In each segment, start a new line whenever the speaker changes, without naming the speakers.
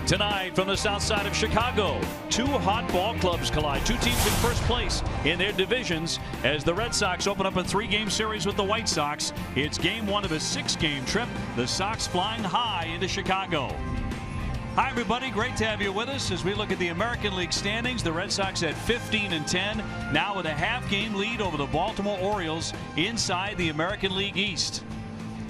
Tonight from the south side of Chicago, two hot ball clubs collide. Two teams in first place in their divisions as the Red Sox open up a 3-game series with the White Sox. It's game 1 of a 6-game trip. The Sox flying high into Chicago. Hi, everybody. Great to have you with us as we look at the American League standings. The Red Sox at 15-10, now with a half-game lead over the Baltimore Orioles inside the American League East.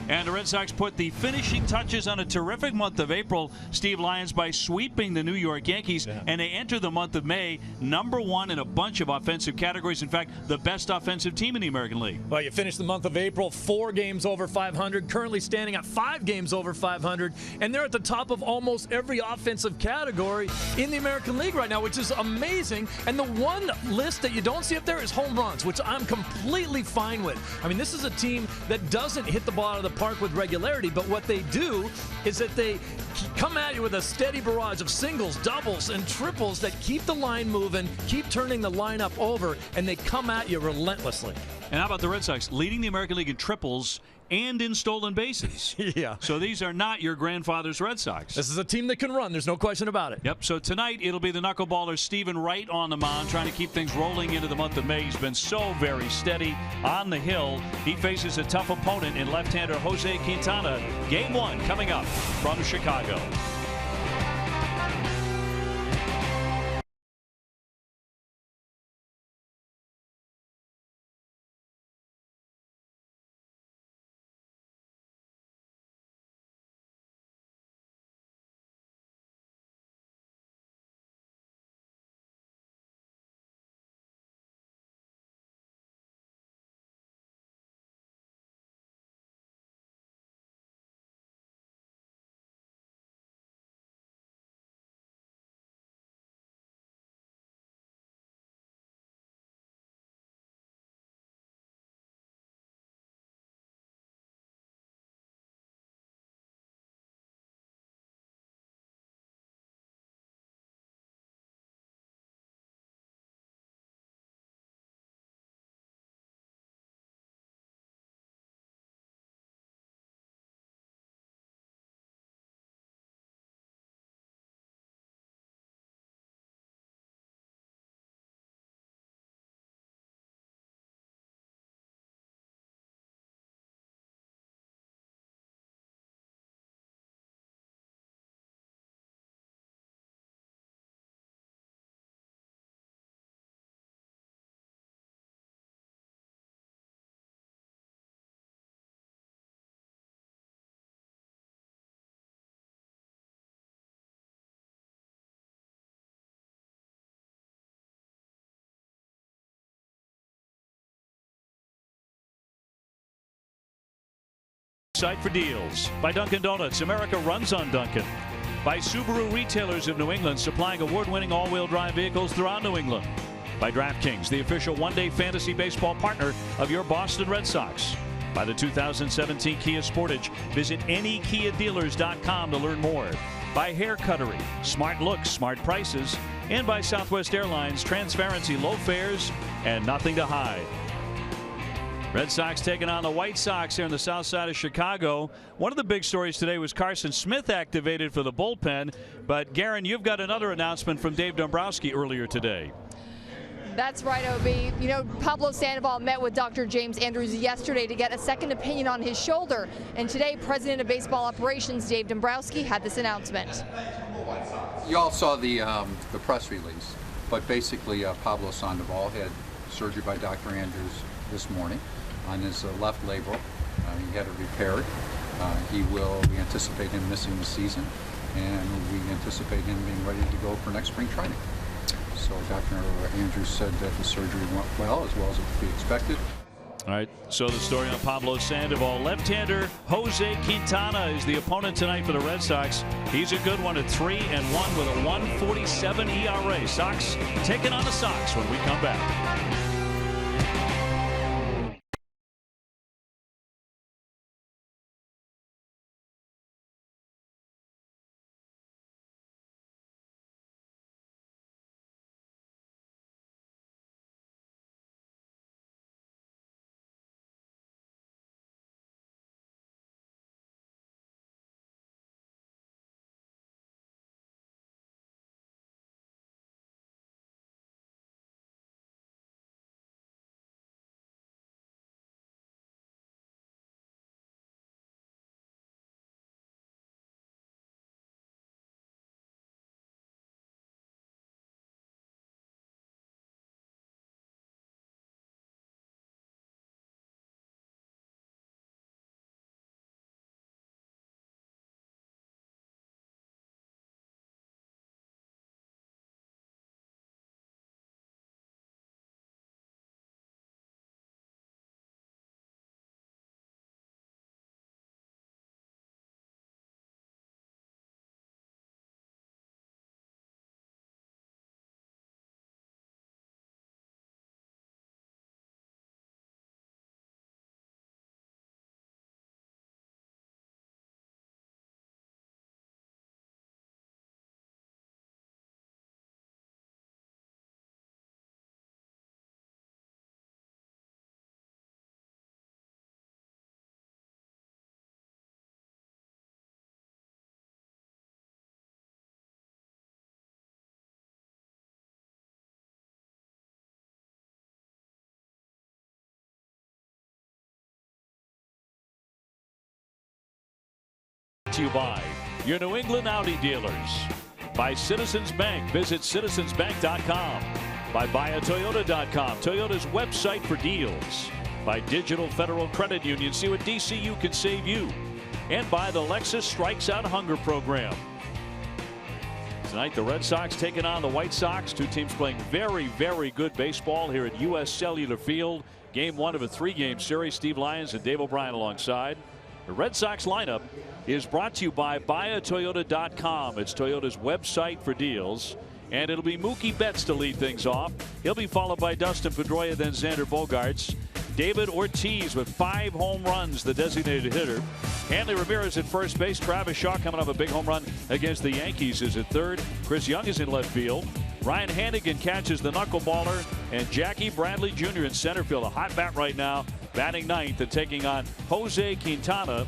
And the Red Sox put the finishing touches on a terrific month of April, Steve Lyons, by sweeping the New York Yankees. Yeah. And they enter the month of May #1 in a bunch of offensive categories. In fact, the best offensive team in the American League.
Well, you finished the month of April 4 games over 500, currently standing at 5 games over 500. And they're at the top of almost every offensive category in the American League right now, which is amazing. And the one list that you don't see up there is home runs, which I'm completely fine with. I mean, this is a team that doesn't hit the ball out of the park with regularity, but what they do is that they come at you with a steady barrage of singles, doubles, and triples that keep the line moving, keep turning the lineup over, and they come at you relentlessly.
And how about the Red Sox leading the American League in triples and in stolen bases?
Yeah.
So these are not your grandfather's Red Sox.
This is a team that can run. There's no question about it.
Yep. So tonight it'll be the knuckleballer Stephen Wright on the mound, trying to keep things rolling into the month of May. He's been so very steady on the hill. He faces a tough opponent in left-hander Jose Quintana. Game 1 coming up from Chicago. Site for deals. By Dunkin' Donuts, America runs on Dunkin'. By Subaru Retailers of New England, supplying award-winning all-wheel drive vehicles throughout New England. By DraftKings, the official one-day fantasy baseball partner of your Boston Red Sox. By the 2017 Kia Sportage, visit anykiadealers.com to learn more. By Hair Cuttery, smart looks, smart prices. And by Southwest Airlines, transparency, low fares, and nothing to hide. Red Sox taking on the White Sox here on the south side of Chicago. One of the big stories today was Carson Smith activated for the bullpen. But, Garen, you've got another announcement from Dave Dombrowski earlier today.
That's right, OB. You know, Pablo Sandoval met with Dr. James Andrews yesterday to get a second opinion on his shoulder. And today, President of Baseball Operations Dave Dombrowski had this announcement.
You all saw the press release, but basically Pablo Sandoval had surgery by Dr. Andrews this morning on his left labral. He had it repaired. We anticipate him missing the season, and we anticipate him being ready to go for next spring training. So Dr. Andrews said that the surgery went well as it could be expected.
All right, so the story on Pablo Sandoval. Left-hander Jose Quintana is the opponent tonight for the Red Sox. He's a good one at 3-1 with a 1.47 ERA. Sox taking on the Sox when we come back. to you by your New England Audi dealers. By Citizens Bank. Visit citizensbank.com. By buyatoyota.com, Toyota's website for deals. By Digital Federal Credit Union. See what DCU can save you. And by the Lexus Strikes Out Hunger program. Tonight, the Red Sox taking on the White Sox. Two teams playing very, very good baseball here at U.S. Cellular Field. Game 1 of a 3-game series. Steve Lyons and Dave O'Brien alongside. The Red Sox lineup is brought to you by buyatoyota.com. It's Toyota's website for deals. And it'll be Mookie Betts to lead things off. He'll be followed by Dustin Pedroia, then Xander Bogaerts. David Ortiz with 5 home runs, the designated hitter. Hanley Ramirez at first base. Travis Shaw coming off a big home run against the Yankees is at third. Chris Young is in left field. Ryan Hannigan catches the knuckleballer. And Jackie Bradley Jr. in center field. A hot bat right now, batting ninth and taking on Jose Quintana.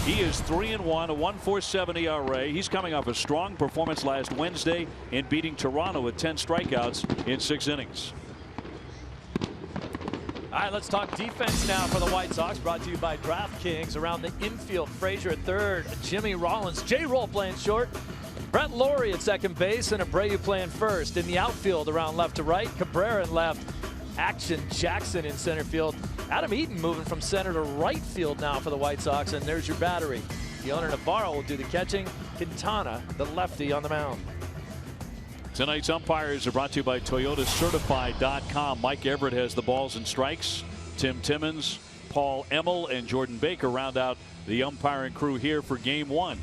He is 3-1, a 1.47 ERA. He's coming off a strong performance last Wednesday in beating Toronto with 10 strikeouts in 6 innings.
All right, let's talk defense now for the White Sox. Brought to you by DraftKings. Around the infield, Frazier at third, Jimmy Rollins, J-Roll playing short, Brett Laurie at second base, and Abreu playing first. In the outfield, around left to right, Cabrera in left, Action Jackson in center field. Adam Eaton moving from center to right field now for the White Sox, and there's your battery. Leonard Navarro will do the catching. Quintana, the lefty, on the mound.
Tonight's umpires are brought to you by ToyotaCertified.com. Mike Everett has the balls and strikes. Tim Timmons, Paul Emmel, and Jordan Baker round out the umpiring crew here for Game 1.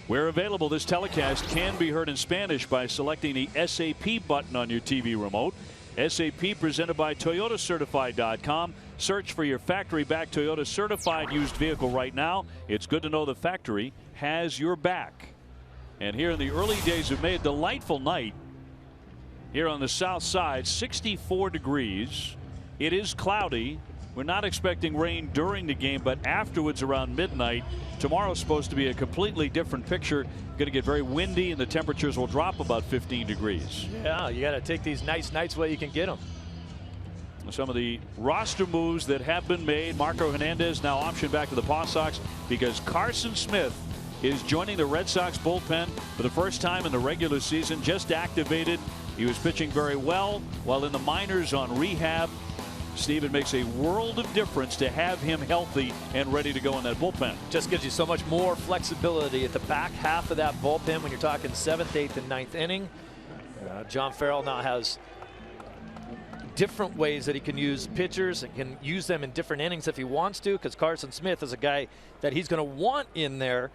Where available, this telecast can be heard in Spanish by selecting the SAP button on your TV remote. SAP presented by ToyotaCertified.com. Search for your factory-backed Toyota certified used vehicle right now. It's good to know the factory has your back. And here in the early days of May, a delightful night here on the south side, 64 degrees. It is cloudy. We're not expecting rain during the game, but afterwards around midnight. Tomorrow's supposed to be a completely different picture. Going to get very windy, and the temperatures will drop about 15 degrees.
Yeah, you got to take these nice nights where you can get them.
Some of the roster moves that have been made. Marco Hernandez now optioned back to the Paw Sox because Carson Smith is joining the Red Sox bullpen for the first time in the regular season. Just activated. He was pitching very well while in the minors on rehab. Steve, it makes a world of difference to have him healthy and ready to go in that bullpen.
Just gives you so much more flexibility at the back half of that bullpen when you're talking 7th, 8th, and 9th inning. John Farrell now has different ways that he can use pitchers and can use them in different innings if he wants to, because Carson Smith is a guy that he's going to want in there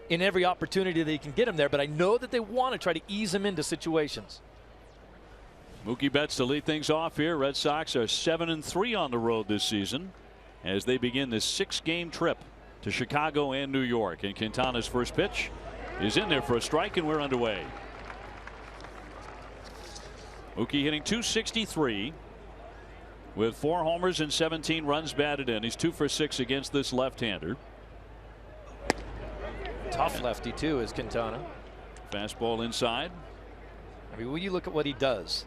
in every opportunity that he can get him there. But I know that they want to try to ease him into situations.
Mookie Betts to lead things off here. Red Sox are 7-3 on the road this season as they begin this 6-game trip to Chicago and New York. And Quintana's first pitch is in there for a strike, and we're underway. Mookie hitting .263 with 4 homers and 17 runs batted in. He's 2 for 6 against this left-hander.
Tough lefty too is Quintana.
Fastball inside.
I mean, when you look at what he does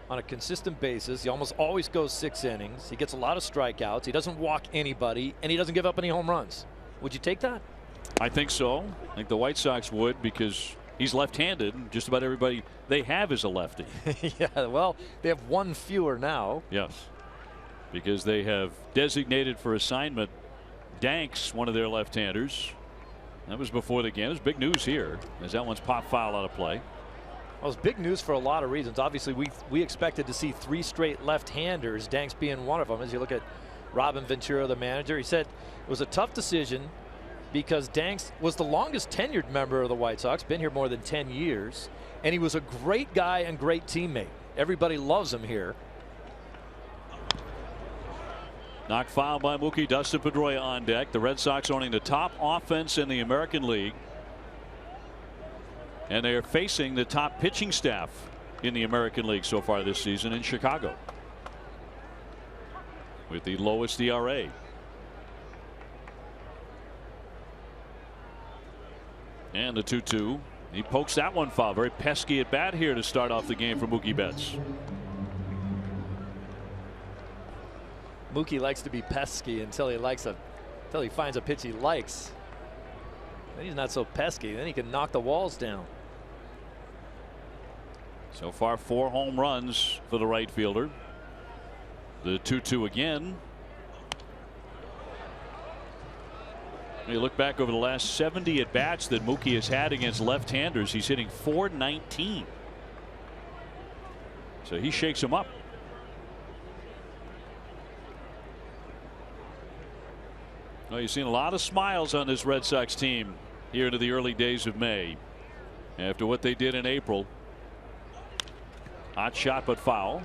on a consistent basis, he almost always goes 6 innings. He gets a lot of strikeouts. He doesn't walk anybody, and he doesn't give up any home runs. Would you take that?
I think so. I think the White Sox would, because he's left-handed. Just about everybody they have is a lefty.
Yeah, well, they have 1 fewer now.
Yes, because they have designated for assignment Danks, one of their left-handers. That was before the game. It was big news here as that one's pop foul out of play.
Well, it's big news for a lot of reasons. Obviously, we expected to see 3 straight left-handers, Danks being one of them. As you look at Robin Ventura, the manager, he said it was a tough decision because Danks was the longest tenured member of the White Sox, been here more than 10 years, and he was a great guy and great teammate. Everybody loves him here.
Knocked foul by Mookie. Dustin Pedroia on deck. The Red Sox owning the top offense in the American League. And they are facing the top pitching staff in the American League so far this season in Chicago, with the lowest ERA. And the 2-2. He pokes that one foul. Very pesky at bat here to start off the game for Mookie Betts.
Mookie likes to be pesky until he finds a pitch he likes. Then he's not so pesky. Then he can knock the walls down.
So far, 4 home runs for the right fielder. The 2-2 again. You look back over the last 70 at bats that Mookie has had against left-handers. He's hitting .419. So he shakes him up. Well, you've seen a lot of smiles on this Red Sox team here into the early days of May after what they did in April. Hot shot, but foul.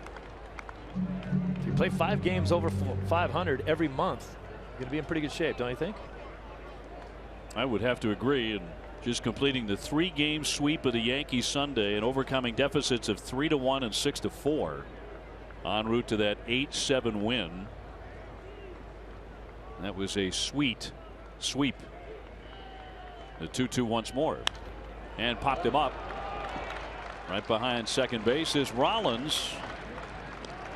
If you play 5 games over 500 every month, you're going to be in pretty good shape, don't you think?
I would have to agree. And just completing the 3-game sweep of the Yankees Sunday and overcoming deficits of 3-1 and 6-4 en route to that 8-7 win. That was a sweet sweep. The 2-2 once more and popped him up. Right behind second base is Rollins,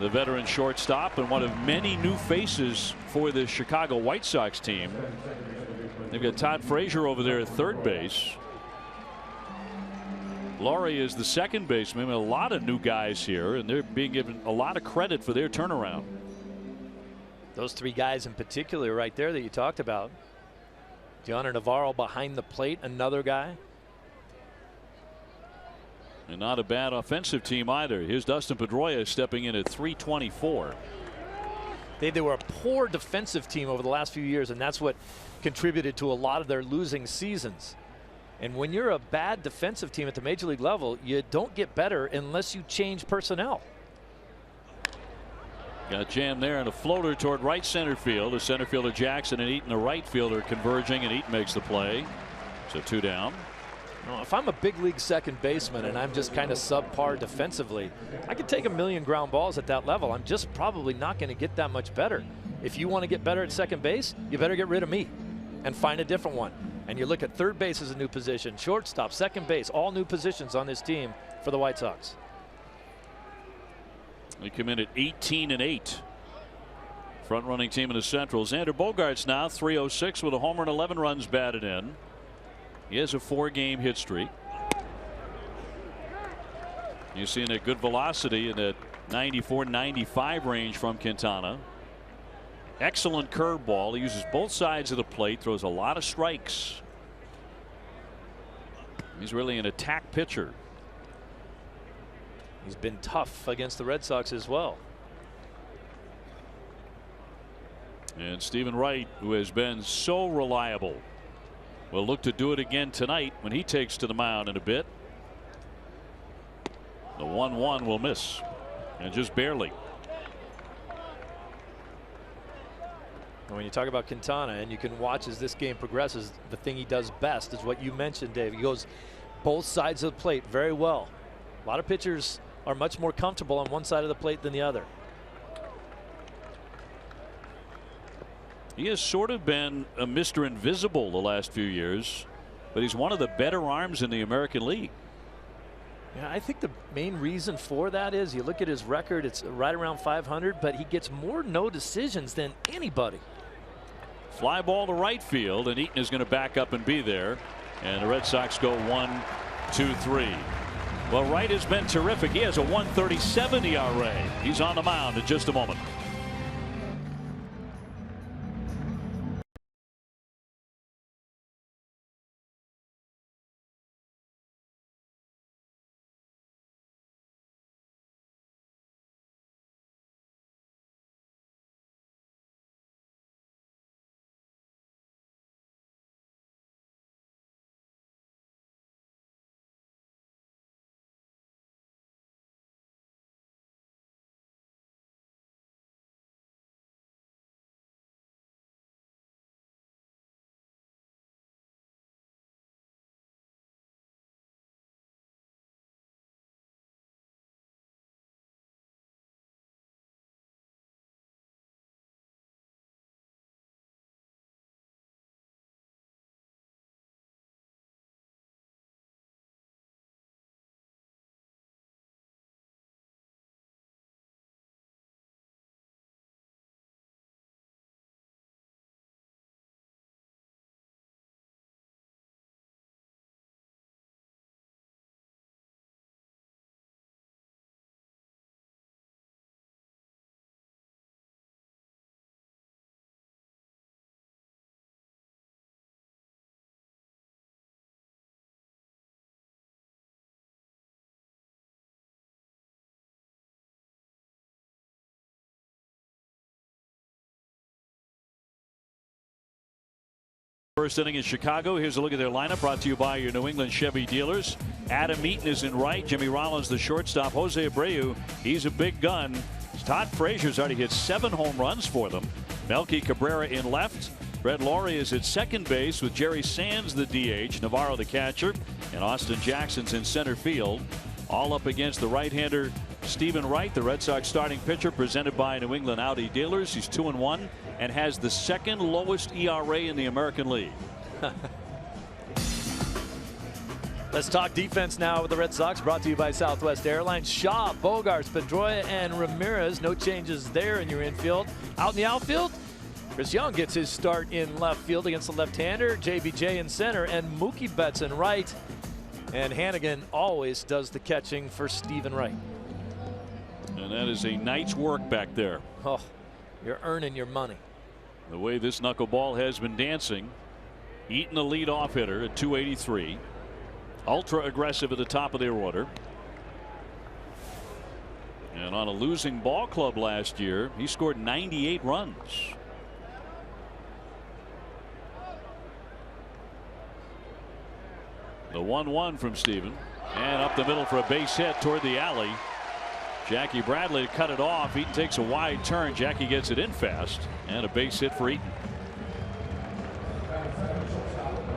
the veteran shortstop and one of many new faces for the Chicago White Sox team. They've got Todd Frazier over there at third base. Laurie is the second baseman. A lot of new guys here, and they're being given a lot of credit for their turnaround.
Those 3 guys in particular right there that you talked about. Gianna Navarro behind the plate, another guy.
And not a bad offensive team either. Here's Dustin Pedroia stepping in at .324.
They were a poor defensive team over the last few years, and that's what contributed to a lot of their losing seasons. And when you're a bad defensive team at the major league level, you don't get better unless you change personnel.
Got jammed there and a floater toward right center field. The center fielder Jackson and Eaton, the right fielder, converging, and Eaton makes the play. So 2 down.
Well, if I'm a big league second baseman and I'm just kind of subpar defensively, I could take 1,000,000 ground balls at that level. I'm just probably not going to get that much better. If you want to get better at second base, you better get rid of me and find a different one. And you look at third base as a new position, shortstop, second base, all new positions on this team for the White Sox.
They come in at 18-8. Front running team in the Central. Xander Bogaerts now .306 with a homer and 11 runs batted in. He has a 4-game hit streak. You're seeing a good velocity in that 94-95 range from Quintana. Excellent curveball. He uses both sides of the plate, throws a lot of strikes. He's really an attack pitcher.
He's been tough against the Red Sox as well.
And Stephen Wright, who has been so reliable, will look to do it again tonight when he takes to the mound in a bit. The 1-1 will miss, and just barely.
When you talk about Quintana, and you can watch as this game progresses, the thing he does best is what you mentioned, Dave. He goes both sides of the plate very well. A lot of pitchers are much more comfortable on one side of the plate than the other.
He has sort of been a Mr. Invisible the last few years, but he's one of the better arms in the American League.
Yeah, I think the main reason for that is you look at his record, it's right around 500, but he gets more no decisions than anybody.
Fly ball to right field, and Eaton is going to back up and be there. And the Red Sox go 1, 2, 3. Well, Wright has been terrific. He has a 1.37 ERA. He's on the mound in just a moment. First inning in Chicago. Here's a look at their lineup, brought to you by your New England Chevy dealers. Adam Eaton is in right. Jimmy Rollins, the shortstop. Jose Abreu, he's a big gun. Todd Frazier's already hit 7 home runs for them. Melky Cabrera in left. Brett Laurie is at second base with Jerry Sands the DH, Navarro the catcher, and Austin Jackson's in center field. All up against the right-hander Stephen Wright, the Red Sox starting pitcher, presented by New England Audi dealers. He's 2-1 and has the second lowest ERA in the American League.
Let's talk defense now with the Red Sox, brought to you by Southwest Airlines. Shaw, Bogaerts, Pedroia, and Ramirez. No changes there in your infield. Out in the outfield, Chris Young gets his start in left field against the left-hander. JBJ in center, and Mookie Betts in right. And Hannigan always does the catching for Stephen Wright.
And that is a night's work back there.
Oh, you're earning your money.
The way this knuckleball has been dancing. Eaton, the leadoff hitter at 283. Ultra aggressive at the top of their order. And on a losing ball club last year, he scored 98 runs. The 1-1 from Stephen, and up the middle for a base hit toward the alley. Jackie Bradley cut it off. Eaton takes a wide turn. Jackie gets it in fast, and a base hit for Eaton.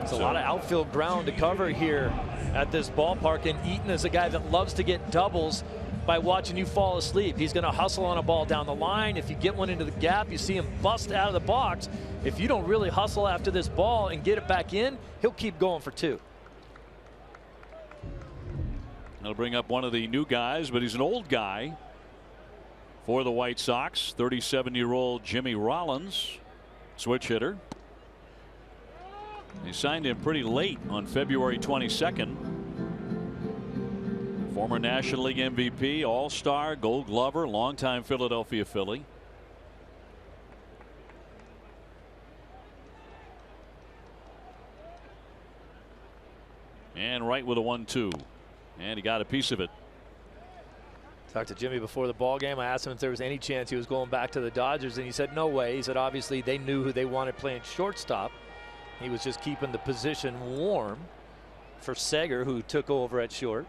It's a lot of outfield ground to cover here at this ballpark, and Eaton is a guy that loves to get doubles by watching you fall asleep. He's going to hustle on a ball down the line. If you get one into the gap, you see him bust out of the box. If you don't really hustle after this ball and get it back in, he'll keep going for 2.
That'll bring up one of the new guys, but he's an old guy for the White Sox. 37-year-old Jimmy Rollins, switch hitter. They signed him pretty late on February 22nd. Former National League MVP, All-Star, Gold Glover, longtime Philadelphia Philly. And right with a 1-2. And he got a piece of it.
Talked to Jimmy before the ball game. I asked him if there was any chance he was going back to the Dodgers, and he said no way. He said obviously they knew who they wanted playing shortstop. He was just keeping the position warm for Seager, who took over at short.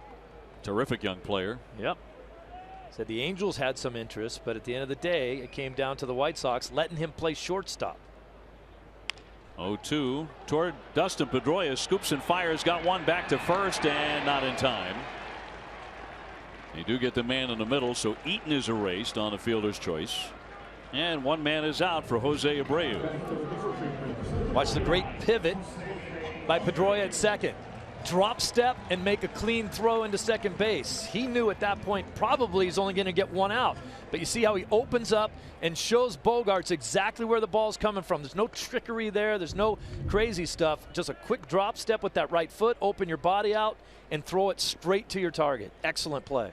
Terrific young player.
Yep. Said the Angels had some interest, but at the end of the day, it came down to the White Sox letting him play shortstop.
0-2 toward Dustin Pedroia. Scoops and fires. Got one back to first, and not in time. They do get the man in the middle, so Eaton is erased on a fielder's choice. And one man is out for Jose Abreu.
Watch the great pivot by Pedroia at second. Drop step and make a clean throw into second base. He knew at that point probably he's only going to get one out. But you see how he opens up and shows Bogaerts exactly where the ball's coming from. There's no trickery there. There's no crazy stuff. Just a quick drop step with that right foot. Open your body out and throw it straight to your target. Excellent play.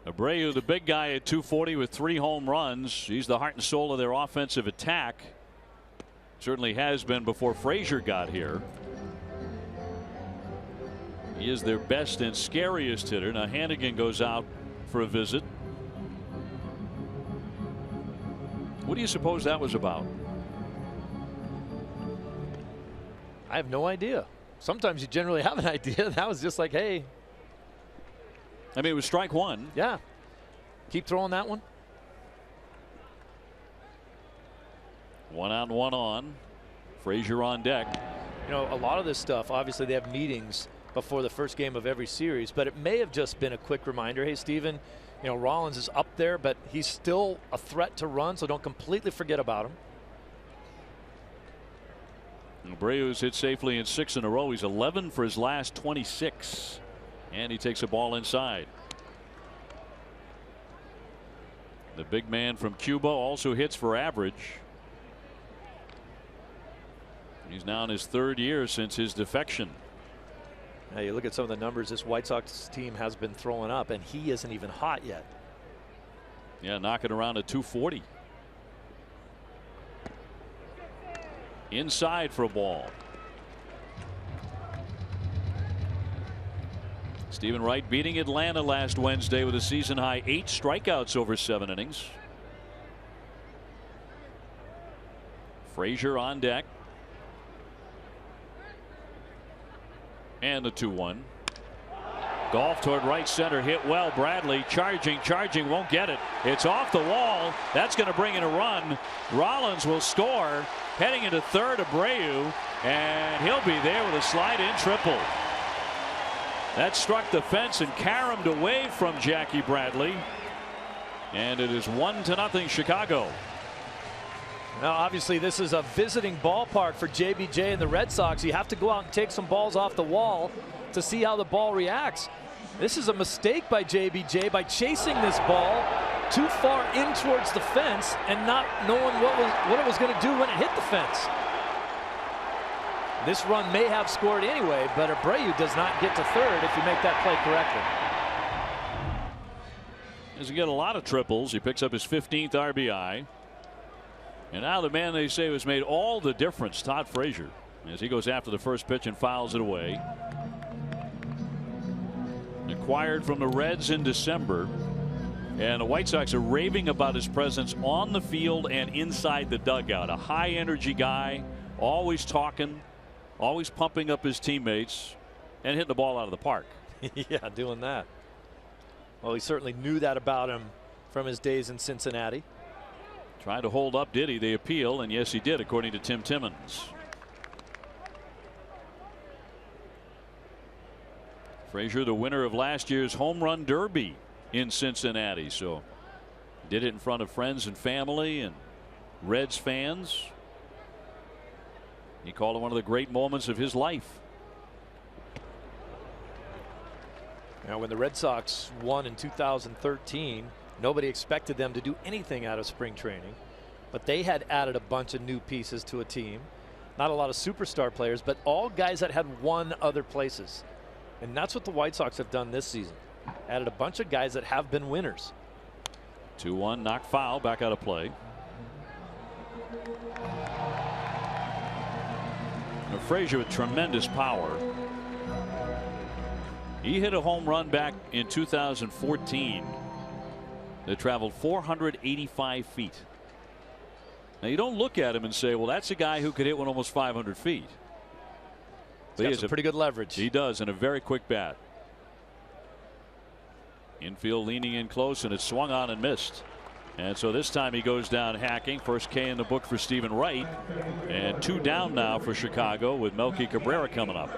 Abreu, the big guy at 240 with 3 home runs. He's the heart and soul of their offensive attack. Certainly has been before Frazier got here. He is their best and scariest hitter. Now Hannigan goes out for a visit. What do you suppose that was about?
I have no idea. Sometimes you generally have an idea. That was just like, hey.
I mean, it was strike one.
Yeah. Keep throwing that one.
1 out and 1 on. Frazier on deck.
You know, a lot of this stuff, obviously they have meetings before the first game of every series, but it may have just been a quick reminder. Hey, Steven, you know, Rollins is up there, but he's still a threat to run, so don't completely forget about him.
Abreu's hit safely in 6 in a row. He's 11 for his last 26. And he takes a ball inside. The big man from Cuba also hits for average. He's now in his 3rd year since his defection.
Now you look at some of the numbers this White Sox team has been throwing up, and he isn't even hot yet.
Yeah, knocking around at 240. Inside for a ball. Stephen Wright beating Atlanta last Wednesday with a season high 8 strikeouts over 7 innings. Frazier on deck. And the 2-1. Golf toward right center, hit well. Bradley charging, won't get it. It's off the wall. That's going to bring in a run. Rollins will score. Heading into third, Abreu, and he'll be there with a slide-in triple. That struck the fence and caromed away from Jackie Bradley. And it is 1-0 Chicago.
Now, obviously, this is a visiting ballpark for JBJ and the Red Sox. You have to go out and take some balls off the wall to see how the ball reacts. This is a mistake by JBJ by chasing this ball too far in towards the fence and not knowing what it was going to do when it hit the fence. This run may have scored anyway, but Abreu does not get to third if you make that play correctly.
As he got a lot of triples, he picks up his 15th RBI. And now the man they say has made all the difference, Todd Frazier, as he goes after the first pitch and fouls it away. Acquired from the Reds in December, and the White Sox are raving about his presence on the field and inside the dugout. A high energy guy, always talking, always pumping up his teammates and hitting the ball out of the park.
Yeah, doing that. Well, he certainly knew that about him from his days in Cincinnati.
Trying to hold up, did he? They appeal, and yes, he did, according to Tim Timmons. Frazier, the winner of last year's home run derby in Cincinnati, so did it in front of friends and family and Reds fans. He called it one of the great moments of his life.
Now, when the Red Sox won in 2013, nobody expected them to do anything out of spring training, but they had added a bunch of new pieces to a team. Not a lot of superstar players, but all guys that had won other places. And that's what the White Sox have done this season. Added a bunch of guys that have been winners.
2-1, knocked foul, back out of play. Now, Frazier with tremendous power. He hit a home run back in 2014 that traveled 485 feet. Now, you don't look at him and say, well, that's a guy who could hit one almost 500 feet.
He has pretty good leverage.
He does, and a very quick bat. Infield leaning in close, and it's swung on and missed. And so this time he goes down hacking. First K in the book for Stephen Wright, and 2 down now for Chicago with Melky Cabrera coming up.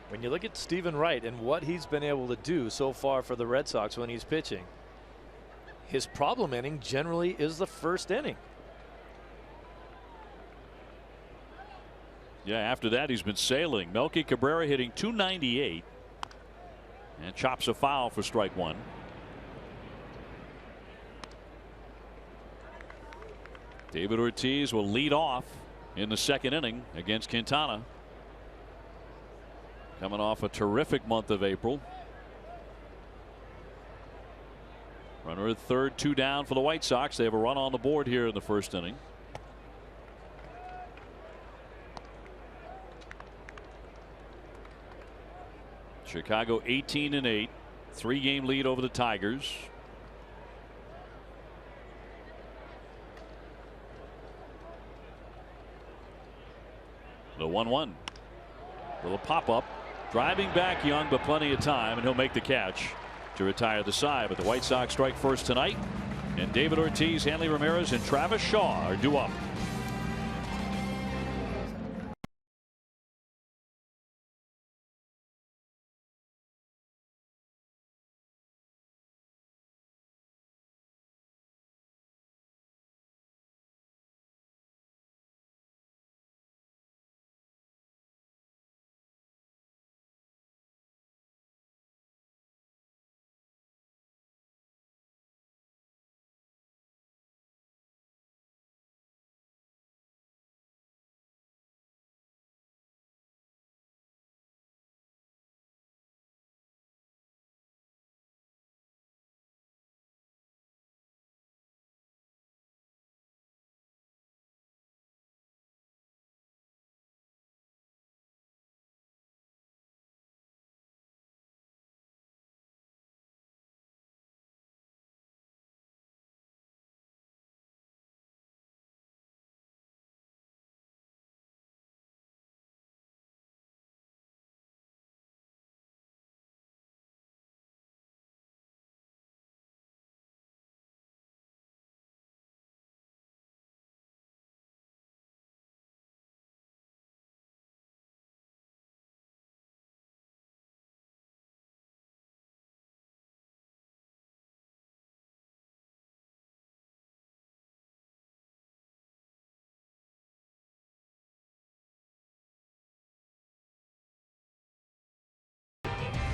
When you look at Stephen Wright and what he's been able to do so far for the Red Sox when he's pitching, his problem inning generally is the first inning.
Yeah, after that he's been sailing. Melky Cabrera hitting .298 and chops a foul for strike one. David Ortiz will lead off in the second inning against Quintana. Coming off a terrific month of April. Runner at third, 2 down for the White Sox. They have a run on the board here in the first inning. Chicago 18-8, 3-game lead over the Tigers. The 1-1. Little pop up. Driving back Young, but plenty of time, and he'll make the catch to retire the side. But the White Sox strike first tonight, and David Ortiz, Hanley Ramirez, and Travis Shaw are due up.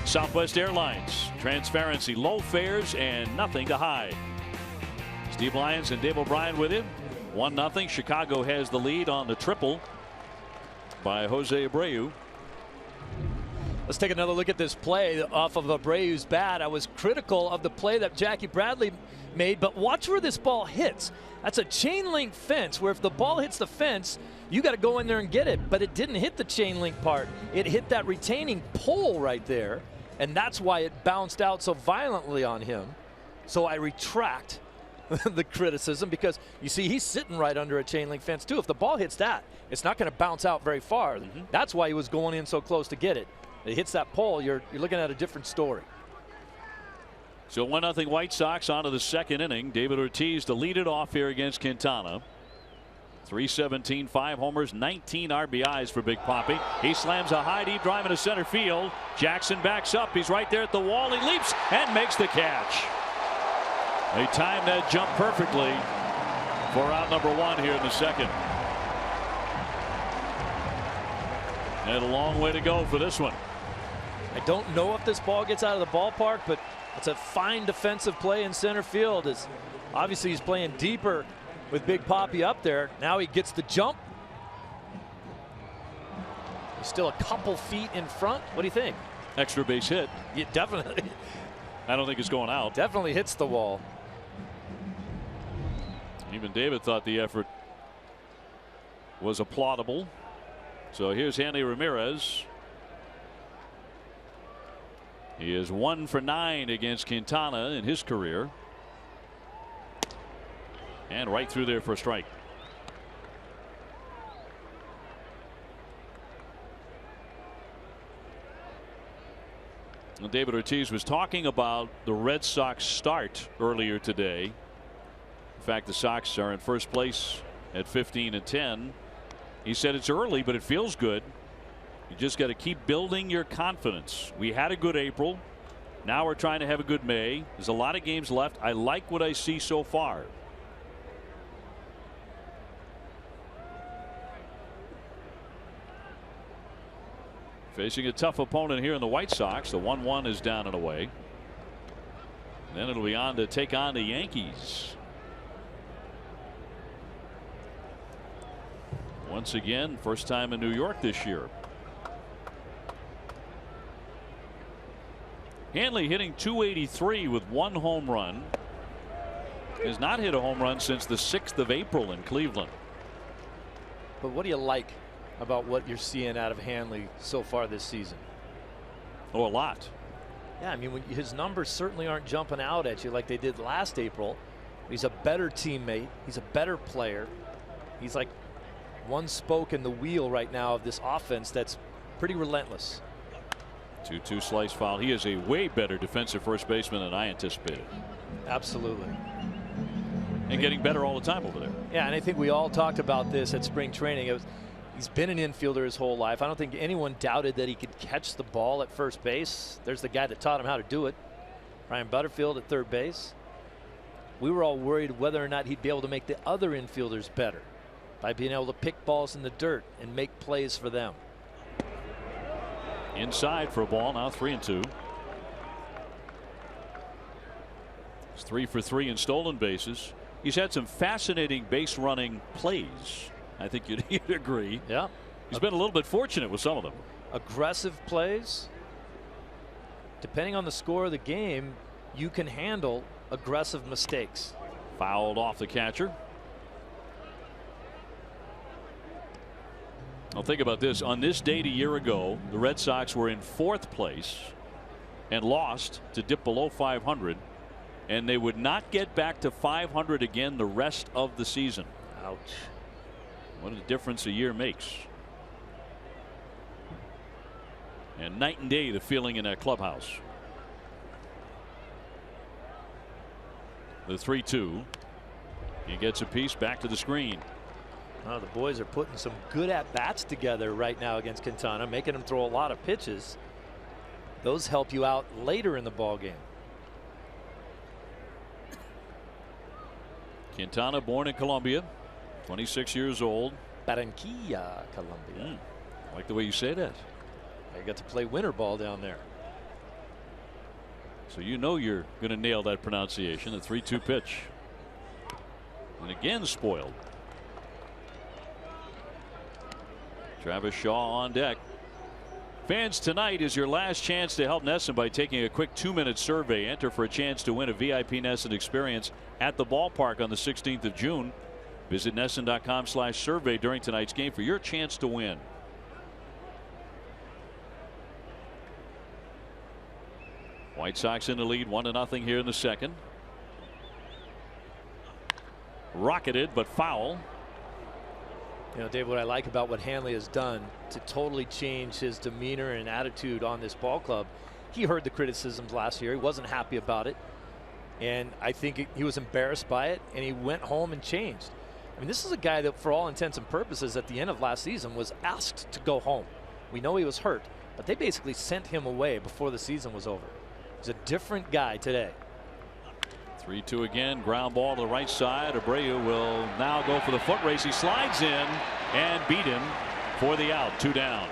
Southwest Airlines. Transparency, low fares, and nothing to hide. Steve Lyons and Dave O'Brien with you. 1-0. Chicago has the lead on the triple by Jose Abreu.
Let's take another look at this play off of Abreu's bat. I was critical of the play that Jackie Bradley made, but watch where this ball hits. That's a chain link fence where if the ball hits the fence, you got to go in there and get it. But it didn't hit the chain link part. It hit that retaining pole right there, and that's why it bounced out so violently on him. So I retract the criticism, because you see he's sitting right under a chain link fence too. If the ball hits that, it's not going to bounce out very far. That's why he was going in so close to get it. It hits that pole, you're looking at a different story.
So 1-0 White Sox on to the second inning. David Ortiz to lead it off here against Quintana. 317, 5 homers, 19 RBIs for Big Papi. He slams a high deep drive into center field. Jackson backs up. He's right there at the wall. He leaps and makes the catch. They timed that jump perfectly for out number 1 here in the second. And a long way to go for this one.
I don't know if this ball gets out of the ballpark, but it's a fine defensive play in center field. Obviously he's playing deeper with Big Papi up there. Now he gets the jump. He's still a couple feet in front. What do you think?
Extra base hit.
Yeah, definitely.
I don't think it's going out.
Definitely hits the wall.
Even David thought the effort was applaudable. So here's Hanley Ramirez. He is 1 for 9 against Quintana in his career. And right through there for a strike. And David Ortiz was talking about the Red Sox start earlier today. In fact, the Sox are in first place at 15-10. He said it's early, but it feels good. You just got to keep building your confidence. We had a good April. Now we're trying to have a good May. There's a lot of games left. I like what I see so far. Facing a tough opponent here in the White Sox. The 1-1 is down and away. Then it'll be on to take on the Yankees. Once again, first time in New York this year. Hanley hitting .283 with 1 home run. Has not hit a home run since the 6th of April in Cleveland.
But what do you like about what you're seeing out of Hanley so far this season?
Oh, a lot.
Yeah, I mean, his numbers certainly aren't jumping out at you like they did last April. He's a better teammate. He's a better player. He's like one spoke in the wheel right now of this offense that's pretty relentless.
2-2 slice foul. He is a way better defensive first baseman than I anticipated.
Absolutely.
And getting better all the time over there.
Yeah, and I think we all talked about this at spring training. He's been an infielder his whole life. I don't think anyone doubted that he could catch the ball at first base. There's the guy that taught him how to do it, Ryan Butterfield at third base. We were all worried whether or not he'd be able to make the other infielders better by being able to pick balls in the dirt and make plays for them.
Inside for a ball, now 3-2. He's 3 for 3 in stolen bases. He's had some fascinating base running plays. I think you'd agree.
Yeah.
He's been a little bit fortunate with some of them.
Aggressive plays. Depending on the score of the game, you can handle aggressive mistakes.
Fouled off the catcher. Now think about this. On this date a year ago, the Red Sox were in 4th place and lost to dip below 500, and they would not get back to 500 again the rest of the season.
Ouch.
What a difference a year makes. And night and day the feeling in that clubhouse. The 3-2. He gets a piece back to the screen.
Oh, the boys are putting some good at-bats together right now against Quintana, making him throw a lot of pitches. Those help you out later in the ball game.
Quintana, born in Colombia, 26 years old.
Barranquilla, Colombia.
I like the way you say that.
I got to play winter ball down there.
So you know you're going to nail that pronunciation. The 3-2 pitch. And again spoiled. Travis Shaw on deck. Fans, tonight is your last chance to help NESN by taking a quick 2-minute survey. Enter for a chance to win a VIP NESN experience at the ballpark on the 16th of June. Visit NESN.com/survey during tonight's game for your chance to win. White Sox in the lead 1-0 here in the second. Rocketed but foul.
You know, Dave, what I like about what Hanley has done to totally change his demeanor and attitude on this ball club, he heard the criticisms last year. He wasn't happy about it. And I think he was embarrassed by it, and he went home and changed. I mean, this is a guy that, for all intents and purposes, at the end of last season was asked to go home. We know he was hurt, but they basically sent him away before the season was over. He's a different guy today.
3-2 again. Ground ball to the right side. Abreu will now go for the foot race. He slides in and beat him for the out. 2 down.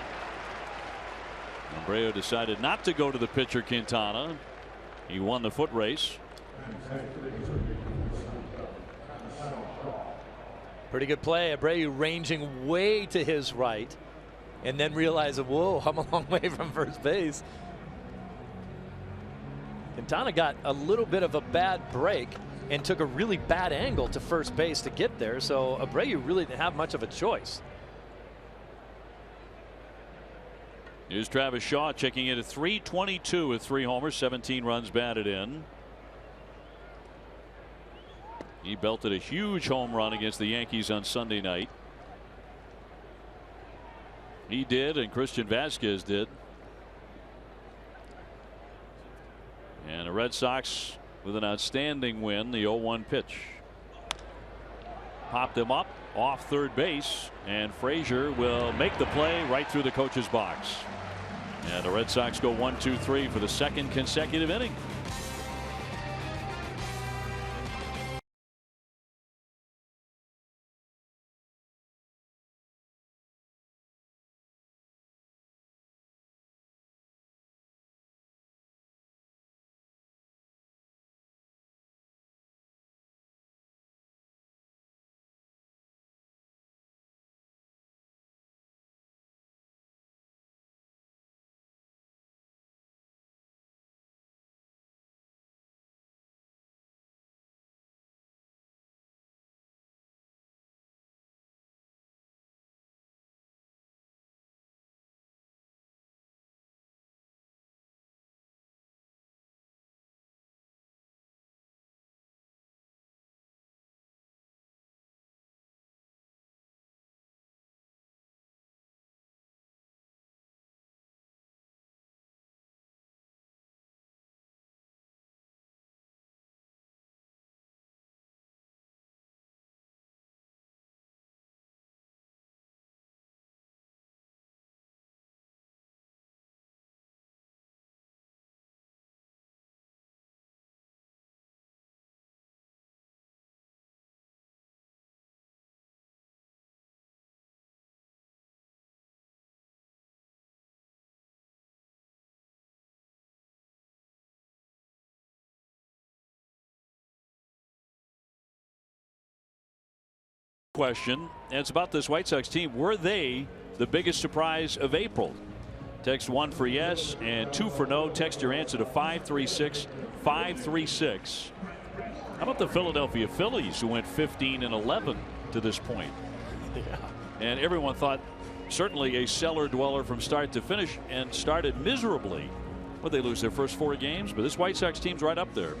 Abreu decided not to go to the pitcher Quintana. He won the foot race.
Pretty good play. Abreu ranging way to his right and then realizing, whoa, I'm a long way from first base. Quintana got a little bit of a bad break and took a really bad angle to first base to get there, so Abreu really didn't have much of a choice.
Here's Travis Shaw checking in at .322 with 3 homers, 17 runs batted in. He belted a huge home run against the Yankees on Sunday night. He did, and Christian Vasquez did. And the Red Sox with an outstanding win. The 0-1 pitch popped him up off third base, and Frazier will make the play right through the coach's box. And the Red Sox go 1-2-3 for the second consecutive inning. Question, and it's about this White Sox team. Were they the biggest surprise of April? Text 1 for yes and 2 for no. Text your answer to 536-536. How about the Philadelphia Phillies, who went 15-11 to this point?
Yeah.
And everyone thought certainly a cellar dweller from start to finish, and started miserably. But they lose their first 4 games, but this White Sox team's right up there.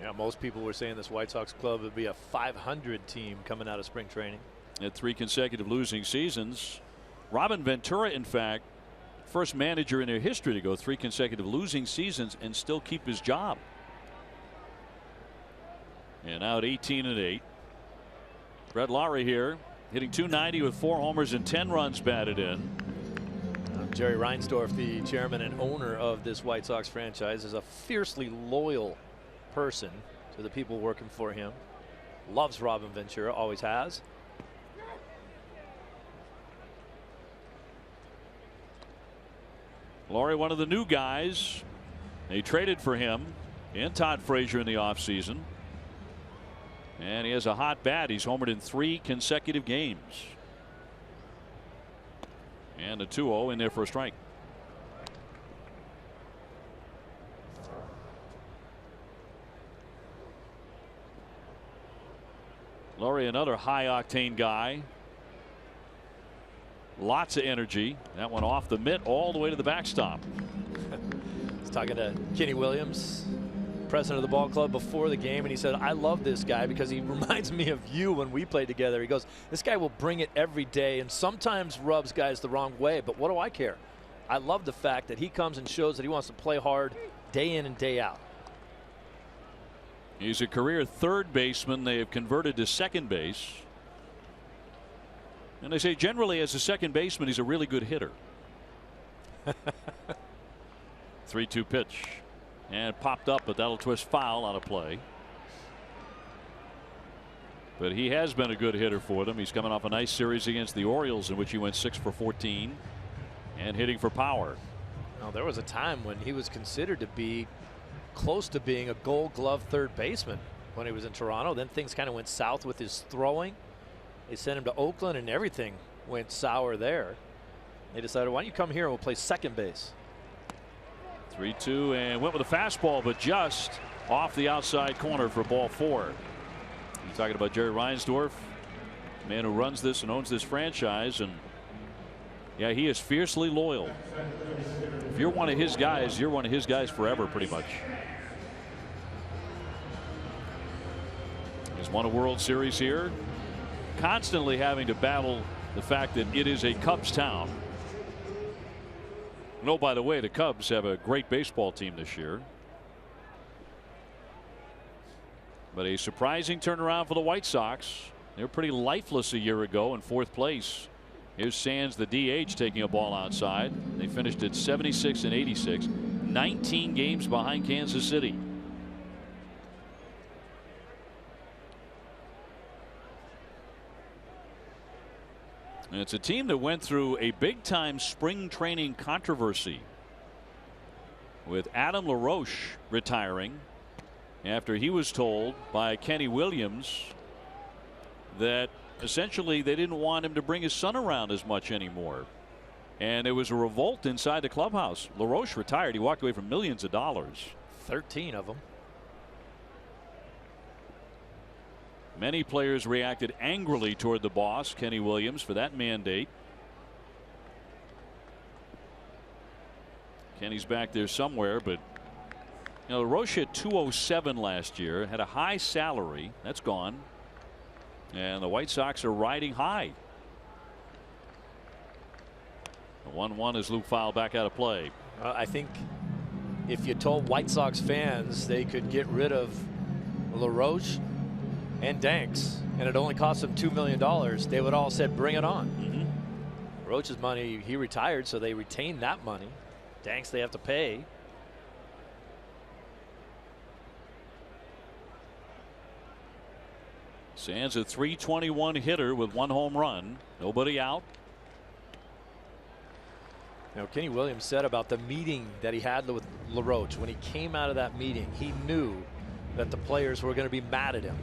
Yeah, most people were saying this White Sox club would be a 500 team coming out of spring training.
At 3 consecutive losing seasons. Robin Ventura, in fact, first manager in their history to go 3 consecutive losing seasons and still keep his job. And out 18-8. Brett Lawrie here hitting .290 with 4 homers and 10 runs batted in.
Jerry Reinsdorf, the chairman and owner of this White Sox franchise, is a fiercely loyal person to the people working for him. Loves Robin Ventura, always has.
Laurie, one of the new guys. They traded for him and Todd Frazier in the offseason. And he has a hot bat. He's homered in 3 consecutive games. And a 2-0 in there for a strike. Laurie, another high octane guy. Lots of energy. That one off the mitt all the way to the backstop.
I was talking to Kenny Williams, president of the ball club, before the game, and he said, I love this guy because he reminds me of you when we played together. He goes, this guy will bring it every day and sometimes rubs guys the wrong way, but what do I care? I love the fact that he comes and shows that he wants to play hard day in and day out.
He's a career third baseman. They have converted to second base. And they say generally as a second baseman, he's a really good hitter. 3-2 pitch. And popped up, but that'll twist foul out of play. But he has been a good hitter for them. He's coming off a nice series against the Orioles in which he went 6 for 14 and hitting for power.
Now, there was a time when he was considered to be close to being a Gold Glove third baseman when he was in Toronto. Then things kind of went south with his throwing. They sent him to Oakland and everything went sour there. They decided, why don't you come here and we'll play second base.
3-2 and went with a fastball, but just off the outside corner for ball 4. You're talking about Jerry Reinsdorf, man who runs this and owns this franchise, and yeah, he is fiercely loyal. If you're one of his guys, you're one of his guys forever, pretty much. He's won a World Series here, constantly having to battle the fact that it is a Cubs town. And oh, by the way, the Cubs have a great baseball team this year. But a surprising turnaround for the White Sox. They were pretty lifeless a year ago in 4th place. Here's Sands, the DH, taking a ball outside. They finished at 76 and 86, 19 games behind Kansas City. And it's a team that went through a big-time spring training controversy with Adam LaRoche retiring after he was told by Kenny Williams that essentially they didn't want him to bring his son around as much anymore. And there was a revolt inside the clubhouse. LaRoche retired. He walked away from millions of dollars.
13 of them.
Many players reacted angrily toward the boss, Kenny Williams, for that mandate. Kenny's back there somewhere, but you know, LaRoche hit .207 last year, had a high salary. That's gone. And the White Sox are riding high. The 1-1 is Luke Fowl back out of play.
I think if you told White Sox fans they could get rid of LaRoche and Danks, and it only cost them $2 million, they would all said, bring it on. Roach's money, he retired, so they retain that money. Danks they have to pay.
Sands a .321 hitter with 1 home run. Nobody out.
You know, Kenny Williams said about the meeting that he had with LaRoche. When he came out of that meeting, he knew that the players were going to be mad at him.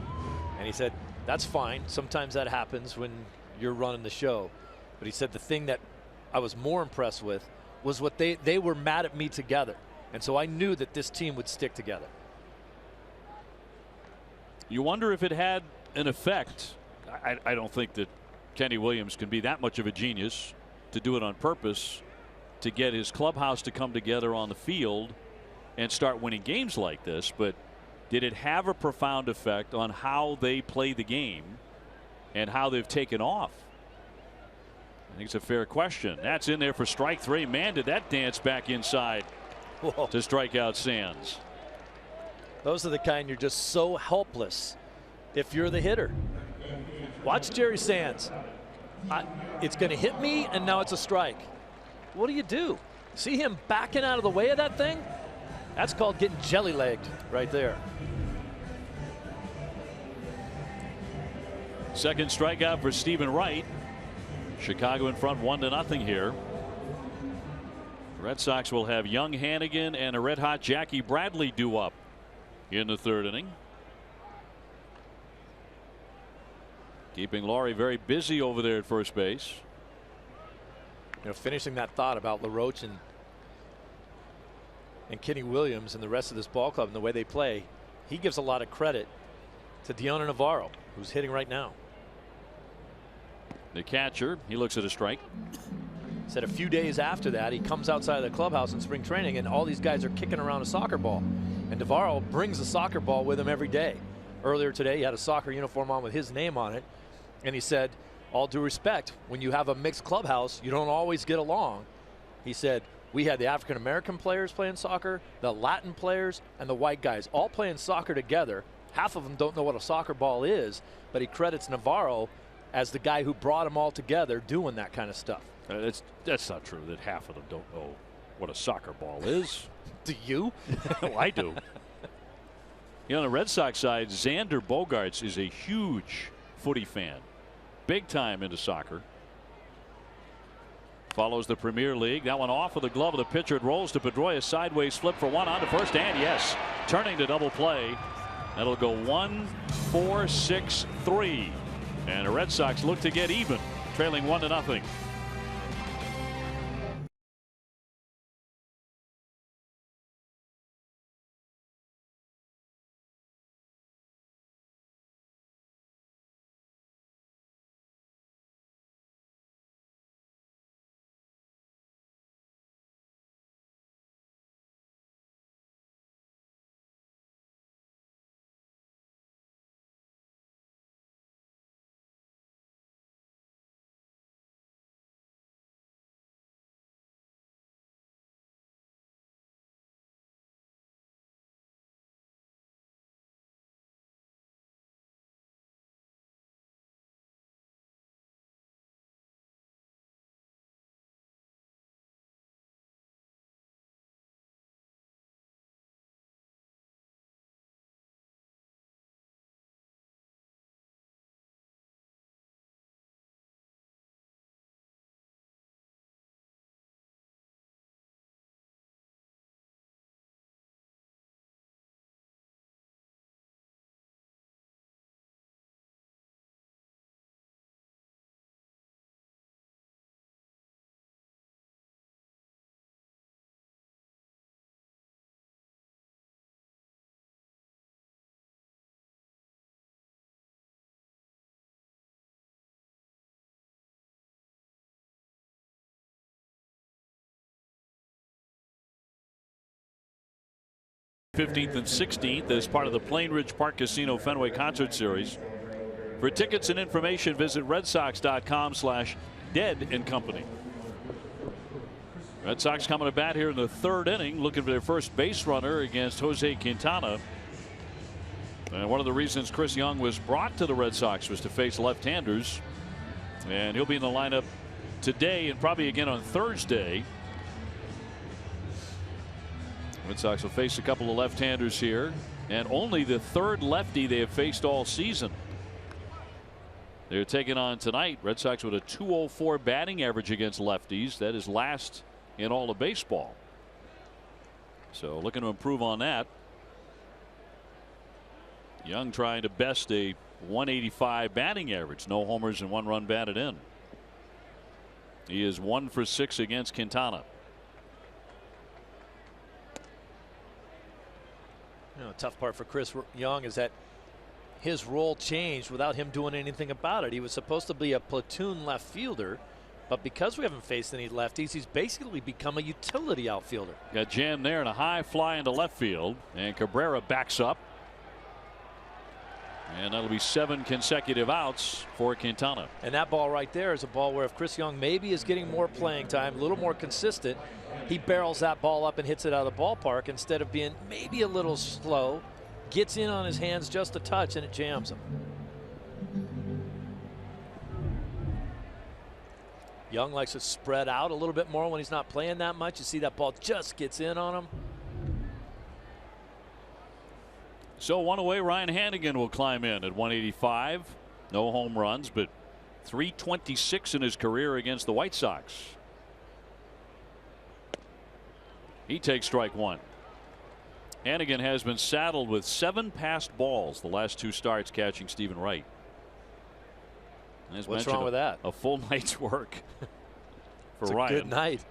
And he said, that's fine. Sometimes that happens when you're running the show. But he said the thing that I was more impressed with was what they were mad at me together. And so I knew that this team would stick together.
You wonder if it had an effect. I don't think that Kenny Williams can be that much of a genius to do it on purpose, to get his clubhouse to come together on the field and start winning games like this. But did it have a profound effect on how they play the game and how they've taken off? I think it's a fair question. That's in there for strike 3. Man, did that dance back inside. Whoa. To strike out Sands.
Those are the kind you're just so helpless if you're the hitter. Watch Jerry Sands. It's going to hit me, and now it's a strike. What do you do? See him backing out of the way of that thing? That's called getting jelly-legged right there.
Second strikeout for Stephen Wright. Chicago in front 1-0 here. Red Sox will have young Hannigan and a red hot Jackie Bradley due up in the third inning. Keeping Laurie very busy over there at first base.
You know, finishing that thought about LaRoche and Kenny Williams and the rest of this ball club and the way they play, he gives a lot of credit to Deonna Navarro, who's hitting right now.
The catcher, he looks at a strike.
Said a few days after that, he comes outside of the clubhouse in spring training and all these guys are kicking around a soccer ball. And Navarro brings a soccer ball with him every day. Earlier today, he had a soccer uniform on with his name on it. And he said, all due respect, when you have a mixed clubhouse, you don't always get along. He said, we had the African American players playing soccer, the Latin players, and the white guys all playing soccer together. Half of them don't know what a soccer ball is, but he credits Navarro as the guy who brought them all together doing that kind of stuff.
That's not true that half of them don't know what a soccer ball is.
Do you?
Oh, I do. You know, on the Red Sox side, Xander Bogaerts is a huge footy fan. Big time into soccer. Follows the Premier League. That one off of the glove of the pitcher. It rolls to Pedroia. Sideways flip for one on to first. And yes, turning to double play. That'll go 1, 4, 6, 3. And the Red Sox look to get even, trailing 1-0. '15th and 16th as part of the Plainridge Park Casino Fenway Concert Series. For tickets and information, visit redsox.com/dead&company. Red Sox coming to bat here in the third inning, looking for their first base runner against Jose Quintana. And one of the reasons Chris Young was brought to the Red Sox was to face left-handers, and he'll be in the lineup today and probably again on Thursday. Red Sox will face a couple of left-handers here, and only the third lefty they have faced all season. They're taking on tonight Red Sox with a .204 batting average against lefties. That is last in all of baseball. So looking to improve on that. Young trying to best a .185 batting average. No homers and 1 run batted in. He is 1 for 6 against Quintana.
You know, the tough part for Chris Young is that his role changed without him doing anything about it. He was supposed to be a platoon left fielder, but because we haven't faced any lefties, he's basically become a utility outfielder.
Got jammed there in a high fly into left field, and Cabrera backs up. And that'll be 7 consecutive outs for Quintana.
And that ball right there is a ball where if Chris Young maybe is getting more playing time, a little more consistent, he barrels that ball up and hits it out of the ballpark instead of being maybe a little slow, gets in on his hands just a touch, and it jams him. Young likes to spread out a little bit more when he's not playing that much. You see that ball just gets in on him.
So one away, Ryan Hannigan will climb in at 185. No home runs, but .326 in his career against the White Sox. He takes strike one. Hannigan has been saddled with 7 passed balls the last 2 starts catching Stephen Wright. As
What's wrong with that?
A full night's work for
it's
Ryan.
A good night.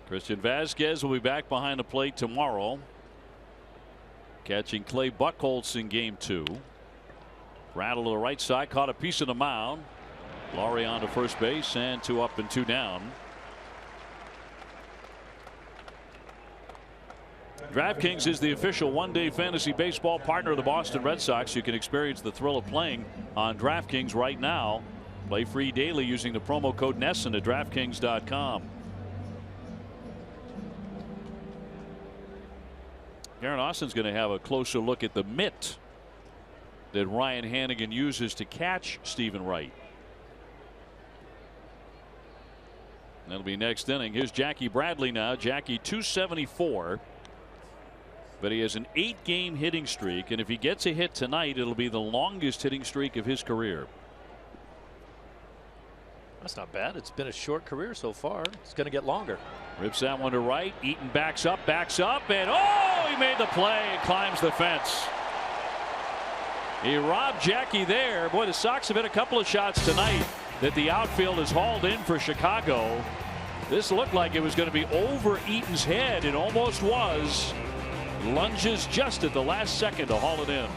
Christian Vasquez will be back behind the plate tomorrow, catching Clay Buchholz in game 2. Rattle to the right side, caught a piece of the mound. Laurie on to first base, and 2 up and 2 down. DraftKings is the official one-day fantasy baseball partner of the Boston Red Sox. You can experience the thrill of playing on DraftKings right now. Play free daily using the promo code NESSON at DraftKings.com. Aaron Austin's going to have a closer look at the mitt that Ryan Hannigan uses to catch Stephen Wright. That'll be next inning. Here's Jackie Bradley now. Jackie 274. But he has an 8-game hitting streak, and if he gets a hit tonight, it'll be the longest hitting streak of his career.
That's not bad. It's been a short career so far. It's going to get longer.
Rips that one to right. Eaton backs up, and oh, he made the play and climbs the fence. He robbed Jackie there. Boy, the Sox have hit a couple of shots tonight that the outfield has hauled in for Chicago. This looked like it was going to be over Eaton's head. It almost was. Lunges just at the last second to haul it in.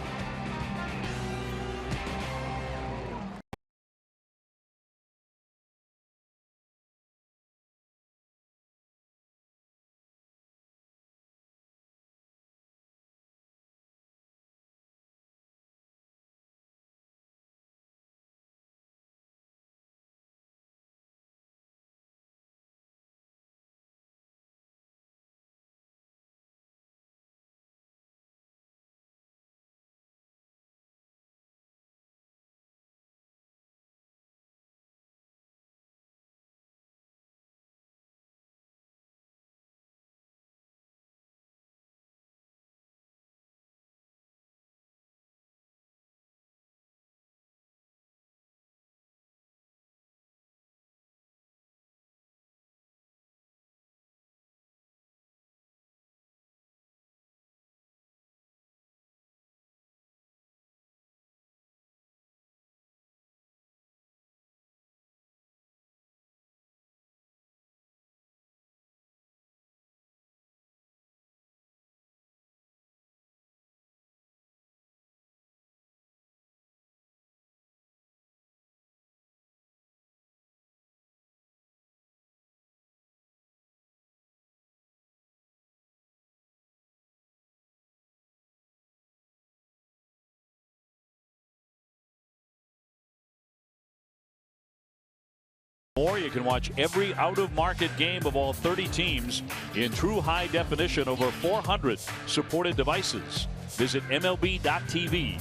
Or you can watch every out-of-market game of all 30 teams in true high definition over 400 supported devices. Visit MLB.tv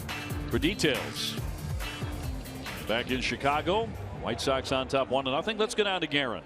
for details. Back in Chicago, White Sox on top 1-0. Let's get on to Guerin.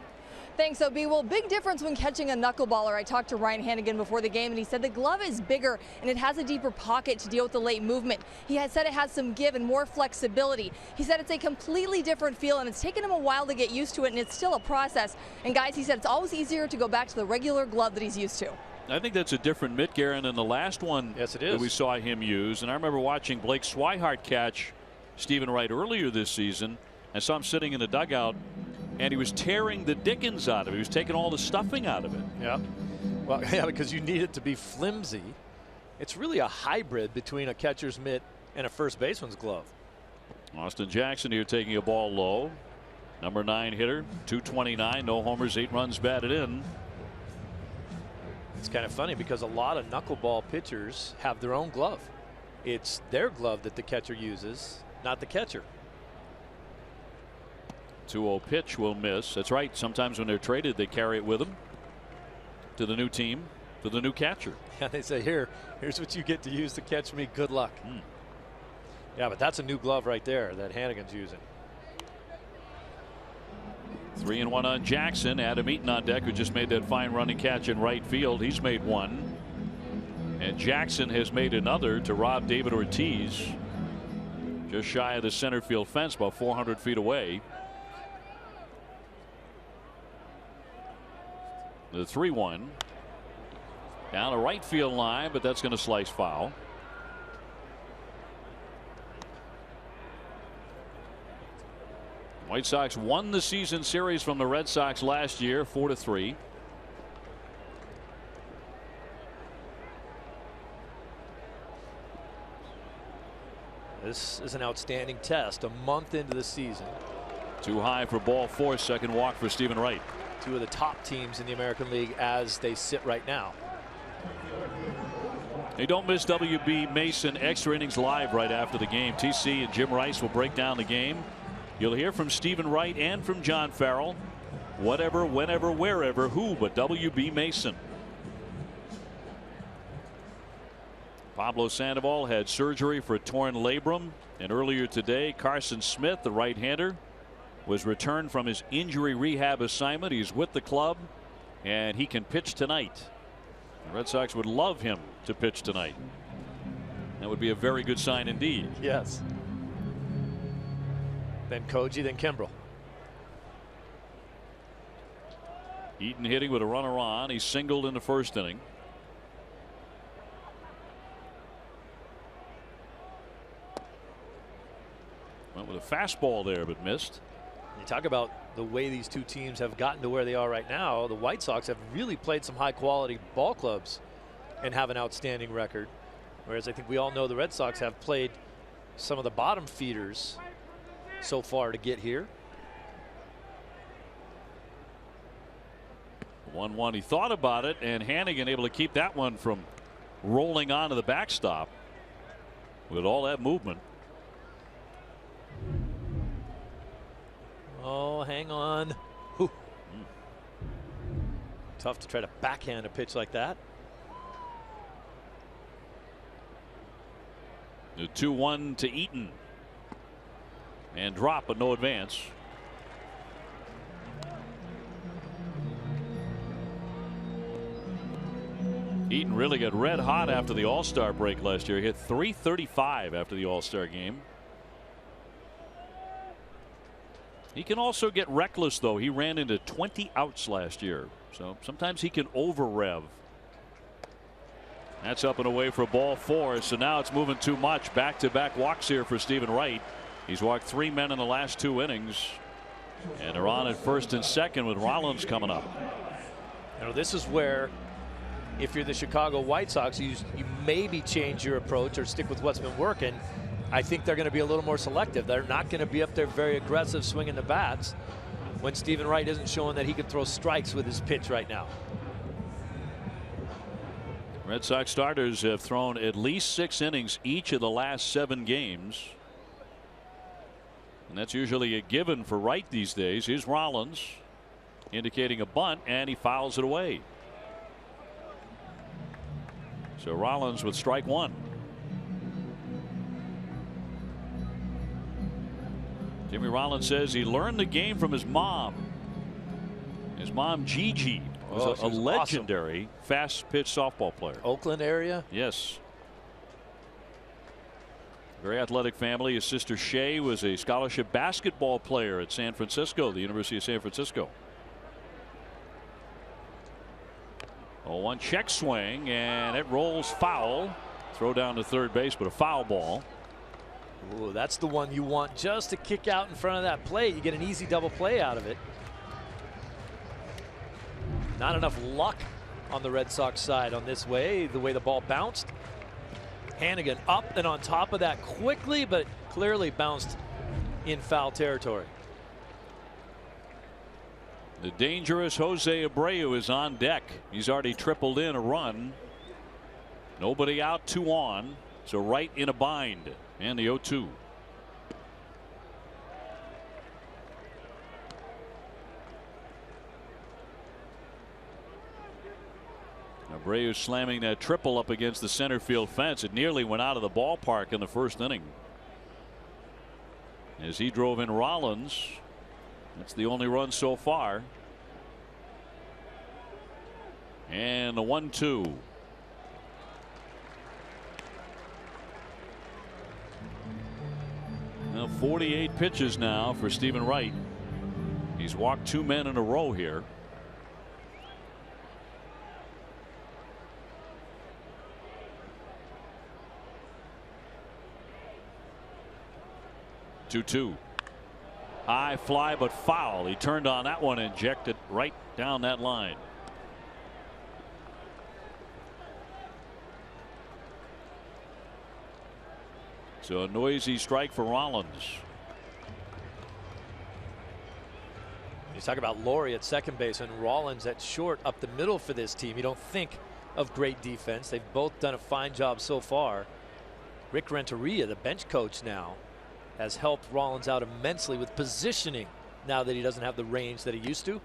Thanks, OB. Well, big difference when catching a knuckleballer. I talked to Ryan Hannigan before the game, and he said the glove is bigger and it has a deeper pocket to deal with the late movement. He had said it has some give and more flexibility. He said it's a completely different feel, and it's taken him a while to get used to it, and it's still a process. And guys, he said it's always easier to go back to the regular glove that he's used to.
I think that's a different mitt, Guerin, than the last one.
Yes, it is.
That we saw him use. And I remember watching Blake Swihart catch Stephen Wright earlier this season. I saw him sitting in the dugout, and he was tearing the dickens out of it. He was taking all the stuffing out of it.
Yeah. Well, yeah, because you need it to be flimsy. It's really a hybrid between a catcher's mitt and a first baseman's glove.
Austin Jackson here taking a ball low. Number 9 hitter, 229, no homers, 8 runs batted in.
It's kind of funny because a lot of knuckleball pitchers have their own glove. It's their glove that the catcher uses, not the catcher.
2-0 pitch will miss. That's right. Sometimes when they're traded, they carry it with them to the new team, to the new catcher.
Yeah, they say, here's what you get to use to catch me. Good luck. Yeah, but that's a new glove right there that Hannigan's using.
3-1 on Jackson. Adam Eaton on deck, who just made that fine running catch in right field. He's made one. And Jackson has made another to rob David Ortiz. Just shy of the center field fence, about 400 feet away. The 3-1 down the right field line, but that's going to slice foul. White Sox won the season series from the Red Sox last year, 4-3.
This is an outstanding test a month into the season.
Too high for ball 4, second walk for Stephen Wright.
Two of the top teams in the American League as they sit right now.
Hey, don't miss WB Mason Extra Innings Live right after the game. TC and Jim Rice will break down the game. You'll hear from Stephen Wright and from John Farrell. Whatever, whenever, wherever, who but WB Mason. Pablo Sandoval had surgery for a torn labrum, and earlier today Carson Smith, the right-hander, was returned from his injury rehab assignment. He's with the club and he can pitch tonight. The Red Sox would love him to pitch tonight. That would be a very good sign indeed.
Yes. Then Koji, then Kimbrel.
Eaton hitting with a runner on. He singled in the first inning. Went with a fastball there, but missed.
You talk about the way these two teams have gotten to where they are right now. The White Sox have really played some high quality ball clubs and have an outstanding record. Whereas I think we all know the Red Sox have played some of the bottom feeders so far to get here.
1-1. He thought about it, and Hannigan able to keep that one from rolling onto the backstop with all that movement.
Oh, hang on. Whew. Tough to try to backhand a pitch like that.
The 2-1 to Eaton. And drop, but no advance. Eaton really got red hot after the All-Star break last year. He hit .335 after the All-Star game. He can also get reckless, though. He ran into 20 outs last year, so sometimes he can over rev. That's up and away for ball 4, so now it's moving too much. Back-to-back walks here for Stephen Wright. He's walked 3 men in the last 2 innings, and they're on at first and second with Rollins coming up.
You know, this is where, if you're the Chicago White Sox, you maybe change your approach or stick with what's been working. I think they're going to be a little more selective. They're not going to be up there very aggressive swinging the bats when Stephen Wright isn't showing that he can throw strikes with his pitch right now.
Red Sox starters have thrown at least 6 innings each of the last 7 games. And that's usually a given for Wright these days. Here's Rollins indicating a bunt, and he fouls it away. So Rollins with strike 1. Jimmy Rollins says he learned the game from his mom. His mom, Gigi, was a legendary awesome fast pitch softball player.
Oakland area?
Yes. Very athletic family. His sister Shay was a scholarship basketball player at San Francisco, the University of San Francisco. 0-1 check swing, and it rolls foul. Throw down to third base, but a foul ball.
Ooh, that's the one you want just to kick out in front of that plate. You get an easy double play out of it. Not enough luck on the Red Sox side on this way, the way the ball bounced. Hannigan up and on top of that quickly, but clearly bounced in foul territory.
The dangerous Jose Abreu is on deck. He's already tripled in a run. Nobody out, 2 on. So Wright in a bind. And the 0-2. Abreu slamming that triple up against the center field fence. It nearly went out of the ballpark in the first inning. As he drove in Rollins. That's the only run so far. And the 1-2. 48 pitches now for Stephen Wright. He's walked 2 men in a row here. Two. High fly, but foul. He turned on that one and jacked it right down that line. So a noisy strike for Rollins.
You talk about Laurie at second base and Rollins at short up the middle for this team. You don't think of great defense. They've both done a fine job so far. Rick Renteria, the bench coach now, has helped Rollins out immensely with positioning now that he doesn't have the range that he used to.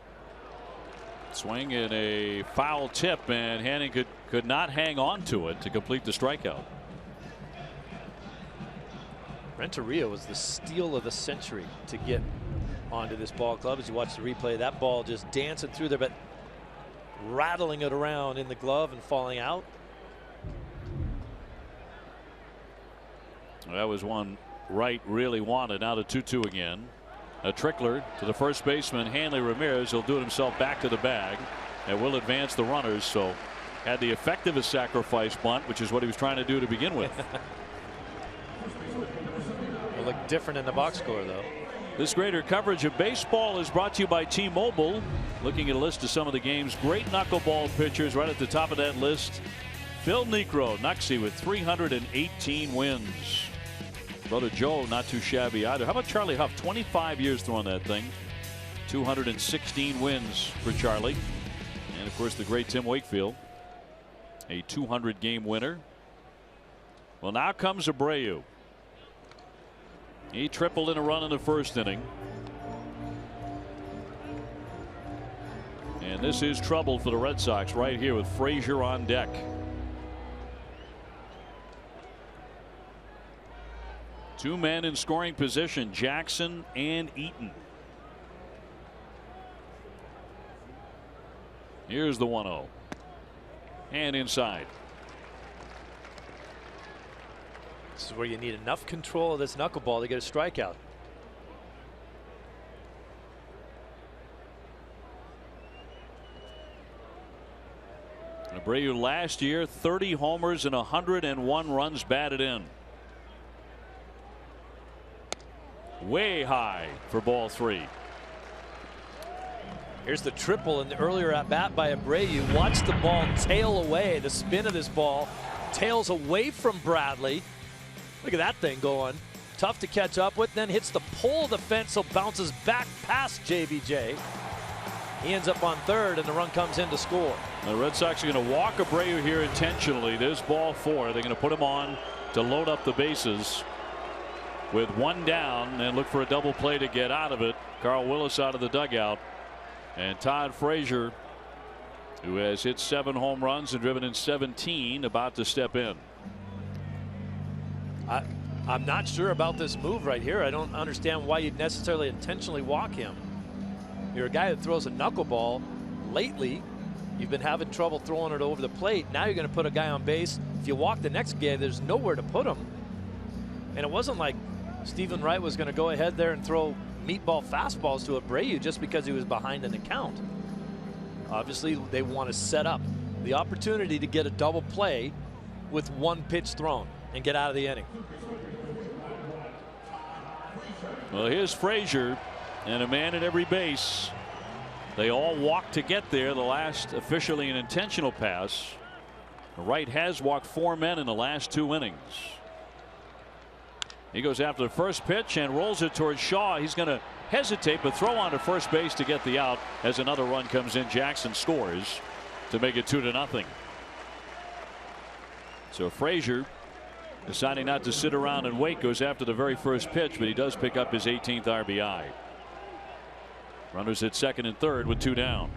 Swing and a foul tip, and Hanning could not hang on to it to complete the strikeout.
Renteria was the steal of the century to get onto this ball club. As you watch the replay, that ball just dancing through there, but rattling it around in the glove and falling out.
That was one Wright really wanted. Now the 2-2 again. A trickler to the first baseman, Hanley Ramirez. He'll do it himself back to the bag and will advance the runners. So had the effect of a sacrifice bunt, which is what he was trying to do to begin with.
It'll look different in the box score, though.
This greater coverage of baseball is brought to you by T-Mobile. Looking at a list of some of the game's great knuckleball pitchers. Right at the top of that list, Phil Niekro, Knucksy, with 318 wins. Brother Joe, not too shabby either. How about Charlie Huff? 25 years throwing that thing. 216 wins for Charlie. And of course the great Tim Wakefield, a 200-game winner. Well, now comes Abreu. He tripled in a run in the first inning. And this is trouble for the Red Sox right here with Frazier on deck. Two men in scoring position, Jackson and Eaton. Here's the 1-0. And inside.
This is where you need enough control of this knuckleball to get a strikeout.
Abreu last year, 30 homers and 101 runs batted in. Way high for ball 3.
Here's the triple in the earlier at bat by Abreu. Watch the ball tail away. The spin of this ball tails away from Bradley. Look at that thing going. Tough to catch up with. Then hits the pole of the fence, so bounces back past JBJ. He ends up on third, and the run comes in to score.
The Red Sox are going to walk Abreu here intentionally. There's ball 4. They're going to put him on to load up the bases with one down and look for a double play to get out of it. Carl Willis out of the dugout, and Todd Frazier, who has hit 7 home runs and driven in 17, about to step in.
I'm not sure about this move right here. I don't understand why you'd necessarily intentionally walk him. You're a guy that throws a knuckleball. Lately, you've been having trouble throwing it over the plate. Now you're going to put a guy on base. If you walk the next guy, there's nowhere to put him. And it wasn't like Stephen Wright was going to go ahead there and throw meatball fastballs to Abreu just because he was behind in the count. Obviously, they want to set up the opportunity to get a double play with one pitch thrown and get out of the inning.
Well, here's Frazier and a man at every base. They all walked to get there. The last officially an intentional pass. Wright has walked 4 men in the last 2 innings. He goes after the first pitch and rolls it towards Shaw. He's going to hesitate but throw on to first base to get the out as another run comes in. Jackson scores to make it 2-0. So Frazier, deciding not to sit around and wait, goes after the very first pitch, but he does pick up his 18th RBI. Runners at second and third with 2 down.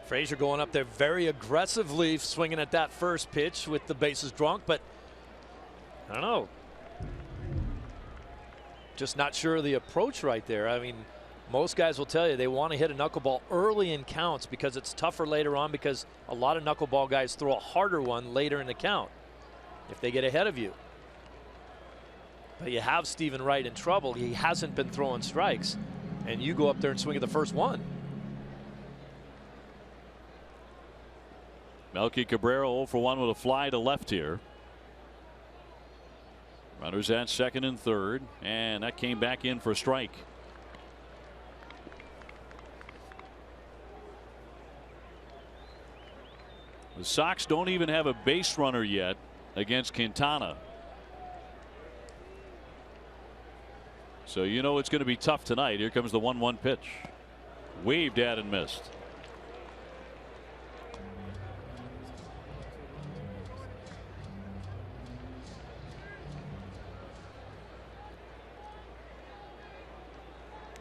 Frazier going up there very aggressively, swinging at that first pitch with the bases drunk, but I don't know. Just not sure of the approach right there. I mean, most guys will tell you they want to hit a knuckleball early in counts because it's tougher later on, because a lot of knuckleball guys throw a harder one later in the count if they get ahead of you. But you have Stephen Wright in trouble. He hasn't been throwing strikes, and you go up there and swing at the first one.
Melky Cabrera 0 for 1 with a fly to left here. Runners at second and third, and that came back in for a strike. The Sox don't even have a base runner yet against Quintana. So you know it's going to be tough tonight. Here comes the 1-1 pitch. Waved at and missed.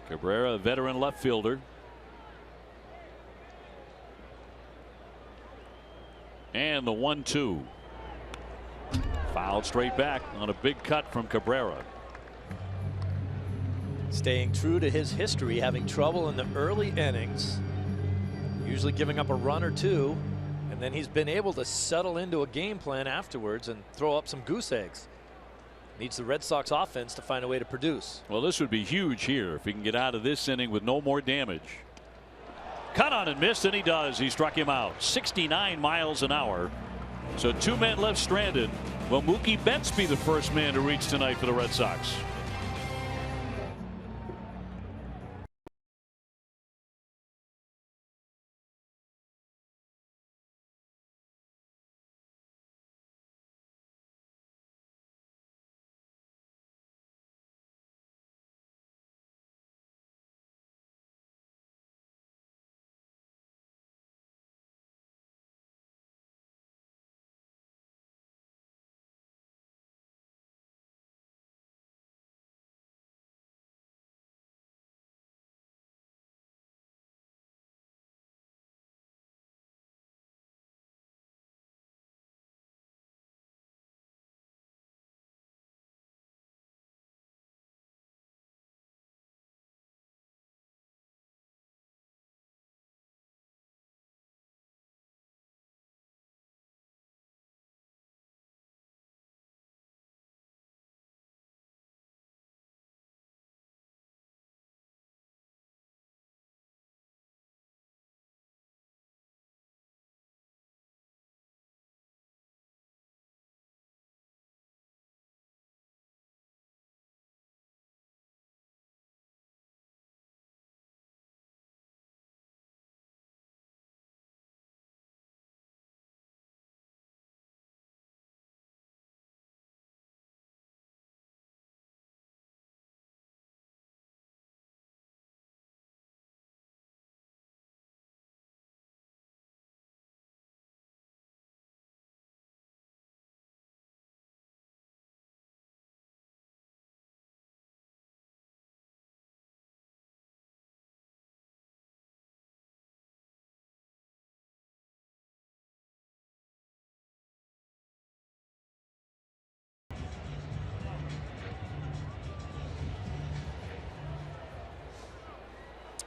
Cabrera, a veteran left fielder. And the 1-2. Fouled straight back on a big cut from Cabrera.
Staying true to his history, having trouble in the early innings, usually giving up a run or two, and then he's been able to settle into a game plan afterwards and throw up some goose eggs. Needs the Red Sox offense to find a way to produce.
Well, this would be huge here if he can get out of this inning with no more damage. Cut on and missed, and he does. He struck him out. 69 miles an hour. So 2 men left stranded. Will Mookie Betts be the first man to reach tonight for the Red Sox?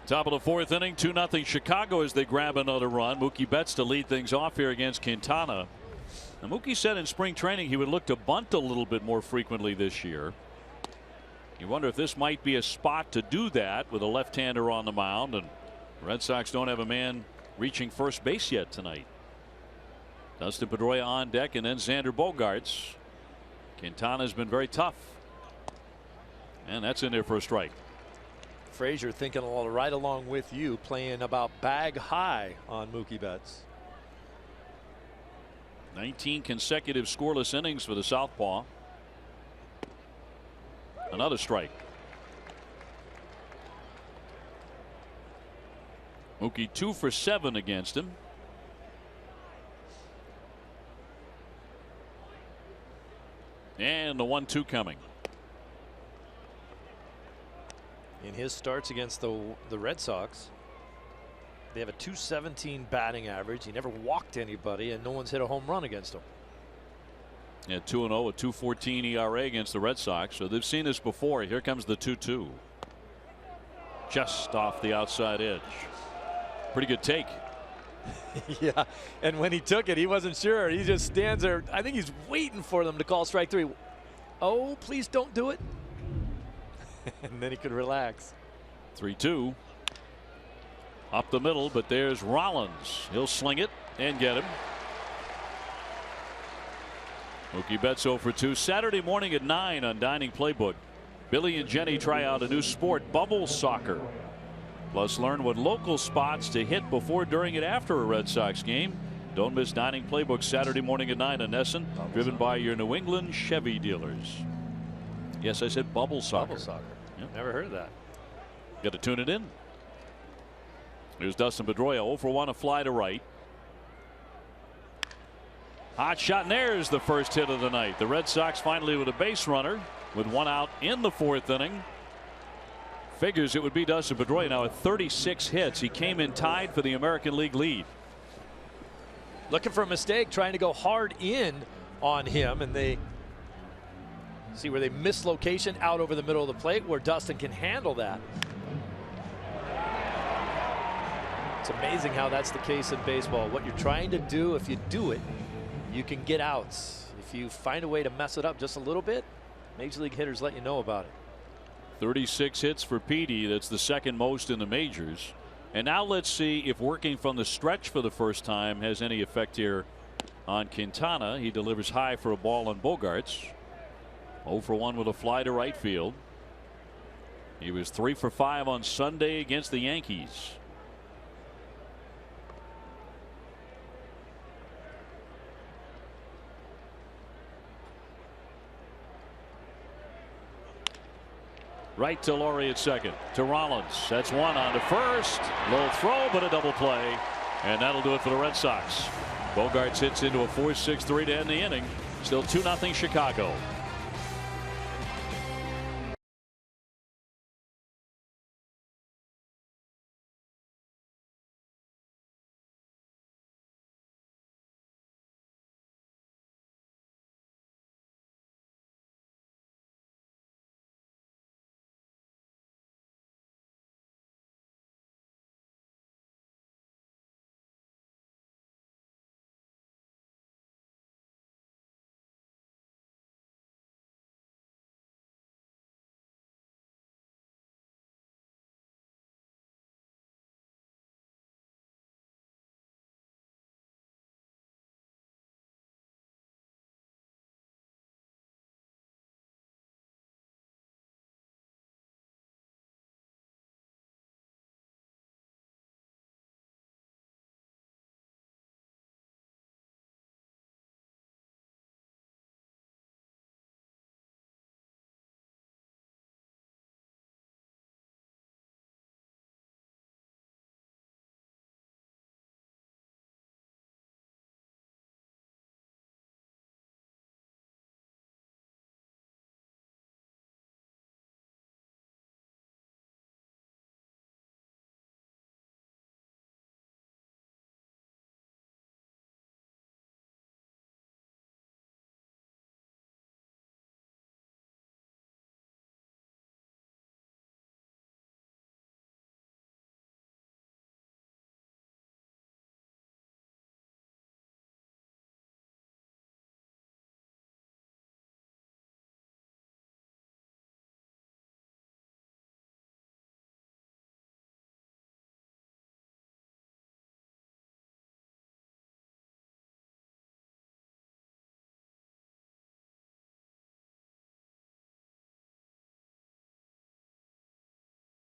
Top of the fourth inning, 2-0 Chicago as they grab another run. Mookie Betts to lead things off here against Quintana. Now, Mookie said in spring training he would look to bunt a little bit more frequently this year. You wonder if this might be a spot to do that with a left-hander on the mound, and the Red Sox don't have a man reaching first base yet tonight. Dustin Pedroia on deck, and then Xander Bogaerts. Quintana's been very tough, and that's in there for a strike.
Frazier thinking right along with you, playing about bag high on Mookie Betts.
19 consecutive scoreless innings for the southpaw. Another strike. Mookie 2 for 7 against him. And the 1-2 coming.
In his starts against the Red Sox, they have a .217 batting average. He never walked anybody, and no one's hit a home run against him.
Yeah, 2-0, a 2.14 ERA against the Red Sox. So they've seen this before. Here comes the 2-2. Just off the outside edge. Pretty good take.
Yeah, and when he took it, he wasn't sure. He just stands there. I think he's waiting for them to call strike three. oh, please don't do it. And then he could relax.
3-2. Up the middle, but there's Rollins. He'll sling it and get him. Mookie Betts 0 for 2. Saturday morning at 9 on Dining Playbook. Billy and Jenny try out a new sport, bubble soccer. Plus, learn what local spots to hit before, during, and after a Red Sox game. Don't miss Dining Playbook Saturday morning at 9 on Nesson, driven by your New England Chevy dealers. Yes, I said bubble soccer.
Bubble soccer.
Yep.
Never heard of that.
Got to tune it in. Here's Dustin Pedroia, 0 for 1, a fly to right. Hot shot, and there's the first hit of the night. The Red Sox finally with a base runner with 1 out in the 4th inning. Figures it would be Dustin Pedroia now at 36 hits. He came in tied for the American League lead.
Looking for a mistake, trying to go hard in on him, and they see where they miss location out over the middle of the plate, where Dustin can handle that. It's amazing how that's the case in baseball. What you're trying to do, if you do it, you can get outs. If you find a way to mess it up just a little bit, major league hitters let you know about it.
36 hits for Petey. That's the second most in the majors. And now let's see if working from the stretch for the first time has any effect here on Quintana. He delivers high for a ball on Bogarts. 0 for 1 with a fly to right field. He was 3 for 5 on Sunday against the Yankees. Right to Laurie at second. To Rollins. That's 1 on to first. Low throw, but a double play. And that'll do it for the Red Sox. Bogarts hits into a 4-6-3 to end the inning. Still 2-0 Chicago.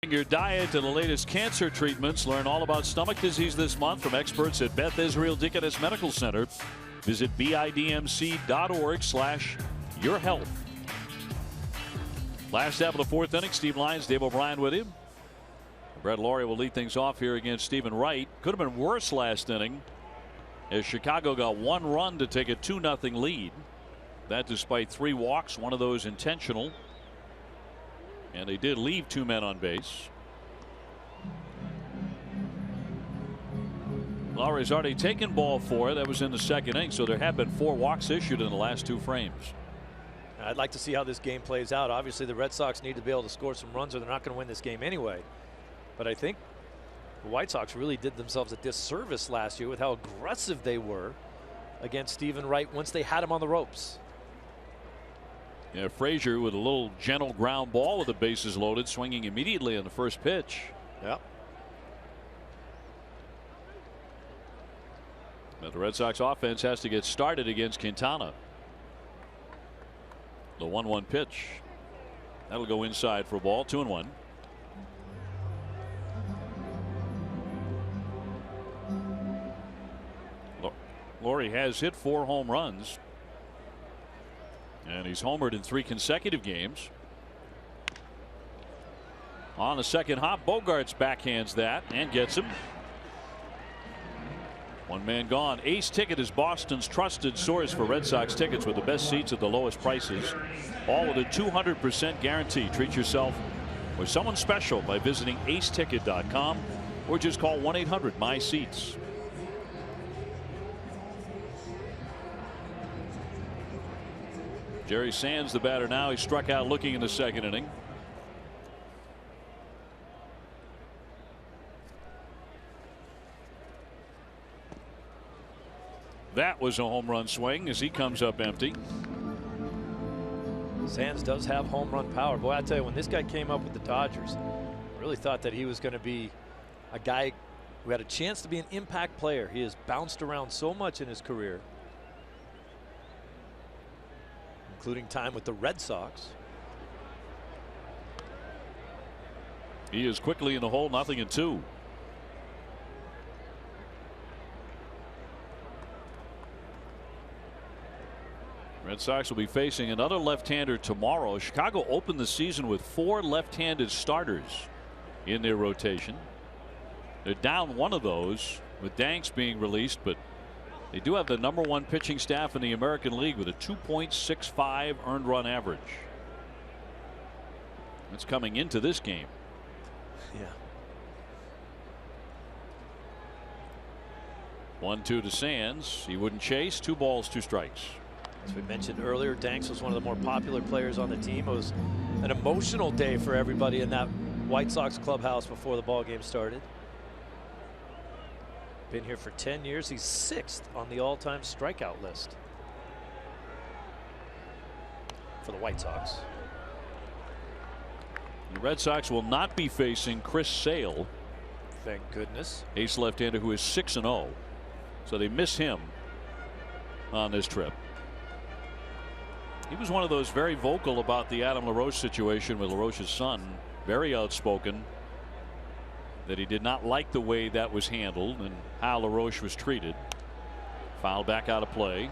Your diet to the latest cancer treatments. Learn all about stomach disease this month from experts at Beth Israel Deaconess Medical Center. Visit bidmc.org/yourhealth. Last half of the 4th inning. Steve Lyons, Dave O'Brien with him. Brett Laurie will lead things off here against Stephen Wright. Could have been worse last inning as Chicago got 1 run to take a 2-0 lead. That despite 3 walks, 1 of those intentional. And they did leave 2 men on base. Lowry's already taken ball 4. That was in the 2nd inning. So there have been 4 walks issued in the last 2 frames.
I'd like to see how this game plays out. Obviously, the Red Sox need to be able to score some runs or they're not going to win this game anyway. But I think the White Sox really did themselves a disservice last year with how aggressive they were against Stephen Wright once they had him on the ropes.
Yeah, Frazier with a little gentle ground ball with the bases loaded, swinging immediately on the first pitch.
Yep.
Now the Red Sox offense has to get started against Quintana. The 1-1 pitch. That'll go inside for a ball. 2-1. Laurie has hit 4 home runs. And he's homered in 3 consecutive games. On the second hop, Bogarts backhands that and gets him. 1 man gone. Ace Ticket is Boston's trusted source for Red Sox tickets with the best seats at the lowest prices. All with a 200% guarantee. Treat yourself or someone special by visiting aceticket.com or just call 1-800-MY-SEATS. Jerry Sands the batter now. He struck out looking in the second inning. That was a home run swing as he comes up empty.
Sands does have home run power. Boy, I tell you, when this guy came up with the Dodgers, I really thought that he was going to be a guy who had a chance to be an impact player. He has bounced around so much in his career, including time with the Red Sox.
He is quickly in the hole, 0-2. Red Sox will be facing another left-hander tomorrow. Chicago opened the season with 4 left-handed starters in their rotation. They're down one of those with Danks being released, but they do have the #1 pitching staff in the American League with a 2.65 earned run average. That's coming into this game.
Yeah.
1-2 to Sands. He wouldn't chase. 2 balls, 2 strikes.
As we mentioned earlier, Danks was one of the more popular players on the team. It was an emotional day for everybody in that White Sox clubhouse before the ball game started. Been here for 10 years. He's 6th on the all-time strikeout list for the White Sox.
The Red Sox will not be facing Chris Sale.
Thank goodness.
Ace left-hander who is 6-0. So they miss him on this trip. He was one of those very vocal about the Adam LaRoche situation with LaRoche's son. Very outspoken that he did not like the way that was handled and how LaRoche was treated. Foul back out of play.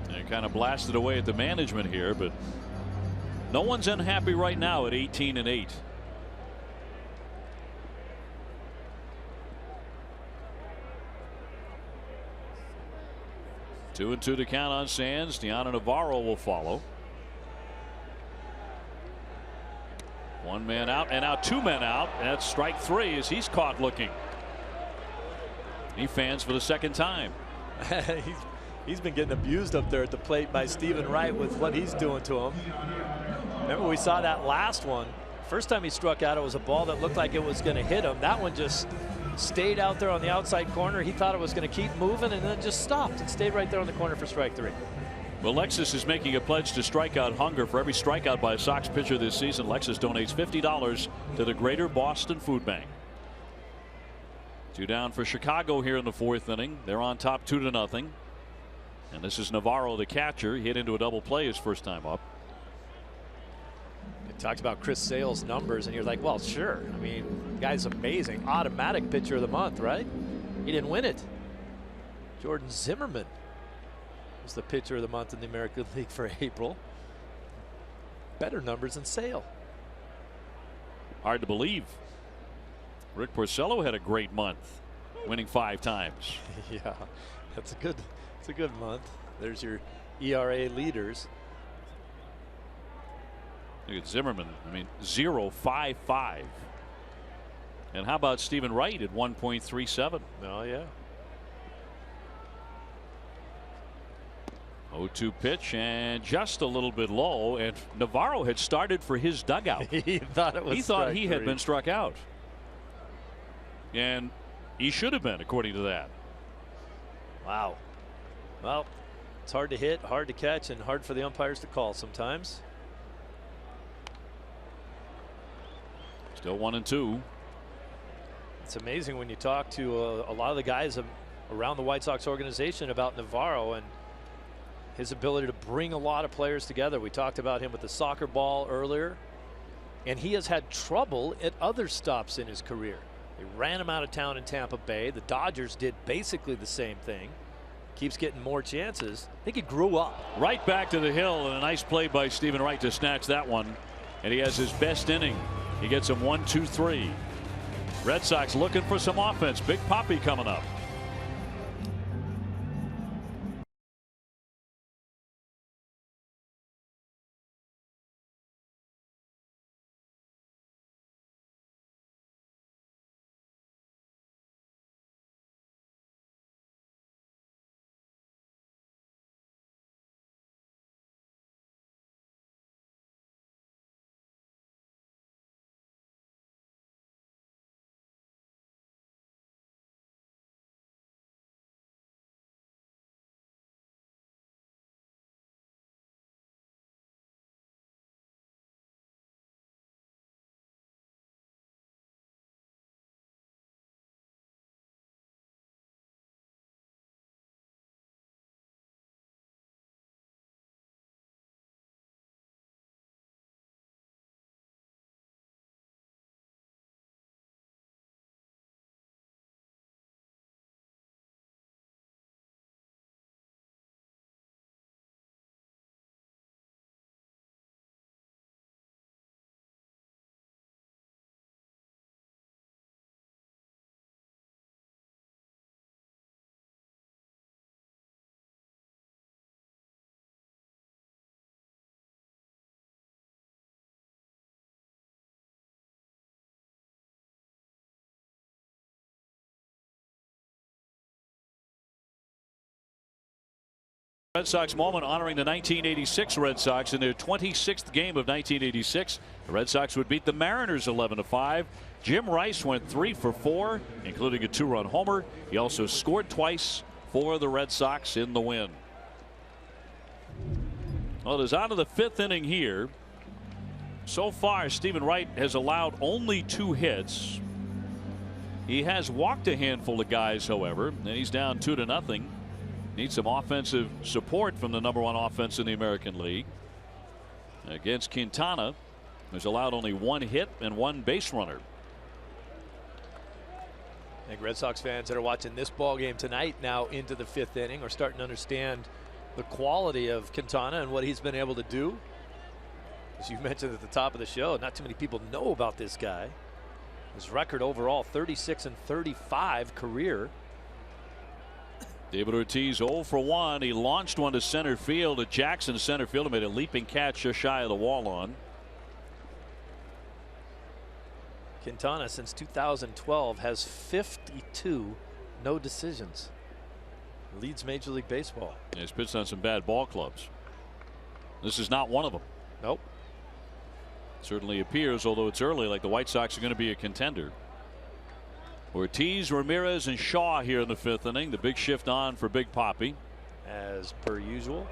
And kind of blasted away at the management here, but no one's unhappy right now at 18-8. Two and 2 to count on Sands. Deanna Navarro will follow. 1 man out and now 2 men out. That's strike 3 as he's caught looking. He fans for the second time.
He's been getting abused up there at the plate by Stephen Wright with what he's doing to him. Remember, we saw that last one. First time he struck out, it was a ball that looked like it was going to hit him. That one just stayed out there on the outside corner. He thought it was going to keep moving and then just stopped and stayed right there on the corner for strike 3.
Well, Lexus is making a pledge to strikeout hunger. For every strikeout by a Sox pitcher this season, Lexus donates $50 to the Greater Boston Food Bank. 2 down for Chicago here in the 4th inning. They're on top 2-0. And this is Navarro, the catcher. He hit into a double play his first time up.
It talks about Chris Sale's numbers, and you're like, well, sure. I mean, the guy's amazing. Automatic pitcher of the month, right? He didn't win it. Jordan Zimmerman was the pitcher of the month in the American League for April. Better numbers than Sale.
Hard to believe. Rick Porcello had a great month, winning 5 times.
Yeah, that's a good month. There's your ERA leaders.
Look at Zimmerman. I mean, 0.55. And how about Stephen Wright at 1.37?
Oh yeah.
0-2 pitch and just a little bit low, and Navarro had started for his dugout.
He thought it was.
He thought he had been struck out, and he should have been, according to that.
Wow. Well, It's hard to hit, hard to catch, and hard for the umpires to call sometimes.
Still 1-2.
It's amazing when you talk to a lot of the guys around the White Sox organization about Navarro and his ability to bring a lot of players together. We talked about him with the soccer ball earlier, and he has had trouble at other stops in his career. They ran him out of town in Tampa Bay. The Dodgers did basically the same thing. Keeps getting more chances. I think he grew up.
Right back to the hill, and a nice play by Stephen Wright to snatch that one. And he has his best inning. He gets him 1-2-3. Red Sox looking for some offense. Big Papi coming up. Red Sox moment honoring the 1986 Red Sox in their 26th game of 1986. The Red Sox would beat the Mariners 11-5. Jim Rice went 3 for 4, including a 2-run homer. He also scored twice for the Red Sox in the win. Well, it is out of the 5th inning here. So far, Stephen Wright has allowed only 2 hits. He has walked a handful of guys, however, and he's down 2-0. Needs some offensive support from the #1 offense in the American League. Against Quintana, who's allowed only 1 hit and 1 base runner.
I think Red Sox fans that are watching this ball game tonight now into the 5th inning are starting to understand the quality of Quintana and what he's been able to do. As you mentioned at the top of the show, not too many people know about this guy. His record overall 36-35 career.
David Ortiz 0 for 1. He launched one to center field. At Jackson center fielder made a leaping catch just shy of the wall on.
Quintana since 2012 has 52 no decisions. Leads Major League Baseball.
Yeah, he's pitched on some bad ball clubs. This is not one of them.
Nope.
Certainly appears, although it's early, like the White Sox are going to be a contender. Ortiz, Ramirez, and Shaw here in the 5th inning. The big shift on for Big Papi.
As per usual.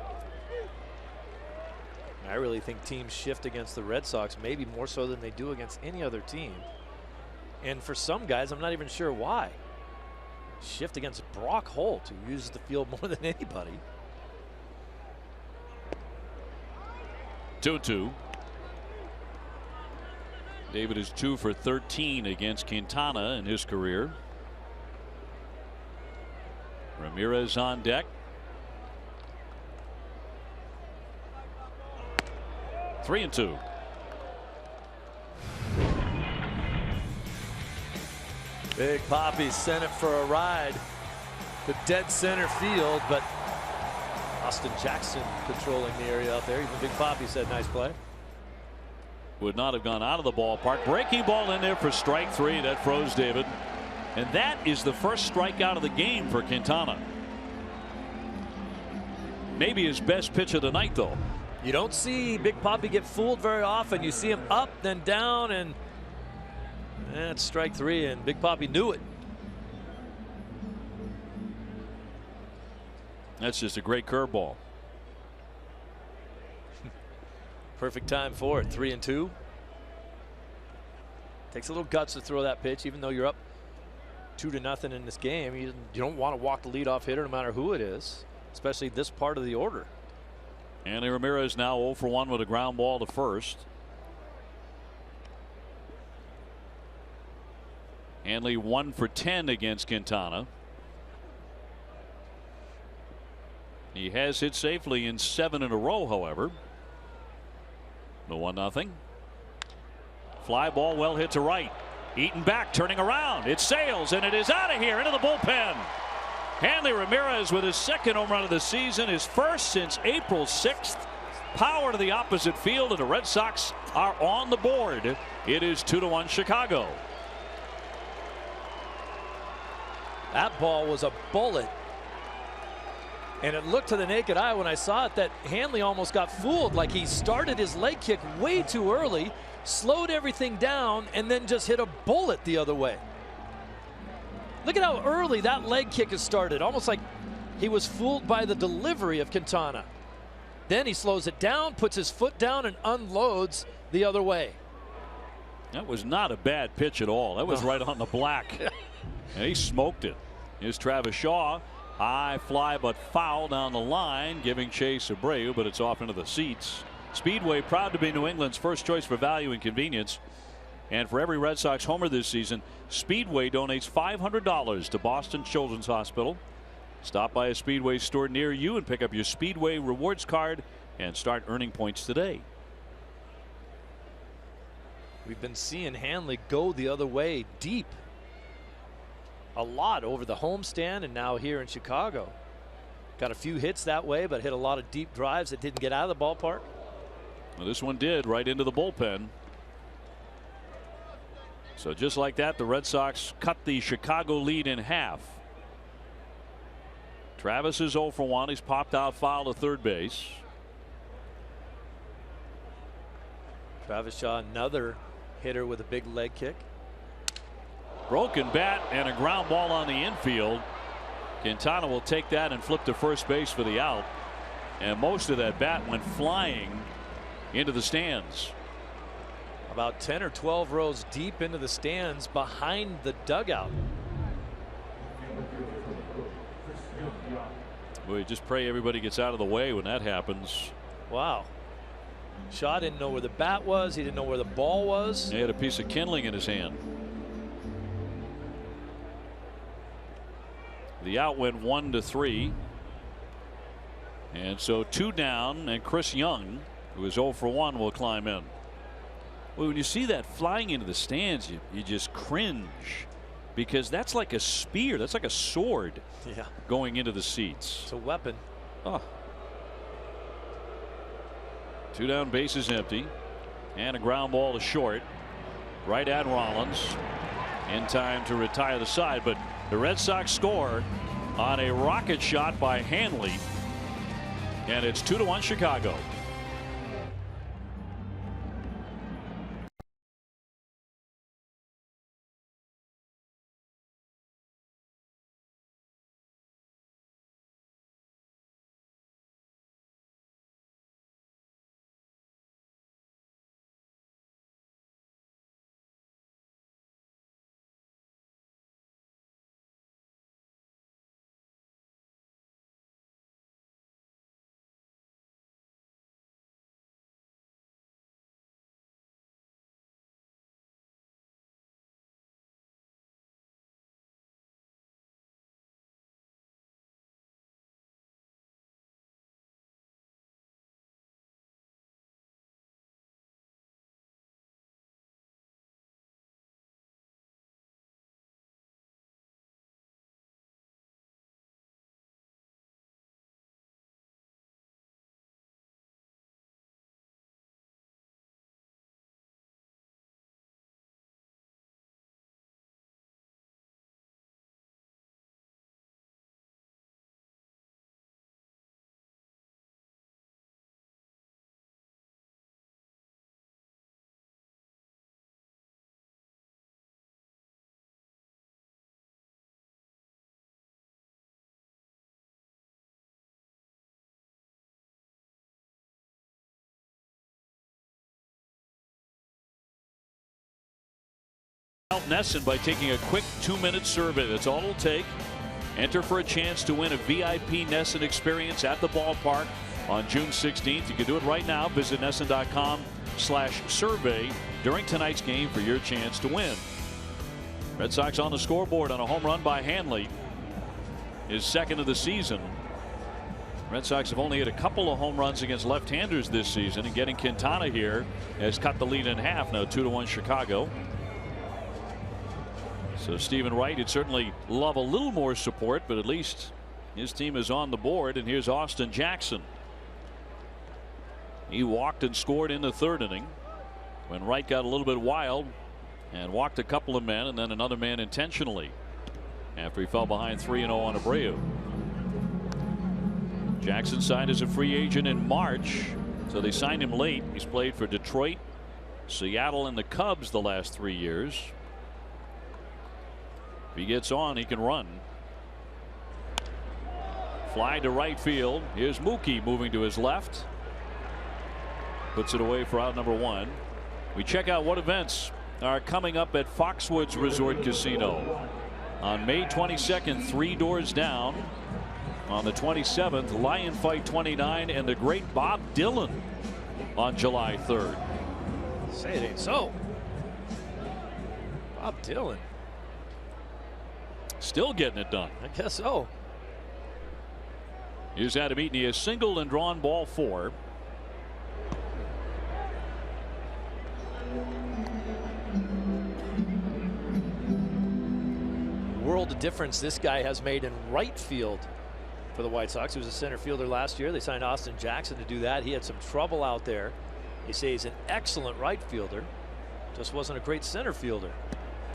I really think teams shift against the Red Sox, maybe more so than they do against any other team. And for some guys, I'm not even sure why. Shift against Brock Holt, who uses the field more than anybody.
2-2. David is 2 for 13 against Quintana in his career. Ramirez on deck. 3-2.
Big Papi sent it for a ride to dead center field, but Austin Jackson controlling the area out there. Even Big Papi said nice play.
Would not have gone out of the ballpark. Breaking ball in there for strike 3. That froze David. And that is the first strikeout of the game for Quintana. Maybe his best pitch of the night, though.
You don't see Big Papi get fooled very often. You see him up, then down, and that's strike 3, and Big Papi knew it.
That's just a great curveball.
Perfect time for it. 3-2. Takes a little guts to throw that pitch, even though you're up 2-0 in this game. You don't want to walk the leadoff hitter no matter who it is, especially this part of the order.
Hanley Ramirez now 0 for 1 with a ground ball to first. Hanley 1 for 10 against Quintana. He has hit safely in 7 in a row, however. The 1-0. Fly ball well hit to right. Eaton back, turning around. It sails, and it is out of here into the bullpen. Hanley Ramirez with his second home run of the season, his first since April 6th. Power to the opposite field, and the Red Sox are on the board. It is 2-1 Chicago.
That ball was a bullet. And it looked to the naked eye when I saw it that Hanley almost got fooled, like he started his leg kick way too early, slowed everything down, and then just hit a bullet the other way. Look at how early that leg kick has started, almost like he was fooled by the delivery of Quintana. Then he slows it down, puts his foot down, and unloads the other way.
That was not a bad pitch at all. That was right on the black. And he smoked it. Here's Travis Shaw. High fly but foul down the line, giving chase Abreu, but it's off into the seats. Speedway proud to be New England's first choice for value and convenience. And for every Red Sox homer this season, Speedway donates $500 to Boston Children's Hospital. Stop by a Speedway store near you and pick up your Speedway rewards card and start earning points today.
We've been seeing Hanley go the other way deep a lot over the homestand and now here in Chicago. Got a few hits that way, but hit a lot of deep drives that didn't get out of the ballpark.
Well, this one did, right into the bullpen. So just like that, the Red Sox cut the Chicago lead in half. Travis is 0 for 1. He's popped out foul to third base.
Travis Shaw, another hitter with a big leg kick.
Broken bat and a ground ball on the infield. Quintana will take that and flip to first base for the out. And most of that bat went flying into the stands.
About 10 or 12 rows deep into the stands behind the dugout.
We just pray everybody gets out of the way when that happens.
Wow. Shaw didn't know where the bat was. He didn't know where the ball was.
He had a piece of kindling in his hand. The out went 1-3. And so 2 down, and Chris Young, who is 0 for 1, will climb in. Well, when you see that flying into the stands, you just cringe, because that's like a spear. That's like a sword going into the seats.
It's a weapon.
Oh. 2 down, bases empty, and a ground ball to short, right at Rollins, in time to retire the side. But the Red Sox score on a rocket shot by Hanley, and it's 2-1 Chicago. Help NESN by taking a quick 2-minute survey. That's all it'll take. Enter for a chance to win a VIP NESN experience at the ballpark on June 16th. You can do it right now. Visit NESN.com/survey during tonight's game for your chance to win. Red Sox on the scoreboard on a home run by Hanley. His second of the season. Red Sox have only hit a couple of home runs against left-handers this season, and getting Quintana here has cut the lead in half. Now 2-1 Chicago. So Stephen Wright would certainly love a little more support, but at least his team is on the board. And here's Austin Jackson. He walked and scored in the third inning when Wright got a little bit wild and walked a couple of men and then another man intentionally after he fell behind 3-0 on Abreu. Jackson signed as a free agent in March, so they signed him late. He's played for Detroit, Seattle, and the Cubs the last 3 years. If he gets on, he can run. Fly to right field. Here's Mookie moving to his left. Puts it away for out number 1. We check out what events are coming up at Foxwoods Resort Casino. On May 22nd, 3 Doors Down. On the 27th, Lion Fight 29 and the great Bob Dylan on July 3rd.
Say it ain't so. Bob Dylan.
Still getting it done.
I guess so.
Here's Adam Eaton. He has singled and drawn ball 4.
World of difference this guy has made in right field for the White Sox. He was a center fielder last year. They signed Austin Jackson to do that. He had some trouble out there. They say he's an excellent right fielder, just wasn't a great center fielder.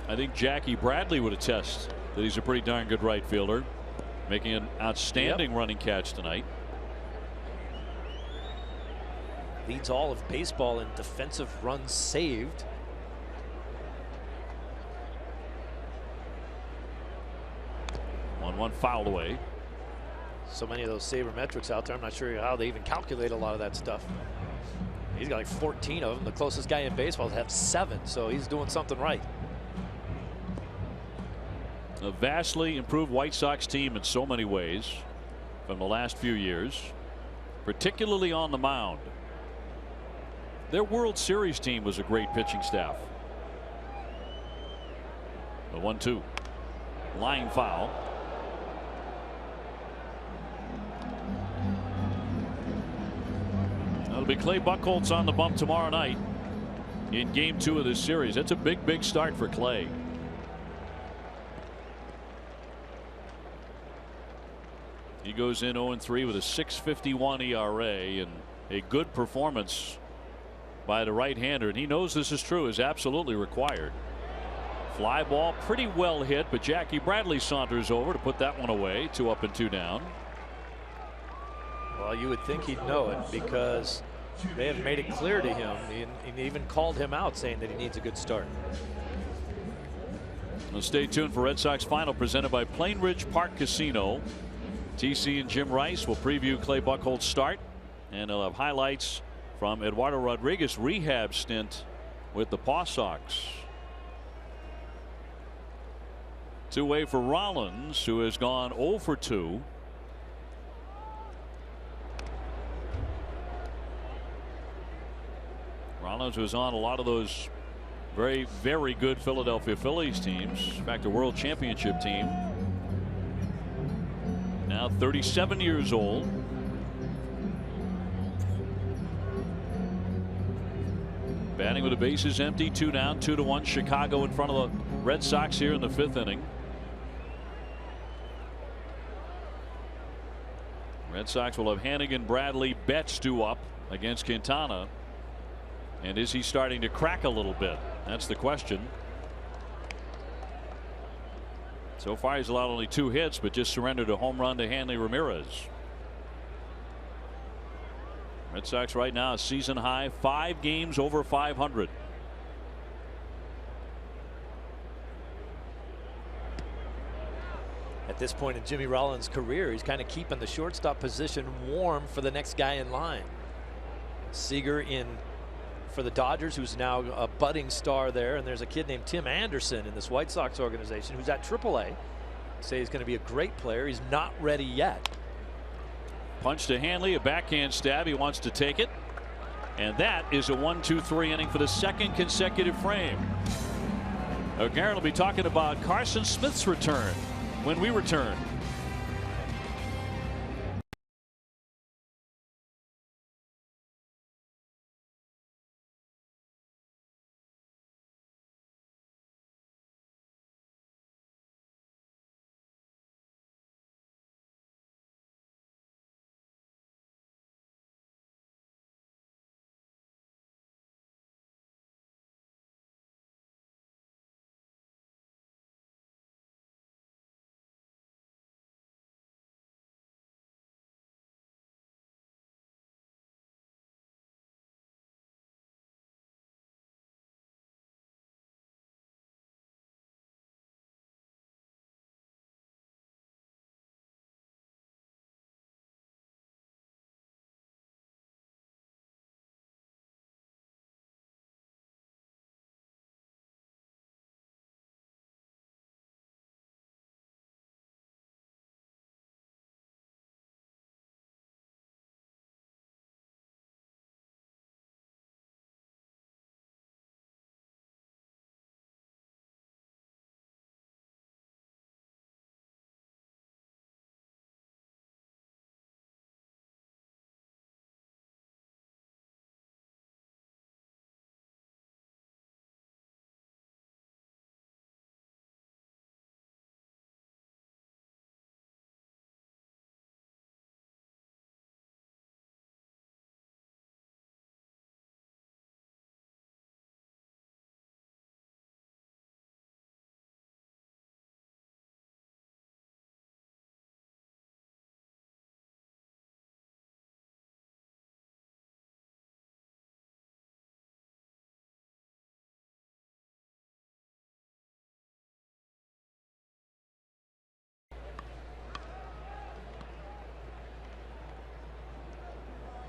I think Jackie Bradley would attest that he's a pretty darn good right fielder, making an outstanding running catch tonight.
Leads all of baseball in defensive runs saved.
One fouled away.
So many of those sabermetrics out there. I'm not sure how they even calculate a lot of that stuff. He's got like 14 of them. The closest guy in baseball has 7, so he's doing something right.
A vastly improved White Sox team in so many ways from the last few years, particularly on the mound. Their World Series team was a great pitching staff. The 1-2. Line foul. That'll be Clay Buchholz on the bump tomorrow night in game 2 of this series. That's a big start for Clay. He goes in 0-3 with a 6.51 ERA, and a good performance by the right-hander, and he knows this is true, is absolutely required. Fly ball pretty well hit, but Jackie Bradley saunters over to put that one away. 2 up and 2 down.
Well, you would think he'd know it because they have made it clear to him. He even called him out saying that he needs a good start.
Well, stay tuned for Red Sox Final presented by Plainridge Park Casino. TC and Jim Rice will preview Clay Buchholz's start, and they'll have highlights from Eduardo Rodriguez's rehab stint with the Paw Sox. 2-way for Rollins, who has gone 0 for 2. Rollins was on a lot of those very good Philadelphia Phillies teams. In fact, a world championship team. Now 37 years old. Batting with the bases empty, 2 down, 2-1 Chicago in front of the Red Sox here in the 5th inning. Red Sox will have Hannigan, Bradley, Betts due up against Quintana. And is he starting to crack a little bit? That's the question. So far he's allowed only 2 hits, but just surrendered a home run to Hanley Ramirez. Red Sox right now a season high 5 games over 500.
At this point in Jimmy Rollins' career, he's kind of keeping the shortstop position warm for the next guy in line. Seager in for the Dodgers, who's now a budding star there. And there's a kid named Tim Anderson in this White Sox organization who's at AAA. Say he's going to be a great player. He's not ready yet.
Punch to Hanley, a backhand stab. He wants to take it. And that is a 1-2-3 inning for the second consecutive frame. Garen will be talking about Carson Smith's return when we return.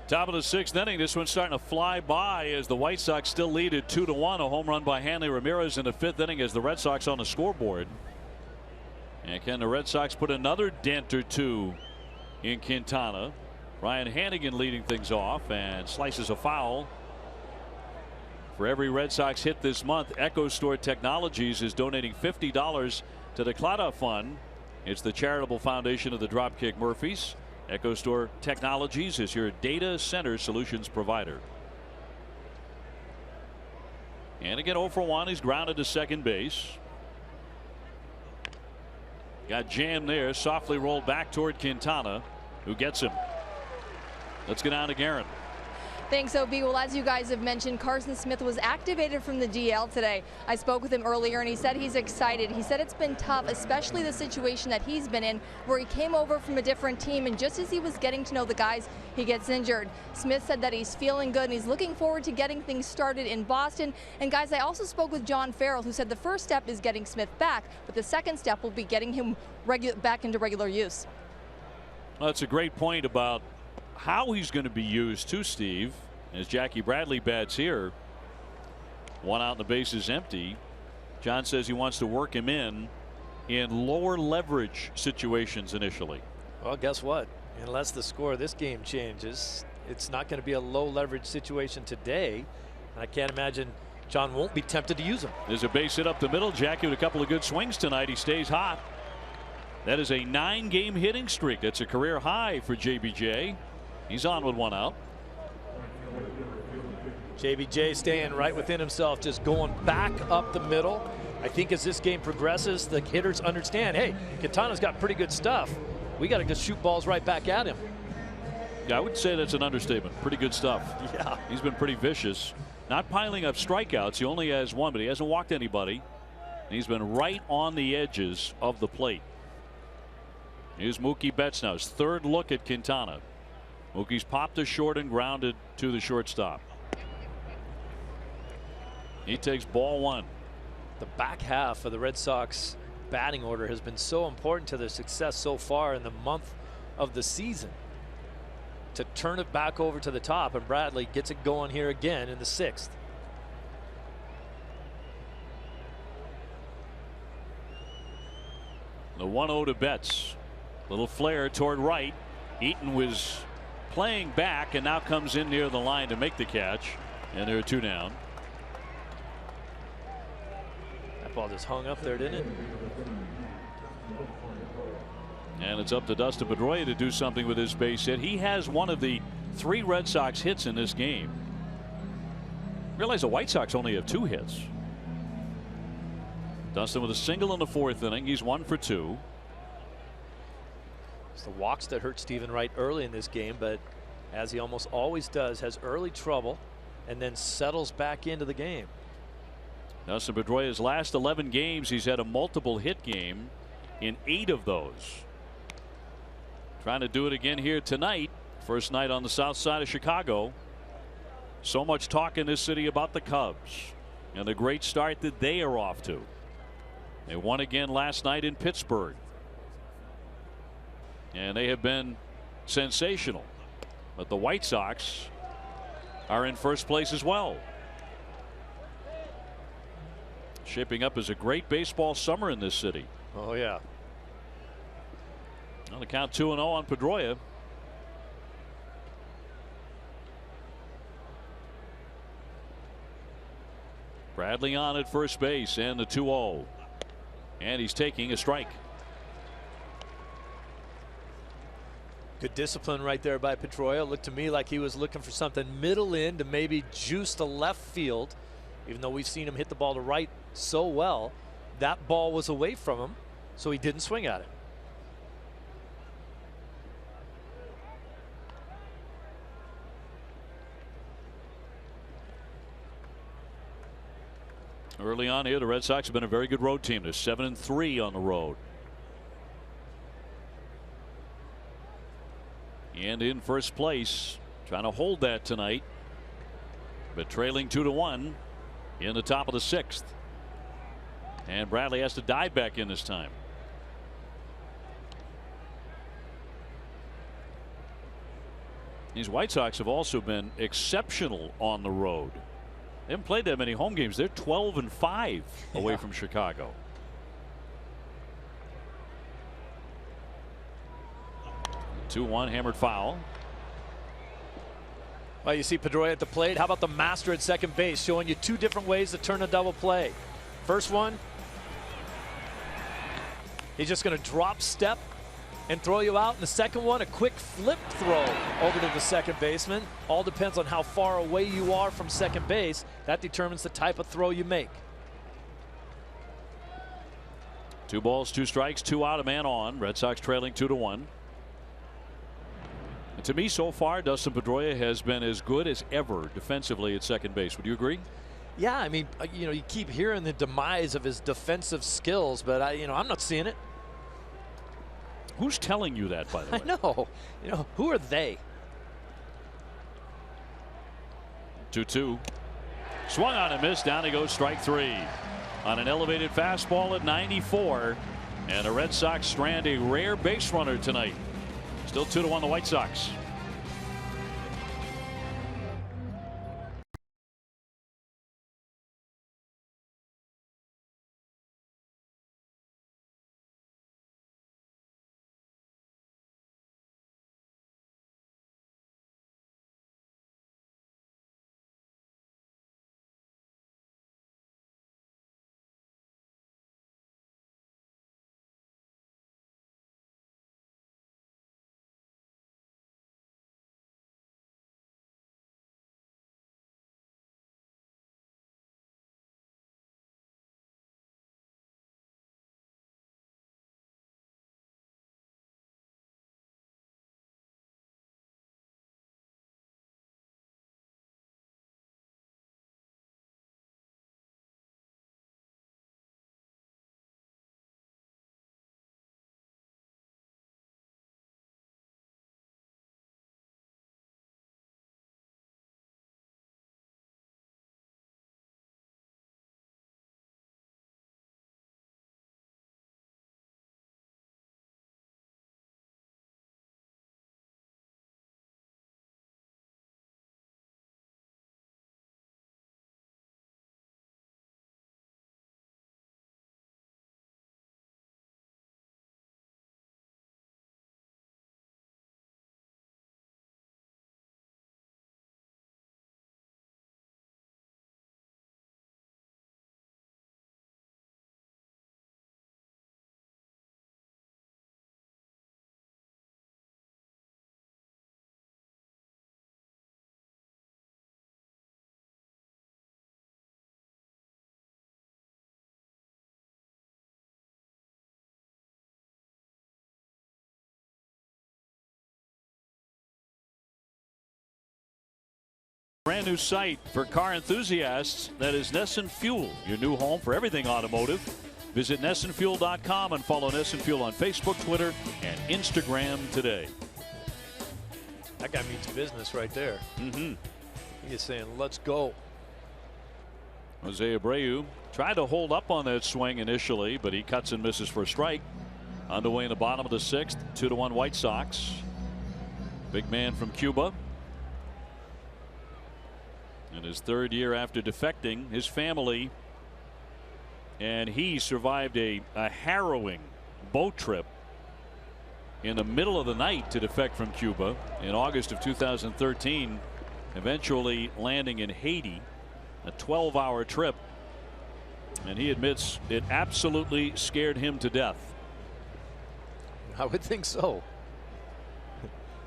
Top of the sixth inning. This one's starting to fly by as the White Sox still lead at 2-1. A home run by Hanley Ramirez in the fifth inning as the Red Sox on the scoreboard. And can the Red Sox put another dent or two in Quintana? Ryan Hannigan leading things off and slices a foul. For every Red Sox hit this month, Echo Store Technologies is donating $50 to the Clada Fund. It's the charitable foundation of the Dropkick Murphys. Echo Store Technologies is your data center solutions provider. And again, 0 for 1. He's grounded to second base. Got jammed there. Softly rolled back toward Quintana, who gets him. Let's get down to Garen.
Thanks, OB. Well, as you guys have mentioned, Carson Smith was activated from the DL today. I spoke with him earlier, and he said he's excited. He said it's been tough, especially the situation that he's been in, where he came over from a different team, and just as he was getting to know the guys, he gets injured. Smith said that he's feeling good, and he's looking forward to getting things started in Boston. And guys, I also spoke with John Farrell, who said the first step is getting Smith back, but the second step will be getting him back into regular use.
Well, that's a great point about how he's going to be used too, Steve. As Jackie Bradley bats here, one out and the base is empty. John says he wants to work him in lower leverage situations initially.
Well, guess what? Unless the score of this game changes, it's not going to be a low leverage situation today. I can't imagine John won't be tempted to use him.
There's a base hit up the middle. Jackie with a couple of good swings tonight. He stays hot. That is a 9-game hitting streak. That's a career high for JBJ. He's on with one out.
JBJ staying right within himself, just going back up the middle. I think as this game progresses, the hitters understand, hey, Quintana's got pretty good stuff. We got to just shoot balls right back at him.
Yeah, I would say that's an understatement. Pretty good stuff.
Yeah.
He's been pretty vicious. Not piling up strikeouts. He only has one, but he hasn't walked anybody. And he's been right on the edges of the plate. Here's Mookie Betts now. His third look at Quintana. Mookie's popped to short and grounded to the shortstop. He takes ball one.
The back half of the Red Sox batting order has been so important to their success so far in the month of the season. To turn it back over to the top, and Bradley gets it going here again in the sixth.
The 1-0 to Betts. Little flare toward right. Eaton was playing back and now comes in near the line to make the catch. And there are 2 down.
That ball just hung up there, didn't it?
And it's up to Dustin Pedroia to do something with his base hit. He has one of the 3 Red Sox hits in this game. Realize the White Sox only have 2 hits. Dustin with a single in the 4th inning. He's 1 for 2.
It's the walks that hurt Stephen Wright early in this game, but as he almost always does, has early trouble and then settles back into the game.
Dustin Pedroia's last 11 games, he's had a multiple hit game in 8 of those. Trying to do it again here tonight. First night on the south side of Chicago. So much talk in this city about the Cubs and the great start that they are off to. They won again last night in Pittsburgh. And they have been sensational. But the White Sox are in first place as well. Shaping up as a great baseball summer in this city.
Oh, yeah.
On the count 2-0 on Pedroia. Bradley on at first base and the 2-0. And he's taking a strike.
Good discipline right there by Pedroia. Looked to me like he was looking for something middle in to maybe juice to left field. Even though we've seen him hit the ball to right so well, that ball was away from him, so he didn't swing at it.
Early on here, the Red Sox have been a very good road team. They're 7-3 on the road. And in first place, trying to hold that tonight, but trailing 2-1 in the top of the 6th. And Bradley has to dive back in this time. These White Sox have also been exceptional on the road. They haven't played that many home games. They're 12-5 away from Chicago. The 2-1 hammered foul.
Well, you see Pedroia at the plate. How about the master at second base, showing you 2 different ways to turn a double play. First one, he's just going to drop step and throw you out. And the second one, a quick flip throw over to the second baseman. All depends on how far away you are from second base. That determines the type of throw you make.
2 balls, 2 strikes, 2 out, a man on. Red Sox trailing 2-1. And to me, so far, Dustin Pedroia has been as good as ever defensively at second base. Would you agree?
Yeah, I mean, you know, you keep hearing the demise of his defensive skills, but I'm not seeing it.
Who's telling you that, by the way?
I know. You know, who are they?
2-2. Swung on and missed. Down he goes, strike 3. On an elevated fastball at 94. And the Red Sox strand a rare base runner tonight. Still 2-1 the White Sox. Brand new site for car enthusiasts. That is Nesson Fuel, your new home for everything automotive. Visit NessonFuel.com and follow Nesson Fuel on Facebook, Twitter, and Instagram today.
That guy means business right there.
Mm-hmm.
He is saying, let's go.
Jose Abreu tried to hold up on that swing initially, but he cuts and misses for a strike. Underway in the bottom of the 6th, 2-1 White Sox. Big man from Cuba. In his 3rd year after defecting, his family and he survived a harrowing boat trip in the middle of the night to defect from Cuba in August of 2013, eventually landing in Haiti, a 12-hour trip, and he admits it absolutely scared him to death.
I would think so.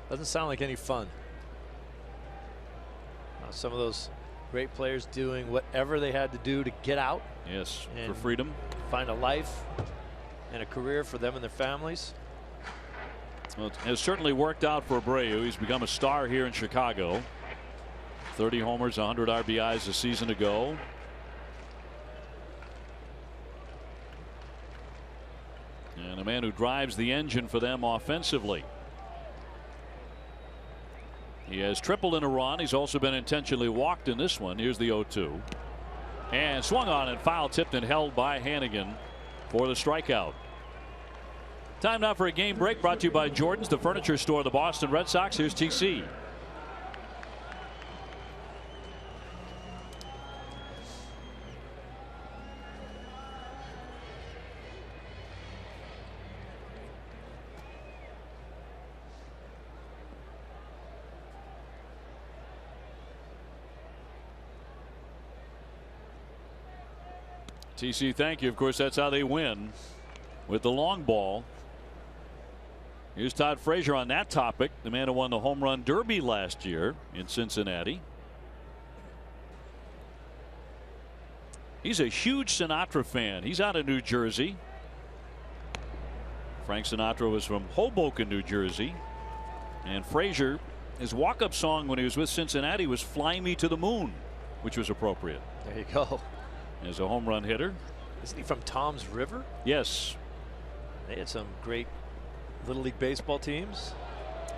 Doesn't sound like any fun. Some of those great players doing whatever they had to do to get out.
Yes, for freedom.
Find a life and a career for them and their families.
Well, it has certainly worked out for Abreu. He's become a star here in Chicago. 30 homers, 100 RBIs a season ago. And a man who drives the engine for them offensively. He has tripled in a run. He's also been intentionally walked in this one. Here's the 0-2. And swung on and foul tipped and held by Hannigan for the strikeout. Time now for a game break, brought to you by Jordan's, the furniture store of the Boston Red Sox. Here's TC. TC, thank you. Of course, that's how they win, with the long ball. Here's Todd Frazier on that topic, the man who won the home run derby last year in Cincinnati. He's a huge Sinatra fan. He's out of New Jersey. Frank Sinatra was from Hoboken, New Jersey. And Frazier, his walk-up song when he was with Cincinnati was "Fly Me to the Moon," which was appropriate.
There you go.
As a home run hitter.
Isn't he from Tom's River?
Yes.
They had some great Little League baseball teams.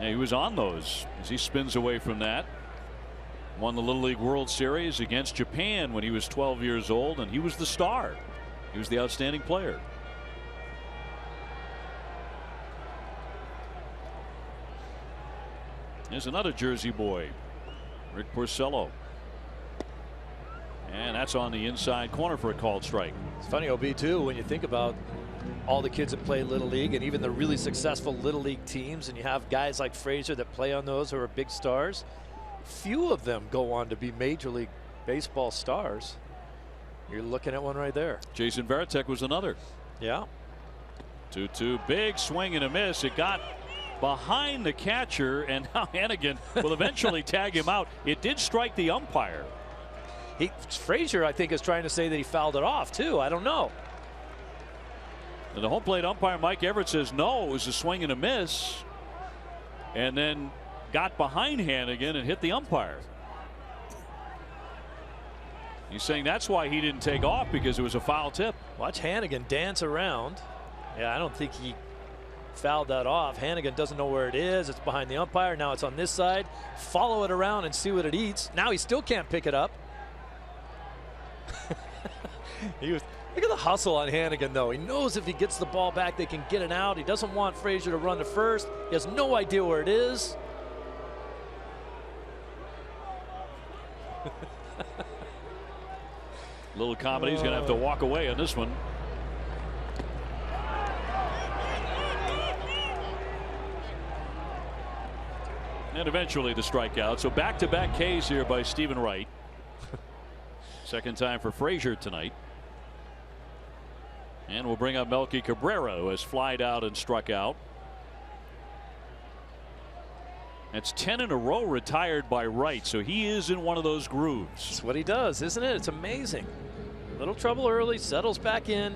Yeah, he was on those as he spins away from that. Won the Little League World Series against Japan when he was 12 years old, and he was the star. He was the outstanding player. There's another Jersey boy, Rick Porcello. And that's on the inside corner for a called strike.
It's funny, OB, too, when you think about all the kids that play Little League and even the really successful Little League teams, and you have guys like Frazier that play on those who are big stars. Few of them go on to be Major League Baseball stars. You're looking at one right there.
Jason Varitek was another.
Yeah.
2-2, big swing and a miss. It got behind the catcher, and now Hannigan will eventually tag him out. It did strike the umpire.
Frazier, I think, is trying to say that he fouled it off, too. I don't know.
And the home plate umpire, Mike Everett, says no, it was a swing and a miss. And then got behind Hannigan and hit the umpire. He's saying that's why he didn't take off, because it was a foul tip.
Watch Hannigan dance around. Yeah, I don't think he fouled that off. Hannigan doesn't know where it is. It's behind the umpire. Now it's on this side. Follow it around and see what it eats. Now he still can't pick it up. Look at the hustle on Hannigan, though. He knows if he gets the ball back, they can get it out. He doesn't want Frazier to run to first. He has no idea where it is.
Little comedy. He's going to have to walk away on this one. And eventually the strikeout. So back-to-back Ks here by Stephen Wright. Second time for Frazier tonight. And we'll bring up Melky Cabrera, who has flied out and struck out. That's 10 in a row retired by Wright, so he is in one of those grooves.
That's what he does, isn't it? It's amazing. Little trouble early, settles back in.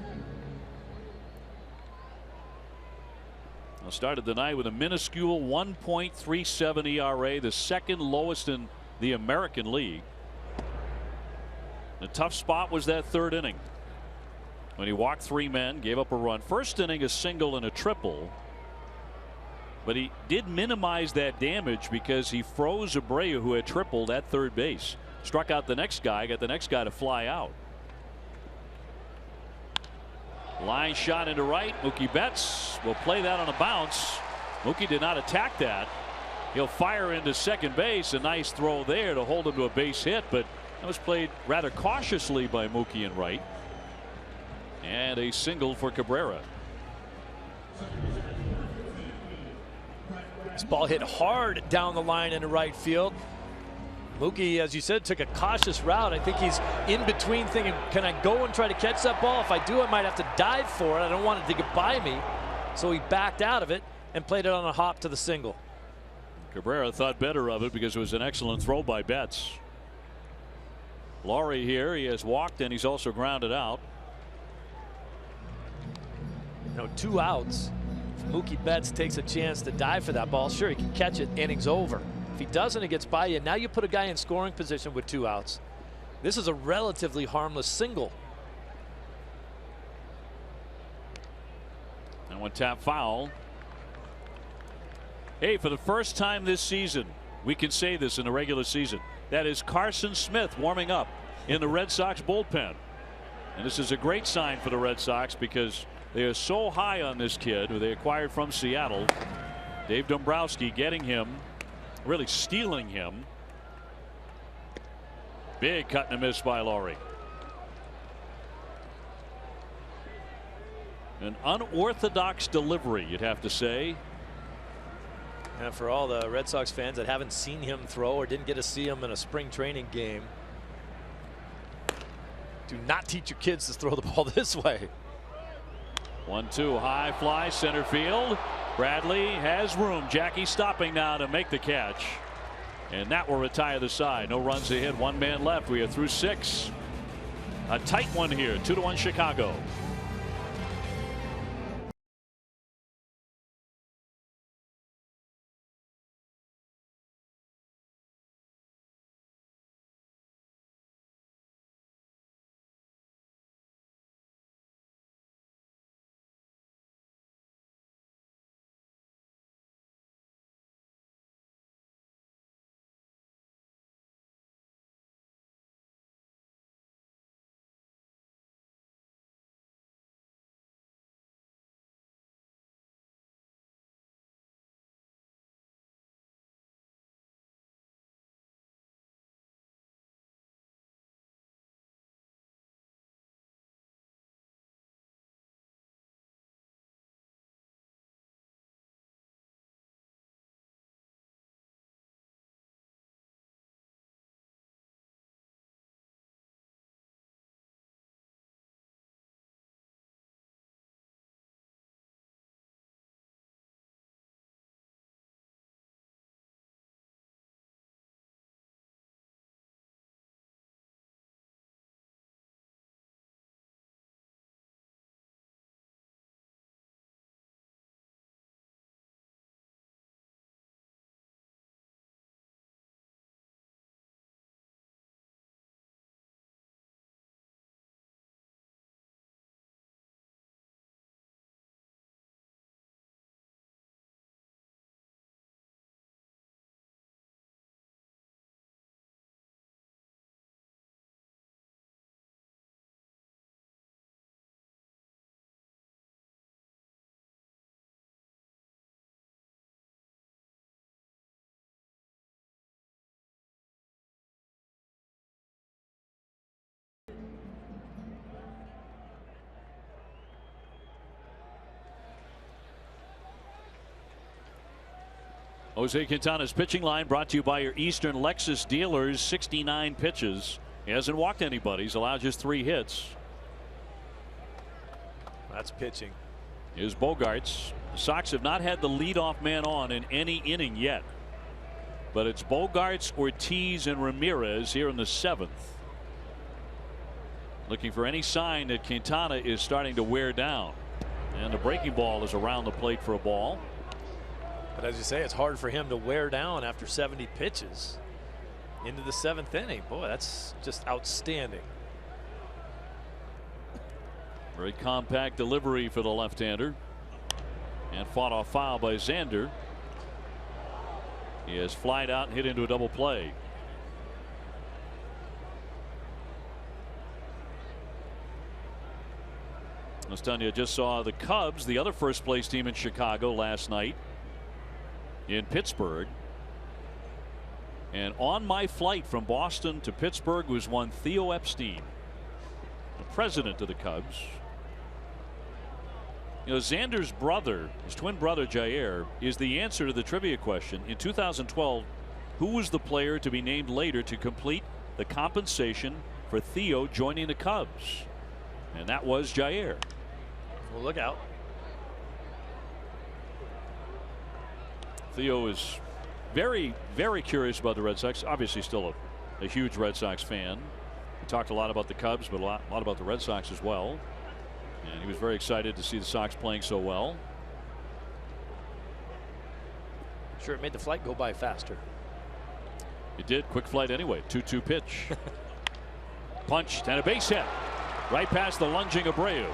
Started the night with a minuscule 1.37 ERA, the second lowest in the American League. The tough spot was that third inning when he walked 3 men, gave up a run. First inning, a single and a triple. But he did minimize that damage because he froze Abreu, who had tripled at third base. Struck out the next guy, got the next guy to fly out. Line shot into right. Mookie Betts will play that on a bounce. Mookie did not attack that. He'll fire into second base. A nice throw there to hold him to a base hit, but that was played rather cautiously by Mookie in right. And a single for Cabrera.
This ball hit hard down the line into right field. Mookie, as you said, took a cautious route. I think he's in between thinking, can I go and try to catch that ball? If I do, I might have to dive for it. I don't want it to get by me. So he backed out of it and played it on a hop to the single.
Cabrera thought better of it because it was an excellent throw by Betts. Laurie here, he has walked and he's also grounded out.
2 outs. If Mookie Betts takes a chance to dive for that ball, sure, he can catch it, innings over. If he doesn't, it gets by you. Now you put a guy in scoring position with 2 outs. This is a relatively harmless single.
And one tap foul. Hey, for the first time this season, we can say this in the regular season. That is Carson Smith warming up in the Red Sox bullpen. And this is a great sign for the Red Sox because they are so high on this kid who they acquired from Seattle. Dave Dombrowski getting him, really stealing him. Big cut and a miss by Laurie. An unorthodox delivery, you'd have to say.
And for all the Red Sox fans that haven't seen him throw or didn't get to see him in a spring training game, do not teach your kids to throw the ball this way.
1-2 high fly center field. Bradley has room. Jackie stopping now to make the catch. And that will retire the side. No runs ahead. 1 man left. We are through 6. A tight one here. 2-1 Chicago. Jose Quintana's pitching line brought to you by your Eastern Lexus dealers. 69 pitches. He hasn't walked anybody. He's allowed just 3 hits.
That's pitching.
Here's Bogaerts. The Sox have not had the leadoff man on in any inning yet. But it's Bogaerts, Ortiz, and Ramirez here in the 7th. Looking for any sign that Quintana is starting to wear down. And the breaking ball is around the plate for a ball.
But as you say, it's hard for him to wear down after 70 pitches. into the 7th inning. Boy, that's just outstanding.
Very compact delivery for the left-hander. And fought off foul by Xander. He has flied out and hit into a double play. I was telling you, I just saw the Cubs, the other first place team in Chicago, last night in Pittsburgh. And on my flight from Boston to Pittsburgh was one Theo Epstein, the president of the Cubs. You know, Xander's brother, his twin brother Jair, is the answer to the trivia question. In 2012, who was the player to be named later to complete the compensation for Theo joining the Cubs? And that was Jair.
Well, look out.
Theo is very, very curious about the Red Sox. Obviously still a huge Red Sox fan. We talked a lot about the Cubs, but a lot about the Red Sox as well. And he was very excited to see the Sox playing so well.
Sure, it made the flight go by faster.
It did. Quick flight anyway. 2-2 pitch. Punched and a base hit right past the lunging Abreu.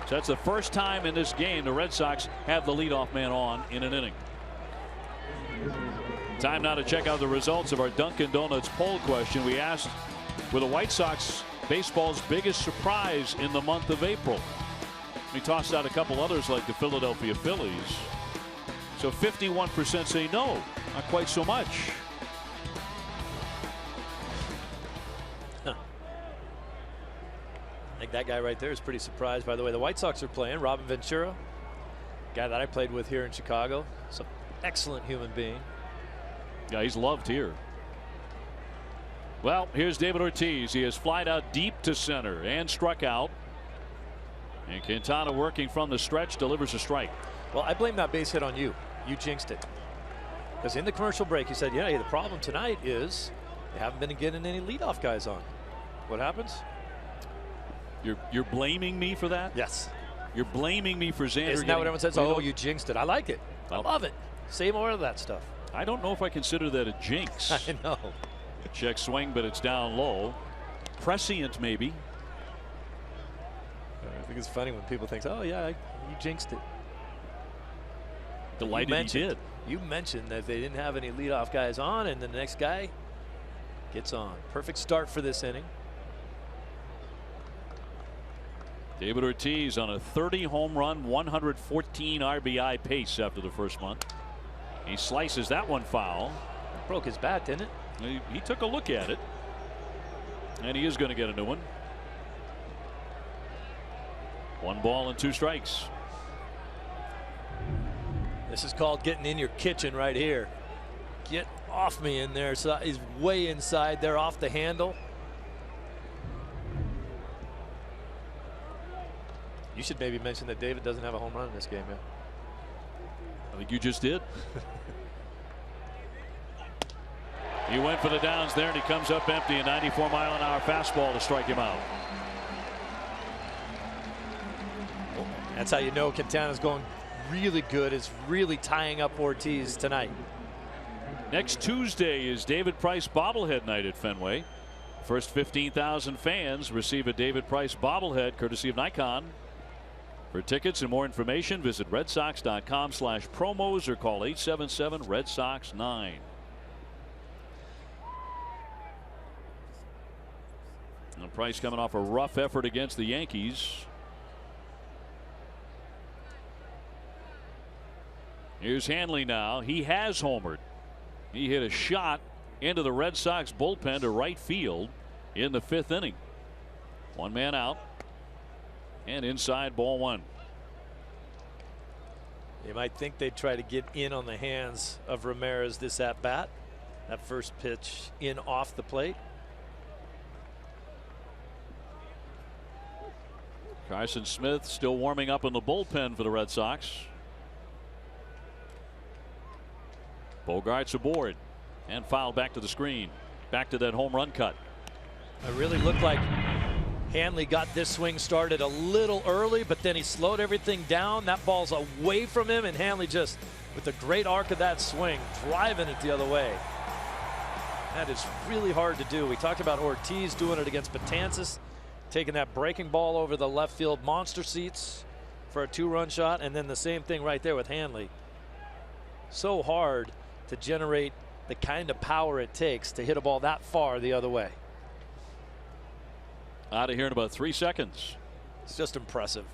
So that's the first time in this game the Red Sox have the leadoff man on in an inning. Time now to check out the results of our Dunkin' Donuts poll question. We asked, were the White Sox baseball's biggest surprise in the month of April? We tossed out a couple others like the Philadelphia Phillies. So 51% say no, not quite so much.
I think that guy right there is pretty surprised by the way the White Sox are playing. Robin Ventura, guy that I played with here in Chicago. Some excellent human being.
Yeah, he's loved here. Well, here's David Ortiz. He has flied out deep to center and struck out. And Quintana, working from the stretch, delivers a strike.
Well, I blame that base hit on you. You jinxed it. Because in the commercial break, you said, yeah, the problem tonight is they haven't been getting any leadoff guys on. What happens?
You're blaming me for that?
Yes.
You're blaming me for Xander.
Isn't that what everyone says? Oh, you jinxed it. I like it. I love it. Say more of that stuff.
I don't know if I consider that a jinx.
I know.
Check swing, but it's down low. Prescient, maybe.
I think it's funny when people think, oh, yeah, you jinxed it.
Delighted he did.
You mentioned that they didn't have any leadoff guys on, and then the next guy gets on. Perfect start for this inning.
David Ortiz on a 30 home run, 114 RBI pace after the first month. He slices that one foul.
Broke his bat, didn't it?
He took a look at it. And he is going to get a new one. 1 ball and 2 strikes.
This is called getting in your kitchen right here. Get off me in there. So he's way inside there off the handle. You should maybe mention that David doesn't have a home run in this game yet.
I think you just did. He went for the downs there, and he comes up empty. A 94-mile-an-hour fastball to strike him out.
That's how you know Quintana's going really good, is really tying up Ortiz tonight.
Next Tuesday is David Price bobblehead night at Fenway. First 15,000 fans receive a David Price bobblehead courtesy of Nikon. For tickets and more information, visit redsox.com/promos or call 877-RED-SOX-9. And Price coming off a rough effort against the Yankees. Here's Hanley now. He has homered. He hit a shot into the Red Sox bullpen to right field in the 5th inning. 1 man out. And inside, ball 1.
You might think they'd try to get in on the hands of Ramirez this at bat. That first pitch in off the plate.
Carson Smith still warming up in the bullpen for the Red Sox. Bogart's aboard and fouled back to the screen. Back to that home run cut.
It really looked like Hanley got this swing started a little early, but then he slowed everything down. That ball's away from him, and Hanley just, with the great arc of that swing, driving it the other way. That is really hard to do. We talked about Ortiz doing it against Betances, taking that breaking ball over the left field monster seats for a 2-run shot, and then the same thing right there with Hanley. So hard to generate the kind of power it takes to hit a ball that far the other way.
Out of here in about 3 seconds.
It's just impressive.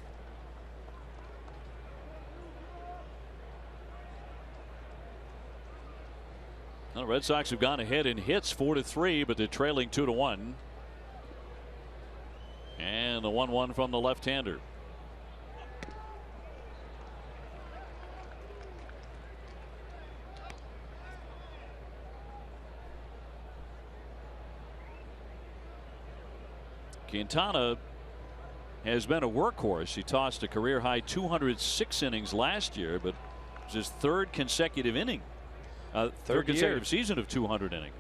Well, the Red Sox have gone ahead in hits 4-3, but they're trailing 2-1. And the 1-1 from the left-hander. Quintana has been a workhorse. He tossed a career-high 206 innings last year, but it was his third consecutive inning. Third consecutive season of 200 innings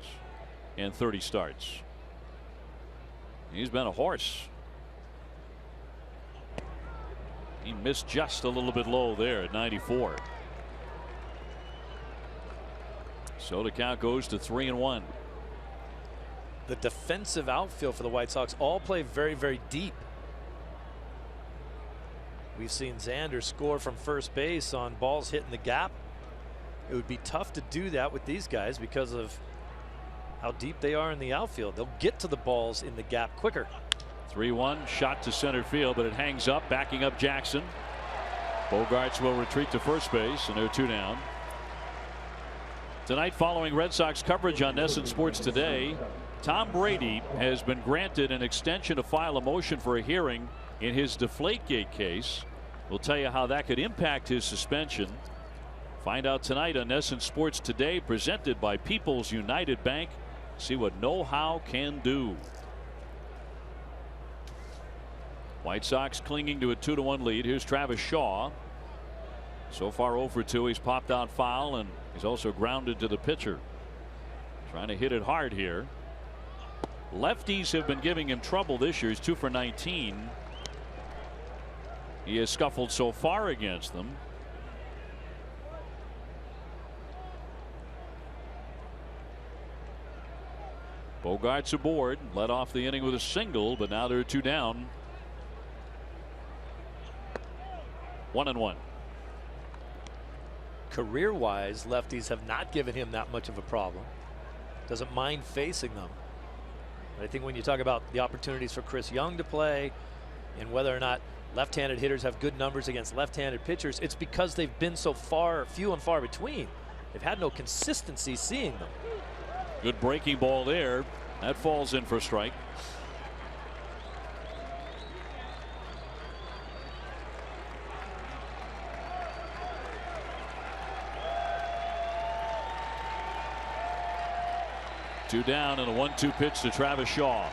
and 30 starts. He's been a horse. He missed just a little bit low there at 94. So the count goes to 3-1.
The defensive outfield for the White Sox all play very, very deep. We've seen Xander score from first base on balls hitting the gap. It would be tough to do that with these guys because of how deep they are in the outfield. They'll get to the balls in the gap quicker.
3-1 shot to center field, but it hangs up, backing up Jackson. Bogarts will retreat to first base, and they're 2 down. Tonight, following Red Sox coverage on NESN Sports Today, Tom Brady has been granted an extension to file a motion for a hearing in his Deflategate case. We'll tell you how that could impact his suspension. Find out tonight on NESN Sports Today, presented by People's United Bank. See what know-how can do. White Sox clinging to a 2-1 lead. Here's Travis Shaw. So far 0 for 2. He's popped out foul, and he's also grounded to the pitcher. Trying to hit it hard here. Lefties have been giving him trouble this year. He's 2 for 19. He has scuffled so far against them. Bogarts aboard, led off the inning with a single, but now they're 2 down. 1-1.
Career-wise, lefties have not given him that much of a problem. Doesn't mind facing them. But I think when you talk about the opportunities for Chris Young to play and whether or not left-handed hitters have good numbers against left-handed pitchers, it's because they've been so few and far between. They've had no consistency seeing them.
Good breaking ball there. That falls in for a strike. Two down and a 1-2 pitch to Travis Shaw.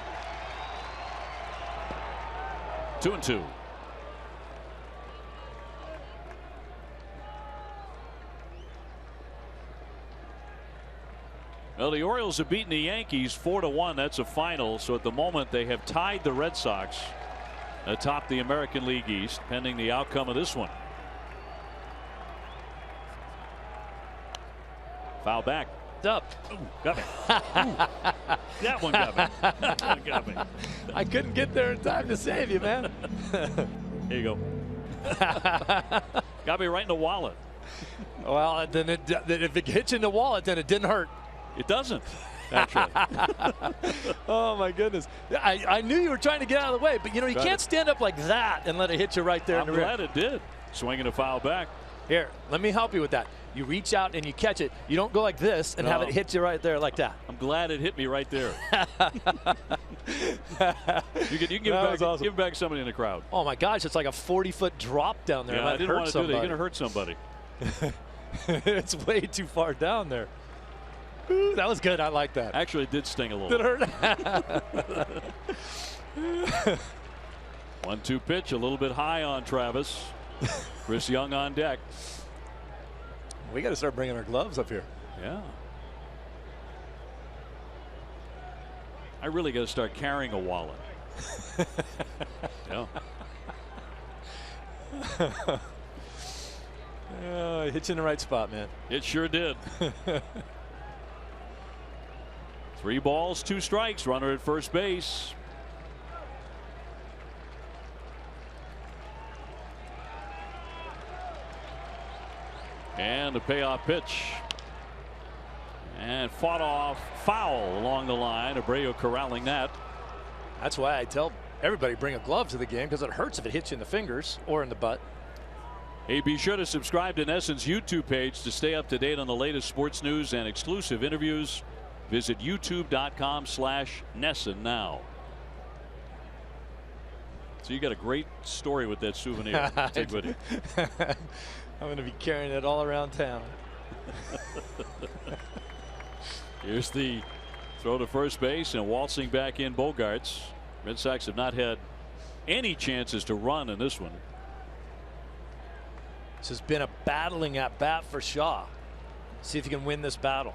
2-2. Well, the Orioles have beaten the Yankees 4-1. That's a final. So at the moment they have tied the Red Sox atop the American League East, pending the outcome of this one. Foul back.
Up.
Ooh, got me. Ooh. That one got me. That one got me.
I couldn't get there in time to save you, man.
Here you go. Got me right in the wallet.
Well, then if it hits you in the wallet, then it didn't hurt.
It doesn't, actually.
Oh, my goodness. I knew you were trying to get out of the way, but, you know, you can't stand up like that and let it hit you right there in the rear.
I'm glad it did. Swinging a foul back.
Here, let me help you with that. You reach out and you catch it. You don't go like this and have it hit you right there like that.
I'm glad it hit me right there. You can give it back somebody in the crowd.
Oh, my gosh. It's like a 40-foot drop down there.
Yeah, I didn't want to do that. You're going to hurt somebody.
It's way too far down there. Ooh, that was good. I like that.
Actually, it did sting a little.
Did it hurt?
1-2 pitch, a little bit high on Travis. Chris Young on deck.
We got to start bringing our gloves up here.
Yeah. I really got to start carrying a wallet. Yeah.
It hit you in the right spot, man.
It sure did. 3 balls, 2 strikes. Runner at first base. And the payoff pitch. And fought off foul along the line. Abreu corralling that.
That's why I tell everybody bring a glove to the game, because it hurts if it hits you in the fingers or in the butt.
Hey, be sure to subscribe to NESN's YouTube page to stay up to date on the latest sports news and exclusive interviews. Visit youtube.com/NESN now. So you got a great story with that souvenir. Take with you.
I'm going to be carrying it all around town.
Here's the throw to first base and waltzing back in Bogarts. Red Sox have not had any chances to run in this one.
This has been a battling at bat for Shaw. See if he can win this battle.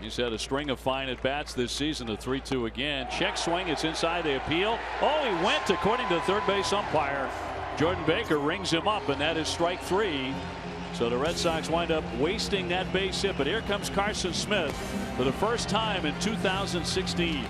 He's had a string of fine at bats this season. The 3-2 again. Check swing. It's inside the appeal. Oh, he went, according to the third base umpire. Jordan Baker rings him up, and that is strike 3. So the Red Sox wind up wasting that base hit. But here comes Carson Smith for the first time in 2016.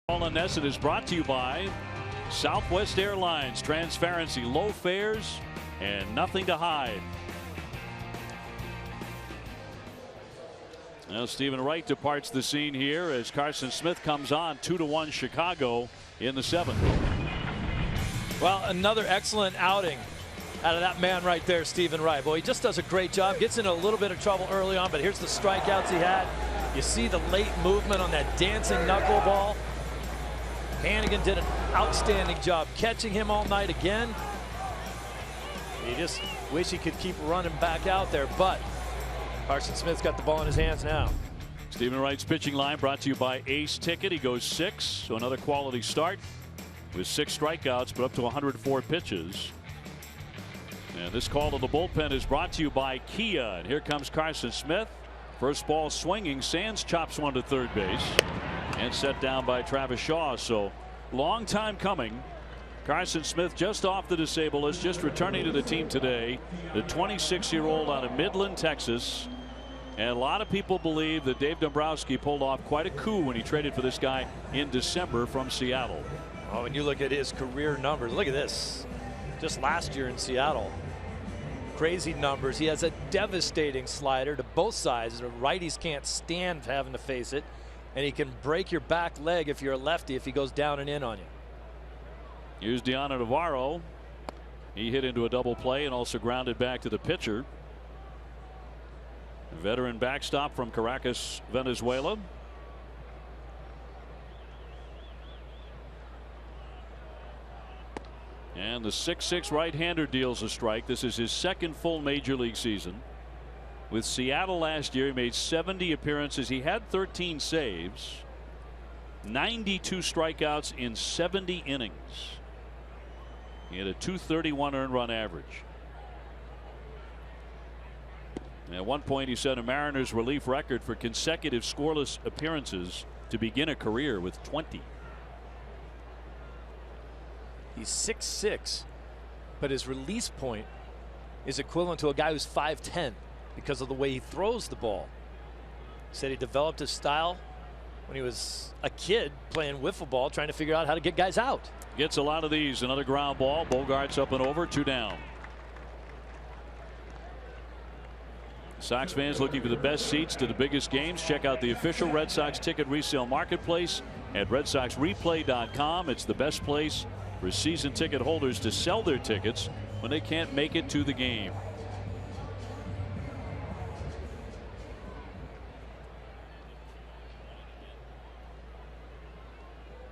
All on NESN is brought to you by Southwest Airlines. Transparency, low fares, and nothing to hide. Now Stephen Wright departs the scene here as Carson Smith comes on. 2-1 Chicago in the 7th.
Well, another excellent outing out of that man right there, Stephen Wright. Boy, he just does a great job. Gets in a little bit of trouble early on, but here's the strikeouts he had. You see the late movement on that dancing knuckleball. Hannigan did an outstanding job catching him all night again. You just wish he could keep running back out there, but Carson Smith's got the ball in his hands now.
Stephen Wright's pitching line brought to you by Ace Ticket. He goes 6, so another quality start with 6 strikeouts, but up to 104 pitches. And this call to the bullpen is brought to you by Kia. And here comes Carson Smith. First ball swinging. Sands chops one to third base and set down by Travis Shaw. So long time coming. Carson Smith just off the disabled list, just returning to the team today. The 26-year-old out of Midland, Texas. And a lot of people believe that Dave Dombrowski pulled off quite a coup when he traded for this guy in December from Seattle.
Oh, and you look at his career numbers. Look at this. Just last year in Seattle. Crazy numbers. He has a devastating slider to both sides. The righties can't stand having to face it. And he can break your back leg if you're a lefty if he goes down and in on you.
Here's Deanna Navarro. He hit into a double play and also grounded back to the pitcher. A veteran backstop from Caracas, Venezuela. And the 6'6" right-hander deals a strike. This is his second full major league season. With Seattle last year, he made 70 appearances. He had 13 saves, 92 strikeouts in 70 innings. He had a .231 earned run average. At one point, he set a Mariners relief record for consecutive scoreless appearances to begin a career with 20.
He's 6'6", but his release point is equivalent to a guy who's 5'10" because of the way he throws the ball. He said he developed his style when he was a kid playing wiffle ball, trying to figure out how to get guys out.
Gets a lot of these. Another ground ball. Bogart's up and over. 2 down. Sox fans looking for the best seats to the biggest games. Check out the official Red Sox ticket resale marketplace at RedSoxReplay.com. It's the best place for season ticket holders to sell their tickets when they can't make it to the game.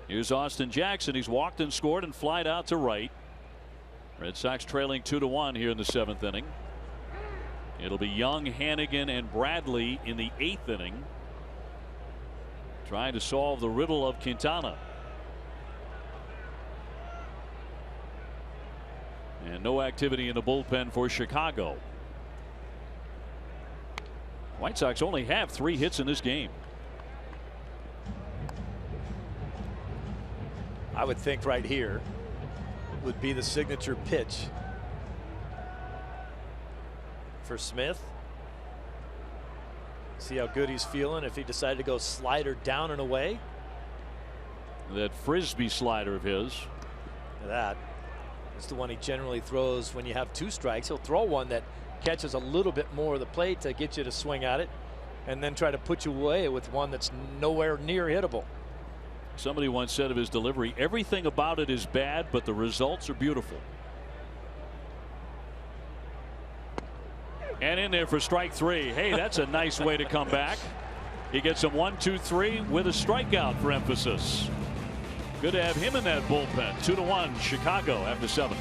Here's Austin Jackson. He's walked and scored and flied out to right. Red Sox trailing 2-1 here in the 7th inning. It'll be Young, Hannigan, and Bradley in the 8th inning, trying to solve the riddle of Quintana. And no activity in the bullpen for Chicago. White Sox only have 3 hits in this game.
I would think right here would be the signature pitch for Smith. See how good he's feeling if he decided to go slider down and away.
That frisbee slider of his.
That is the one he generally throws when you have 2 strikes. He'll throw one that catches a little bit more of the plate to get you to swing at it, and then try to put you away with one that's nowhere near hittable.
Somebody once said of his delivery, everything about it is bad, but the results are beautiful. And in there for strike 3. Hey, that's a nice way to come back. He gets him 1-2-3 with a strikeout for emphasis. Good to have him in that bullpen. 2-1 Chicago after 7.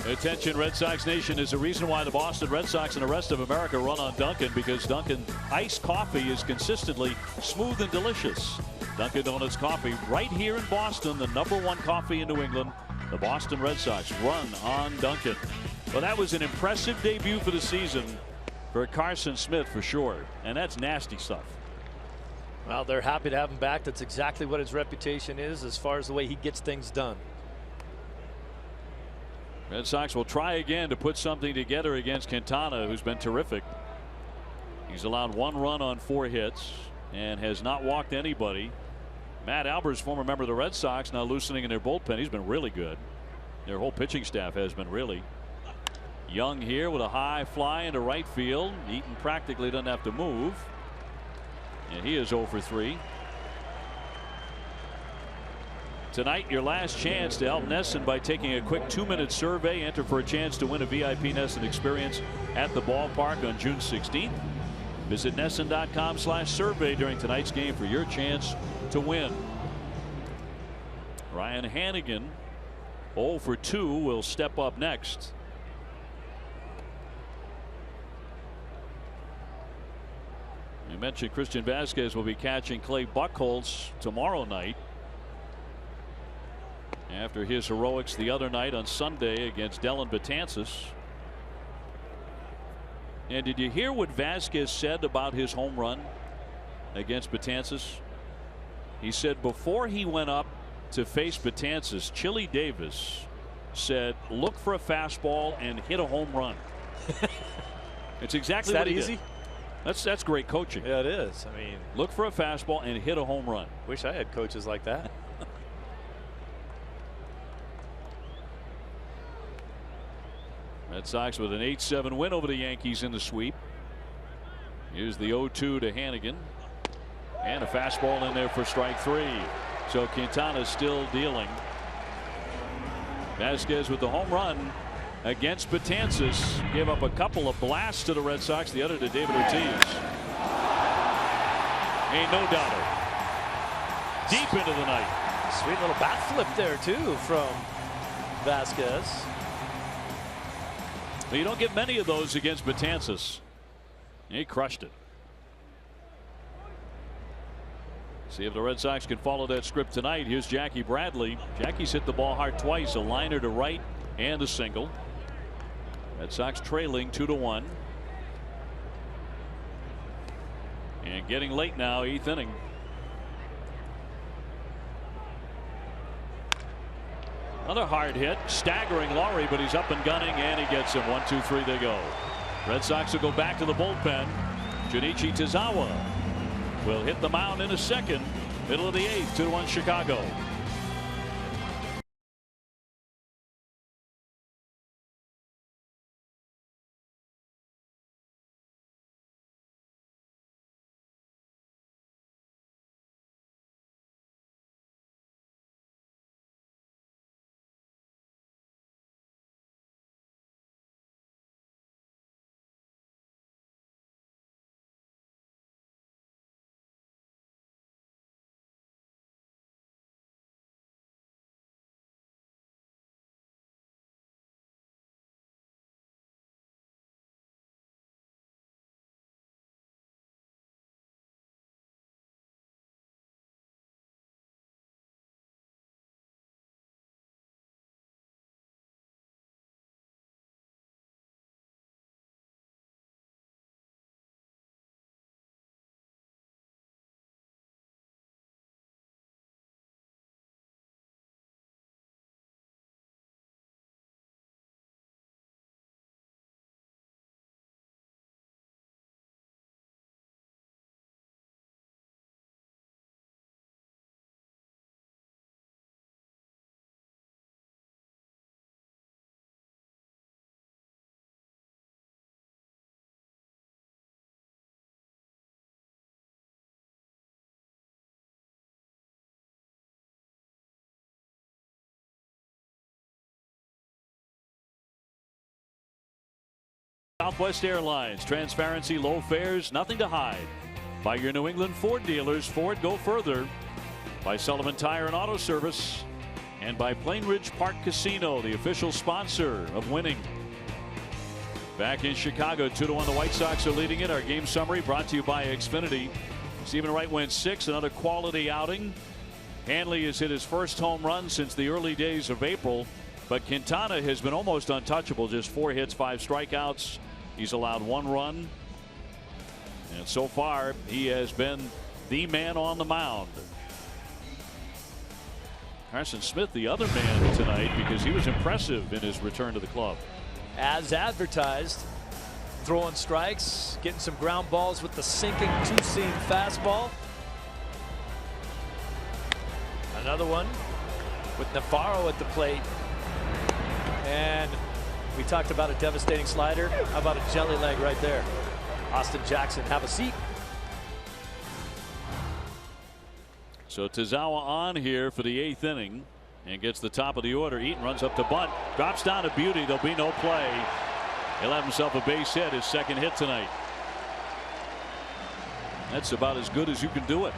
Attention Red Sox Nation, is a reason why the Boston Red Sox and the rest of America run on Dunkin', because Dunkin' iced coffee is consistently smooth and delicious. Dunkin' Donuts coffee right here in Boston, the #1 coffee in New England. The Boston Red Sox run on Dunkin'. Well, that was an impressive debut for the season for Carson Smith for sure, and that's nasty stuff.
Well, they're happy to have him back. That's exactly what his reputation is as far as the way he gets things done.
Red Sox will try again to put something together against Quintana, who's been terrific. He's allowed 1 run on 4 hits and has not walked anybody. Matt Albers, former member of the Red Sox, now loosening in their bullpen. He's been really good. Their whole pitching staff has been really. Young here with a high fly into right field. Eaton practically doesn't have to move. And he is 0 for 3. Tonight, your last chance to help NESN by taking a quick 2-minute survey. Enter for a chance to win a VIP NESN experience at the ballpark on June 16th. Visit NESN.com/survey during tonight's game for your chance to win. Ryan Hannigan, 0 for 2, will step up next. We mentioned Christian Vasquez will be catching Clay Buchholz tomorrow night after his heroics the other night on Sunday against Dellin Betances. And did you hear what Vasquez said about his home run against Betances? He said before he went up to face Betances, Chili Davis said, look for a fastball and hit a home run. It's exactly what he did. That's great coaching.
Yeah, it is. I mean,
look for a fastball and hit a home run.
Wish I had coaches like that.
Red Sox with an 8-7 win over the Yankees in the sweep. Here's the 0-2 to Hannigan. And a fastball in there for strike 3. So Quintana still dealing. Vasquez with the home run against Betances. Gave up a couple of blasts to the Red Sox, the other to David Ortiz. Ain't no doubter. Deep into the night.
Sweet little bat flip there too from Vasquez.
But you don't get many of those against Betances. He crushed it. See if the Red Sox can follow that script tonight. Here's Jackie Bradley. Jackie's hit the ball hard twice, a liner to right and a single. Red Sox trailing 2-1. And getting late now, 8th inning. Another hard hit, staggering Laurie, but he's up and gunning, and he gets him. 1, 2, 3, they go. Red Sox will go back to the bullpen. Junichi Tazawa will hit the mound in a second. Middle of the 8th, 2-1 Chicago. Southwest Airlines, transparency, low fares, nothing to hide. By your New England Ford dealers, Ford go further. By Sullivan Tire and Auto Service, and by Plainridge Park Casino, the official sponsor of winning. Back in Chicago, 2-1 the White Sox are leading it. Our game summary brought to you by Xfinity. Stephen Wright went 6, another quality outing. Hanley has hit his first home run since the early days of April, but Quintana has been almost untouchable, just 4 hits, 5 strikeouts. He's allowed 1 run, and so far he has been the man on the mound. Carson Smith, the other man tonight, because he was impressive in his return to the club.
As advertised, throwing strikes, getting some ground balls with the sinking two-seam fastball. Another one with Navarro at the plate. And we talked about a devastating slider. How about a jelly leg right there? Austin Jackson, have a seat.
So Tozawa on here for the 8th inning and gets the top of the order. Eaton runs up to bunt, drops down to Beauty. There'll be no play. He'll have himself a base hit, his second hit tonight. That's about as good as you can do it.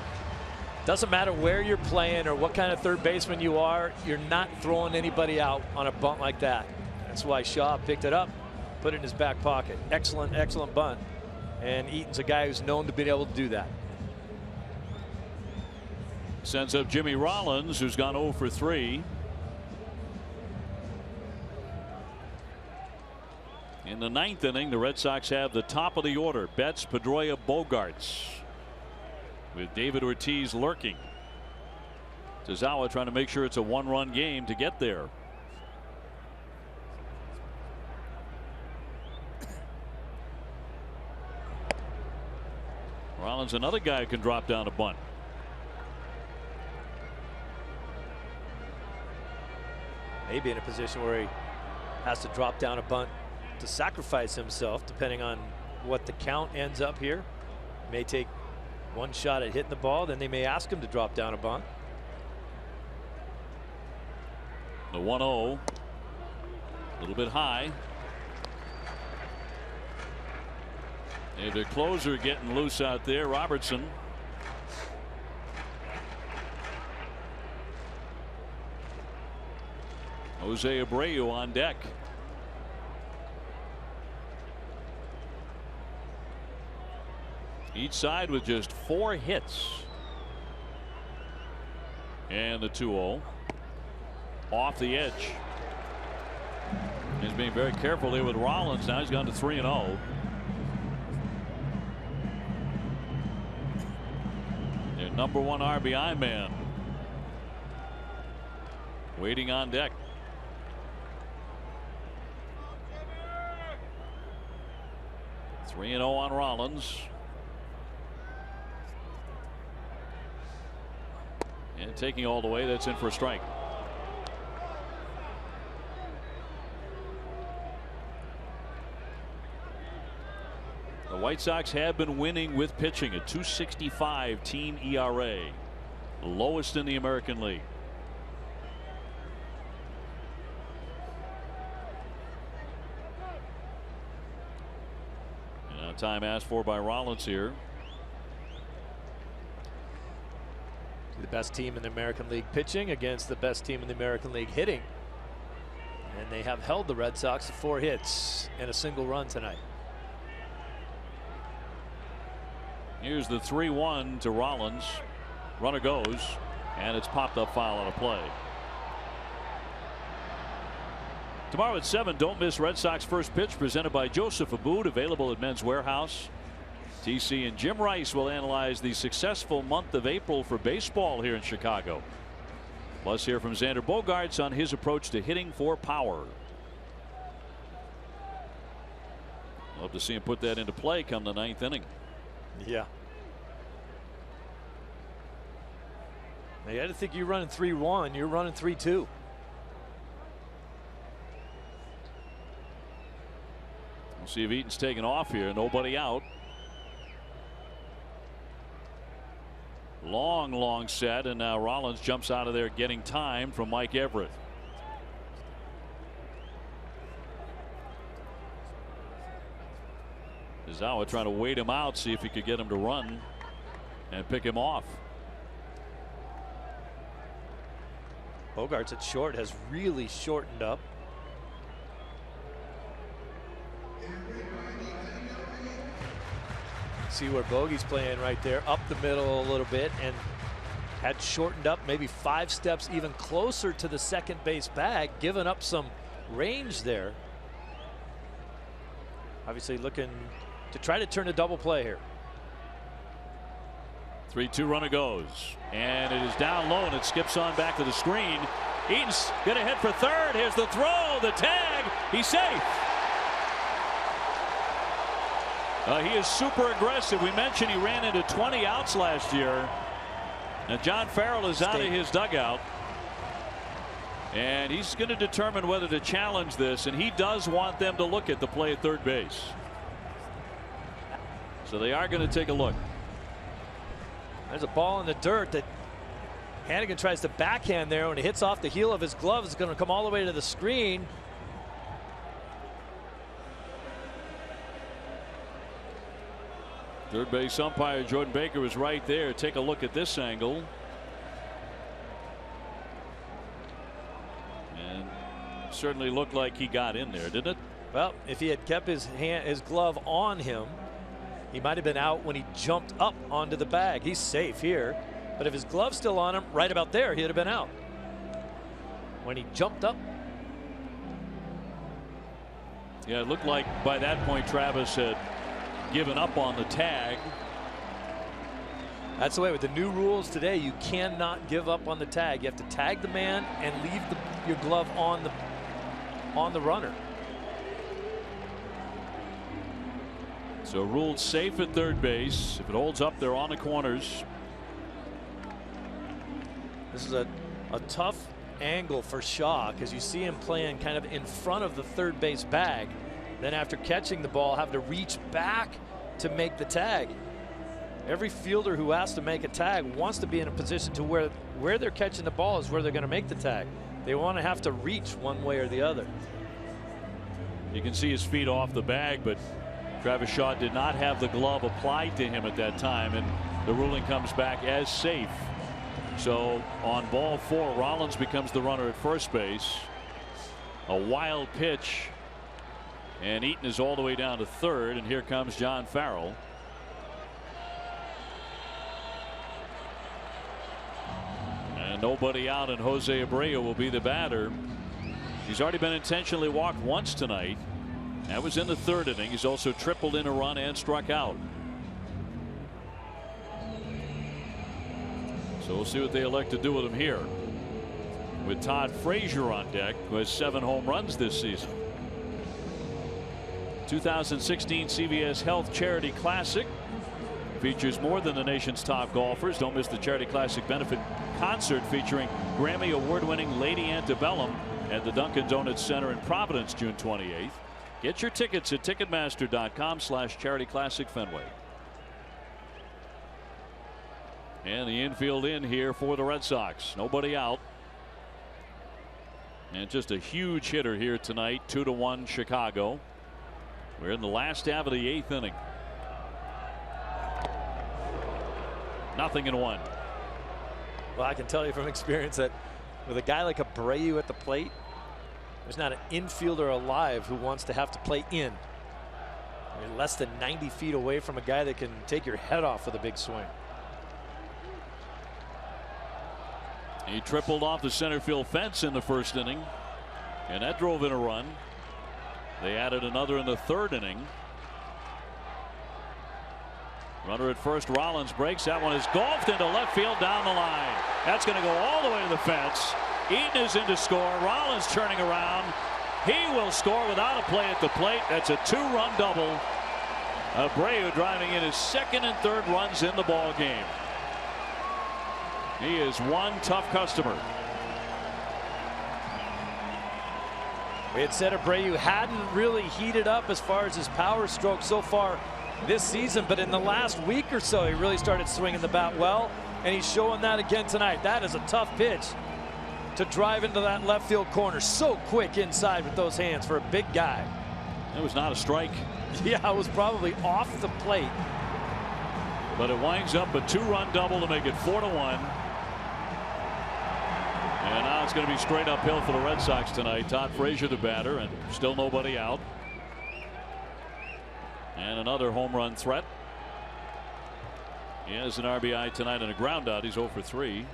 Doesn't matter where you're playing or what kind of third baseman you are, you're not throwing anybody out on a bunt like that. That's why Shaw picked it up, put it in his back pocket. Excellent, excellent bunt. And Eaton's a guy who's known to be able to do that.
Sends up Jimmy Rollins, who's gone 0 for 3. In the 9th inning, the Red Sox have the top of the order. Betts, Pedroia, Bogarts, with David Ortiz lurking. Tozawa trying to make sure it's a one-run game to get there. Rollins, another guy who can drop down a bunt.
Maybe in a position where he has to drop down a bunt to sacrifice himself, depending on what the count ends up here. May take one shot at hitting the ball, then they may ask him to drop down a bunt.
The 1-0, a little bit high. And the closer getting loose out there, Robertson. Jose Abreu on deck. Each side with just 4 hits. And the 2-0 off the edge. He's being very careful there with Rollins. Now he's gone to 3-0. Their number 1 RBI man waiting on deck. 3-0 on Rollins. And taking all the way, that's in for a strike. The White Sox have been winning with pitching, a 2.65 team ERA, the lowest in the American League. Time asked for by Rollins here.
The best team in the American League pitching against the best team in the American League hitting. And they have held the Red Sox to 4 hits and a single run tonight.
Here's the 3-1 to Rollins. Runner goes, and it's popped up foul on a play. Tomorrow at 7, don't miss Red Sox First Pitch, presented by Joseph Abboud, available at Men's Warehouse. TC and Jim Rice will analyze the successful month of April for baseball here in Chicago. Plus, hear from Xander Bogaerts on his approach to hitting for power. Love to see him put that into play come the 9th inning.
Yeah. I got to think you're running 3-1. You're running 3-2.
We'll see if Eaton's taking off here. Nobody out. Long set, and now Rollins jumps out of there getting time from Mike Everett. Tozawa trying to wait him out, see if he could get him to run and pick him off.
Bogaerts at short has really shortened up. See where Bogey's playing right there, up the middle a little bit, and had shortened up maybe 5 steps even closer to the second base bag, giving up some range there. Obviously looking to try to turn a double play here.
3-2 runner goes, and it is down low, and it skips on back to the screen. Eaton's gonna head for third. Here's the throw, the tag. He's safe. He is super aggressive. We mentioned he ran into 20 outs last year. Now John Farrell is out of his dugout, and he's going to determine whether to challenge this, and he does want them to look at the play at third base. So they are going to take a look.
There's a ball in the dirt that Hannigan tries to backhand there. When it hits off the heel of his glove, it's going to come all the way to the screen.
Third base umpire Jordan Baker was right there. Take a look at this angle. And it certainly looked like he got in there, didn't it?
Well, if he had kept his glove on him, he might have been out when he jumped up onto the bag. He's safe here. But if his glove's still on him, right about there, he'd have been out. When he jumped up.
Yeah, it looked like by that point Travis had given up on the tag.
That's the way with the new rules today. You cannot give up on the tag. You have to tag the man and leave your glove on the runner.
So ruled safe at third base. If it holds up, they're on the corners.
This is a tough angle for Shaw, because you see him playing kind of in front of the third base bag. Then after catching the ball, have to reach back to make the tag. Every fielder who has to make a tag wants to be in a position to where they're catching the ball is where they're going to make the tag. They want to have to reach one way or the other.
You can see his feet off the bag, but Travis Shaw did not have the glove applied to him at that time, and the ruling comes back as safe. So on ball 4, Rollins becomes the runner at first base. A wild pitch, and Eaton is all the way down to third, and here comes John Farrell. And nobody out, and Jose Abreu will be the batter. He's already been intentionally walked once tonight. That was in the third inning. He's also tripled in a run and struck out. So we'll see what they elect to do with him here, with Todd Frazier on deck, who has 7 home runs this season. 2016 CVS Health Charity Classic features more than the nation's top golfers. Don't miss the Charity Classic benefit concert featuring Grammy award-winning Lady Antebellum at the Dunkin' Donuts Center in Providence, June 28th. Get your tickets at Ticketmaster.com/Charity Classic Fenway. And the infield in here for the Red Sox. Nobody out. And just a huge hitter here tonight. 2-1 Chicago. We're in the last half of the 8th inning. 0-1.
Well, I can tell you from experience that with a guy like Abreu at the plate, there's not an infielder alive who wants to have to play in. You're less than 90 feet away from a guy that can take your head off with a big swing.
He tripled off the center field fence in the first inning, and that drove in a run. They added another in the third inning. Runner at first, Rollins breaks. That one is golfed into left field down the line. That's going to go all the way to the fence. Eaton is in to score. Rollins turning around. He will score without a play at the plate. That's a 2-run double. Abreu driving in his second and third runs in the ball game. He is one tough customer.
We had said Abreu hadn't really heated up as far as his power stroke so far this season, but in the last week or so he really started swinging the bat well, and he's showing that again tonight. That is a tough pitch to drive into that left field corner. So quick inside with those hands for a big guy.
It was not a strike.
Yeah, it was probably off the plate.
But it winds up a 2-run double to make it 4-1. And now it's going to be straight uphill for the Red Sox tonight. Todd Frazier the batter, and still nobody out. And another home run threat. He has an RBI tonight and a ground out. He's 0 for 3.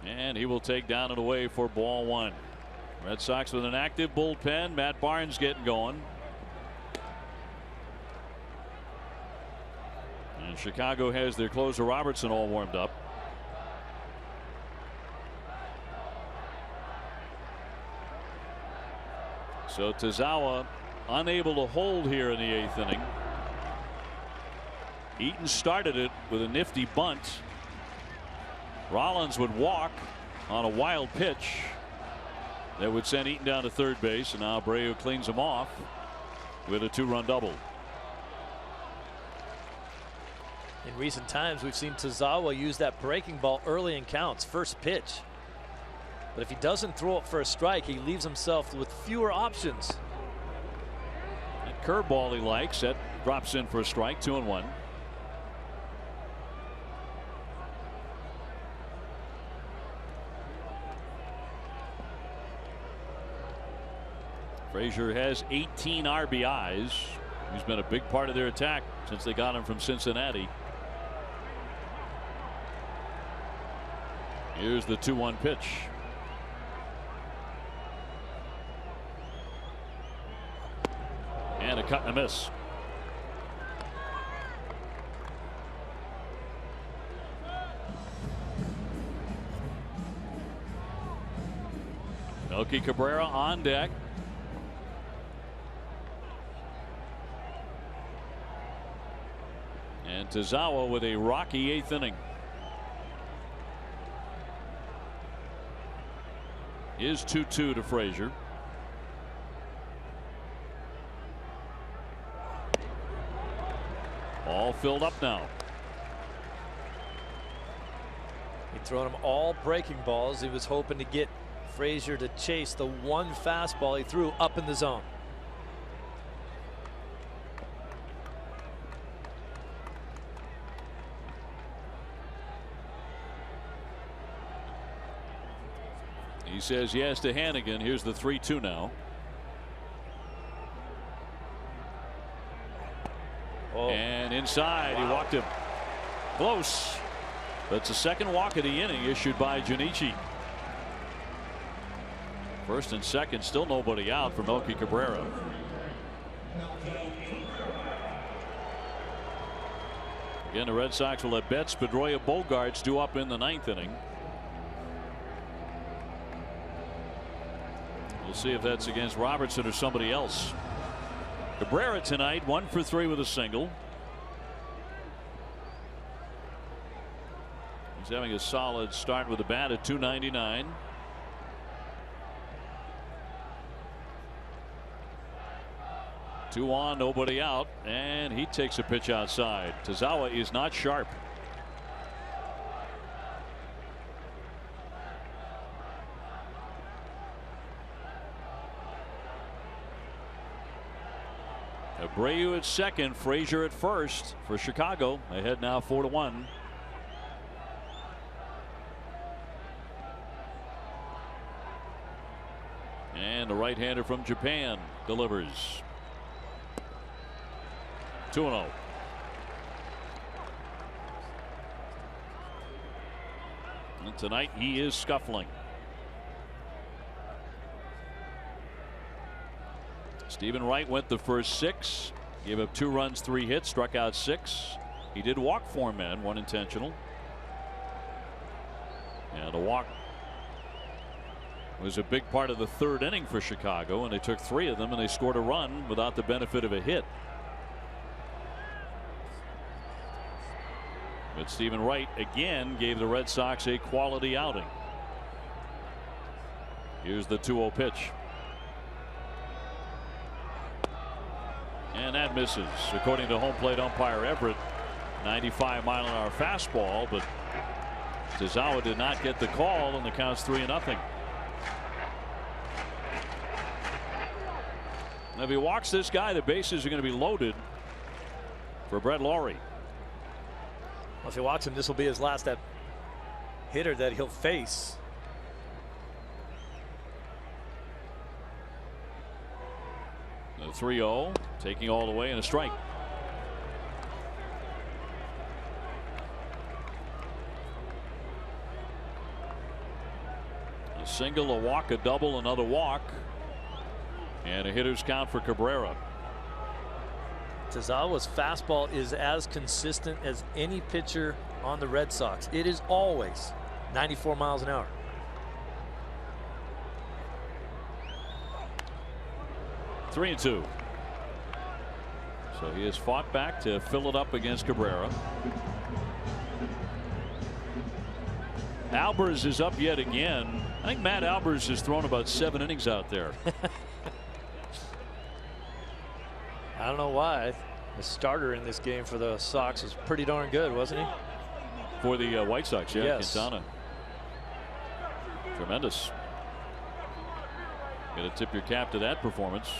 And he will take down and away for ball 1. Red Sox with an active bullpen. Matt Barnes getting going. Chicago has their closer Robertson all warmed up. So Tazawa unable to hold here in the 8th inning. Eaton started it with a nifty bunt. Rollins would walk on a wild pitch that would send Eaton down to third base, and now Abreu cleans him off with a 2-run double.
In recent times, we've seen Tazawa use that breaking ball early in counts, first pitch. But if he doesn't throw it for a strike, he leaves himself with fewer options.
That curveball he likes, that drops in for a strike, 2-1. Frazier has 18 RBIs. He's been a big part of their attack since they got him from Cincinnati. Here's the 2-1 pitch. And a cut and a miss. Melky Cabrera on deck. And Tazawa with a rocky 8th inning. Is 2-2 to Frazier. All filled up now.
He'd thrown him all breaking balls. He was hoping to get Frazier to chase the one fastball he threw up in the zone.
He says yes to Hannigan. Here's the 3-2 now.
Oh.
And inside, wow. He walked him. Close. That's the second walk of the inning issued by Junichi. First and second, still nobody out for Melky Cabrera. Again, the Red Sox will let Betts, Pedroia, Bogarts do up in the 9th inning. We'll see if that's against Robertson or somebody else. Cabrera tonight 1 for 3 with a single. He's having a solid start with the bat at .299. Two on, nobody out, and he takes a pitch outside. Tazawa is not sharp. Abreu at second, Frazier at first for Chicago. Ahead now 4-1. And a right-hander from Japan delivers. 2-0. And tonight he is scuffling. Stephen Wright went the first 6, gave up 2 runs, 3 hits, struck out 6. He did walk 4 men, 1 intentional. And a walk was a big part of the 3rd inning for Chicago, and they took 3 of them and they scored a run without the benefit of a hit. But Stephen Wright again gave the Red Sox a quality outing. Here's the 2-0 pitch. And that misses, according to home plate umpire Everett. 95-mile-an-hour fastball, but Tazawa did not get the call, and the count's 3-0. Now, if he walks this guy, the bases are going to be loaded for Brett Lawrie.
Well, if he walks him, this will be his last hitter that he'll face.
The 3-0, taking all the way, and a strike. A single, a walk, a double, another walk, and a hitter's count for Cabrera.
Tazawa's fastball is as consistent as any pitcher on the Red Sox. It is always 94 miles an hour.
Three and two. So he has fought back to fill it up against Cabrera. Albers is up yet again. I think Matt Albers has thrown about 7 innings out there.
I don't know why. The starter in this game for the Sox was pretty darn good, wasn't he?
For the White Sox, yeah.
Yes.
Quintana. Tremendous. Got to tip your cap to that performance.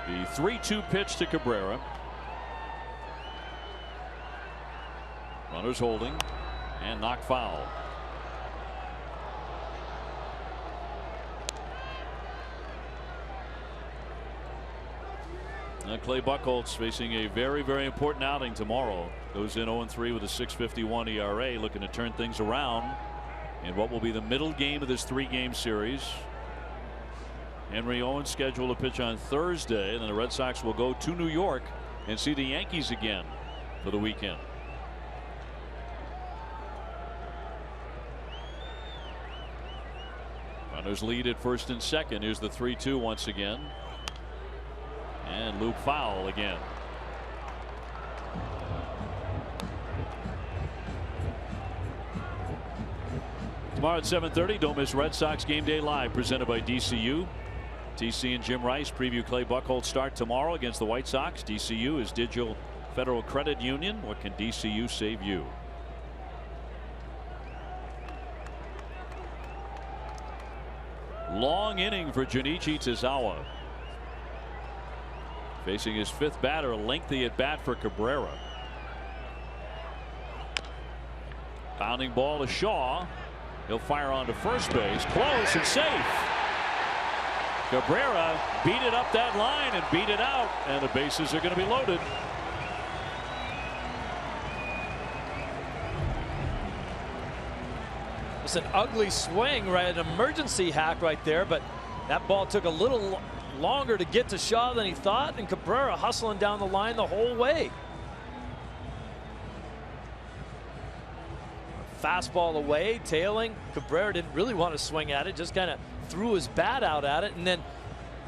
The 3-2 pitch to Cabrera. Runners holding and knocked foul. Now Clay Buchholz facing a very, very important outing tomorrow. Goes in 0-3 with a 6.51 ERA, looking to turn things around in what will be the middle game of this 3-game series. Henry Owens scheduled to pitch on Thursday, and then the Red Sox will go to New York and see the Yankees again for the weekend. Runners lead at first and second. Here's the 3-2 once again. And loop foul again. Tomorrow at 7:30, don't miss Red Sox Game Day Live, presented by DCU. TC and Jim Rice preview Clay Buchholz start tomorrow against the White Sox. DCU is Digital Federal Credit Union. What can DCU save you? Long inning for Junichi Tazawa. Facing his 5th batter, a lengthy at bat for Cabrera. Pounding ball to Shaw. He'll fire on to first base. Close and safe. Cabrera beat it up that line and beat it out, and the bases are going to be loaded.
It's an ugly swing, right? An emergency hack right there, but that ball took a little longer to get to Shaw than he thought, and Cabrera hustling down the line the whole way. Fastball away, tailing. Cabrera didn't really want to swing at it, just kind of threw his bat out at it, and then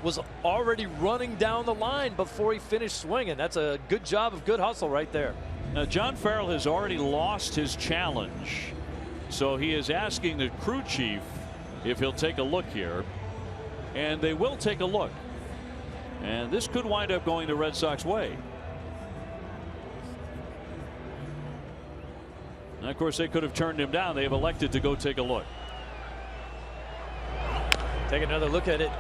was already running down the line before he finished swinging. That's a good job of good hustle right there.
Now, John Farrell has already lost his challenge, so he is asking the crew chief if he'll take a look here. And they will take a look. And this could wind up going the Red Sox way. And of course, they could have turned him down. They have elected to go take a look.
Take another look at it.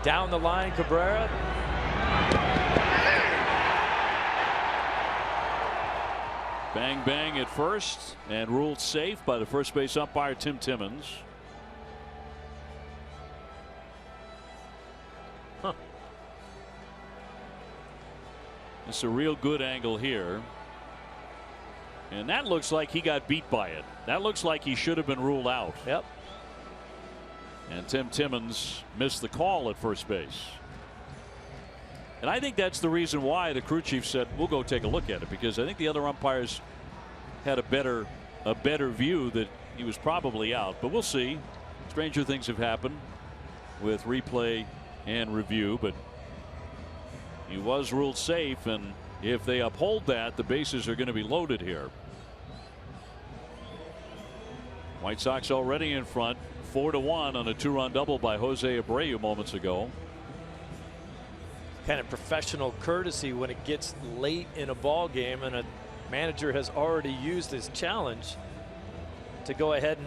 Down the line, Cabrera.
Bang, bang at first, and ruled safe by the first base umpire, Tim Timmons. It's a real good angle here. And that looks like he got beat by it. That looks like he should have been ruled out.
Yep.
And Tim Timmons missed the call at first base. And I think that's the reason why the crew chief said, we'll go take a look at it, because I think the other umpires had a better view that he was probably out. But we'll see. Stranger things have happened with replay and review, but he was ruled safe, and if they uphold that, the bases are going to be loaded here. White Sox already in front, 4-1 on a 2-run double by Jose Abreu moments ago.
Kind of professional courtesy when it gets late in a ball game and a manager has already used his challenge to go ahead and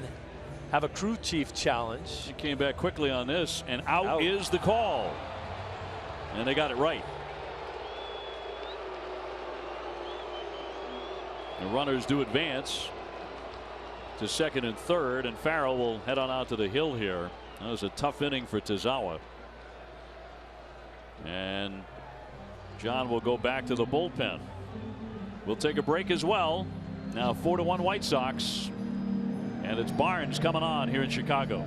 have a crew chief challenge.
He came back quickly on this, and out is the call. And they got it right. The runners do advance to second and third, and Farrell will head on out to the hill here. That was a tough inning for Tazawa. And John will go back to the bullpen. We'll take a break as well. Now 4-1 White Sox, and it's Barnes coming on here in Chicago.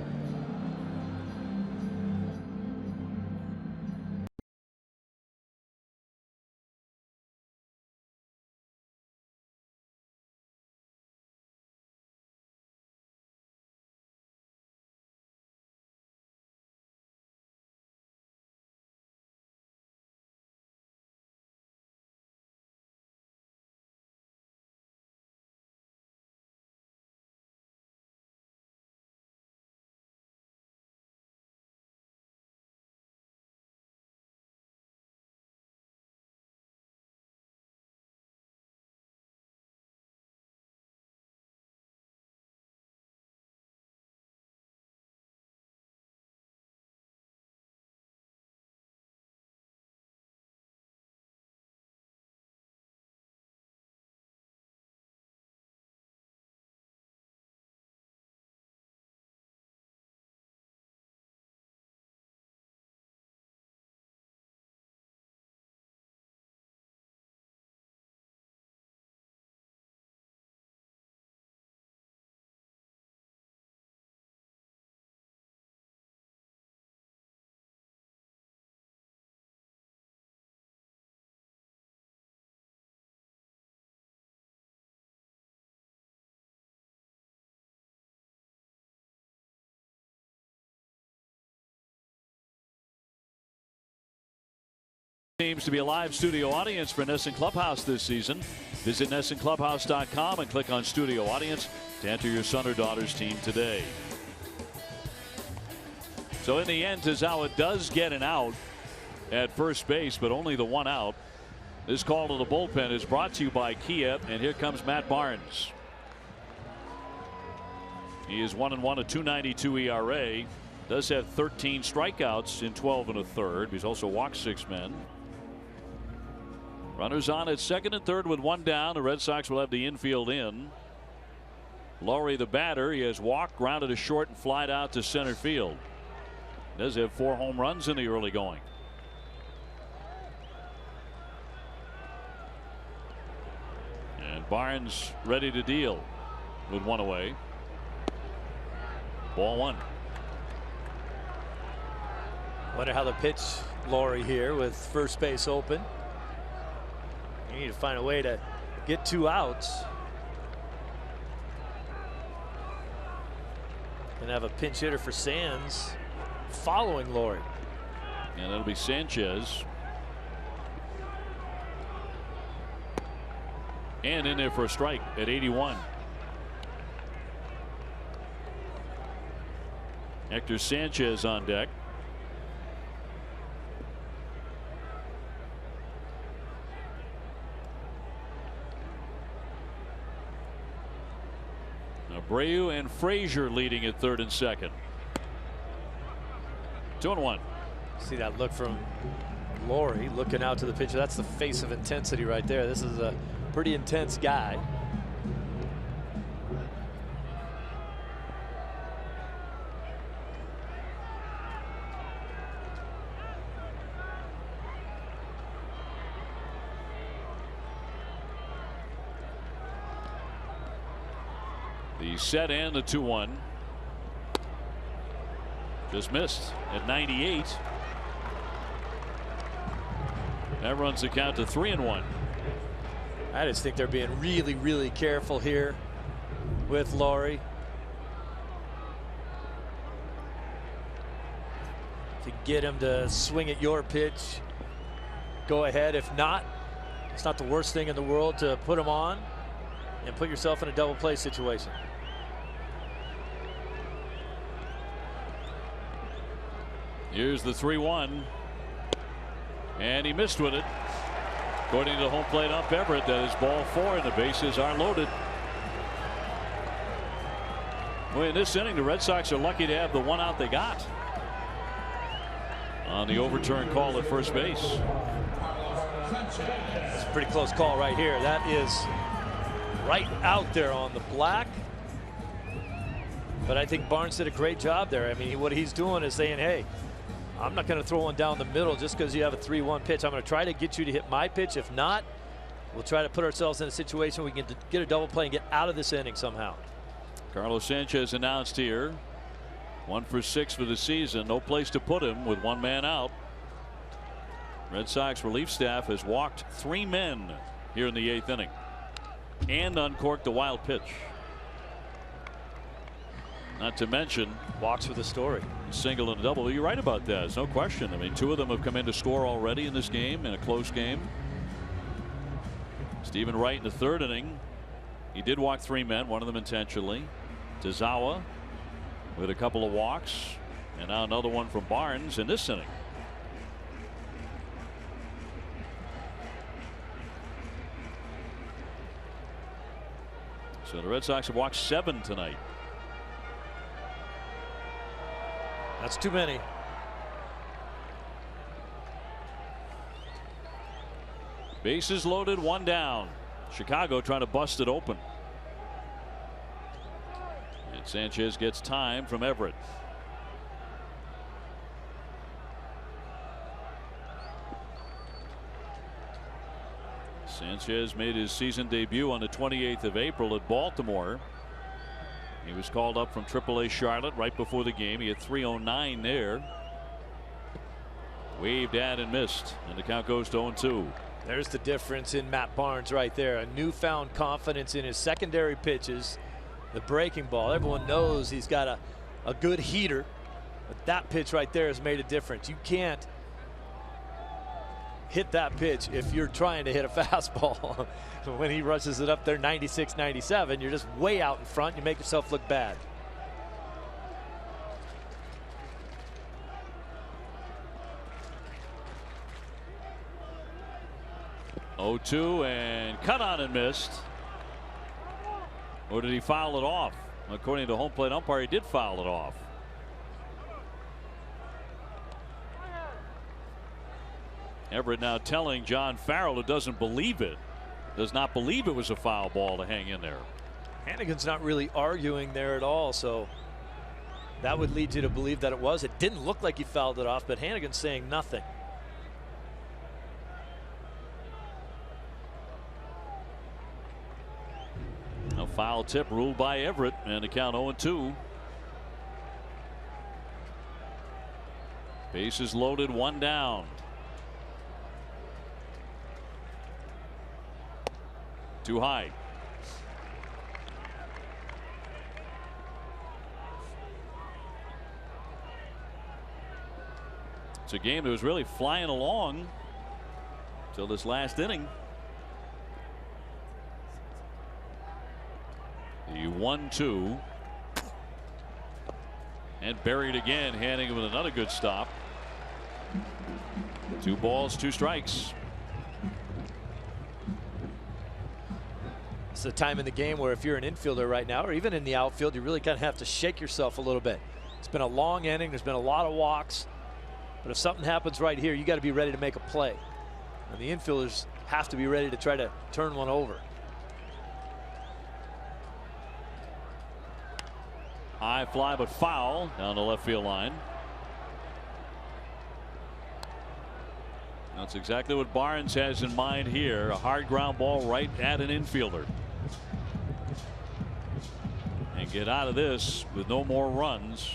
Seems to be a live studio audience for NESN Clubhouse this season. Visit NESNClubhouse.com and click on studio audience to enter your son or daughter's team today. So in the end, Tazawa does get an out at first base, but only the one out. This call to the bullpen is brought to you by Kia, and here comes Matt Barnes. He is 1-1, a 2.92 ERA. Does have 13 strikeouts in 12 1/3. He's also walked 6 men. Runners on at second and third with one down. The Red Sox will have the infield in. Lowry, the batter, he has walked, grounded a short, and flied out to center field. Does have 4 home runs in the early going. And Barnes ready to deal with one away. Ball 1.
Wonder how the pitch, Lowry, here with first base open. You need to find a way to get 2 outs. And have a pinch hitter for Sands following Lowry.
And that'll be Sanchez. And in there for a strike at 81. Hector Sanchez on deck. Abreu and Frazier leading at third and second. 2-1.
See that look from Lowry looking out to the pitcher. That's the face of intensity right there. This is a pretty intense guy.
The set and the 2-1. Just missed at 98. That runs the count to 3-1.
I just think they're being really, really careful here with Lowry. To get him to swing at your pitch, go ahead. If not, it's not the worst thing in the world to put him on and put yourself in a double play situation.
Here's the 3-1. And he missed with it. According to the home plate ump Everett, that is ball 4 and the bases are loaded. Well, in this inning, the Red Sox are lucky to have the one out they got on the overturned call at first base.
It's a pretty close call right here. That is right out there on the black. But I think Barnes did a great job there. I mean, what he's doing is saying, hey, I'm not going to throw one down the middle just because you have a 3-1 pitch. I'm going to try to get you to hit my pitch. If not, we'll try to put ourselves in a situation where we can get a double play and get out of this inning somehow.
Carlos Sanchez announced here. 1 for 6 for the season. No place to put him with one man out. Red Sox relief staff has walked 3 men here in the 8th inning and uncorked a wild pitch. Not to mention
walks for the story.
Single and a double. You're right about that. There's no question. I mean, 2 of them have come in to score already in this game, in a close game. Stephen Wright in the 3rd inning. He did walk 3 men, one of them intentionally. Tazawa with a couple of walks, and now another one from Barnes in this inning. So the Red Sox have walked 7 tonight.
That's too many.
Bases loaded, 1 down. Chicago trying to bust it open. And Sanchez gets time from Everett. Sanchez made his season debut on the 28th of April at Baltimore. He was called up from AAA Charlotte right before the game. He had 309 there. Waved at and missed, and the count goes to 0-2.
There's the difference in Matt Barnes right there. A newfound confidence in his secondary pitches. The breaking ball. Everyone knows he's got a good heater, but that pitch right there has made a difference. You can't hit that pitch if you're trying to hit a fastball. When he rushes it up there 96, 97, you're just way out in front. You make yourself look bad.
Oh, 2 and cut on and missed. Or did he foul it off? According to home plate umpire, he did foul it off. Everett now telling John Farrell, who doesn't believe it, does not believe it was a foul ball to hang in there.
Hannigan's not really arguing there at all, so that would lead you to believe that it was. It didn't look like he fouled it off, but Hannigan's saying nothing.
A foul tip ruled by Everett, and the count 0-2. Bases loaded, 1 down. Too high. It's a game that was really flying along till this last inning. The 1-2 and buried again. Hannigan with another good stop. 2 balls, 2 strikes.
It's the time in the game where if you're an infielder right now or even in the outfield, you really kind of have to shake yourself a little bit. It's been a long inning. There's been a lot of walks. But if something happens right here, you got to be ready to make a play. And the infielders have to be ready to try to turn one over.
High fly, but foul down the left field line. That's exactly what Barnes has in mind here. A hard ground ball right at an infielder. And get out of this with no more runs.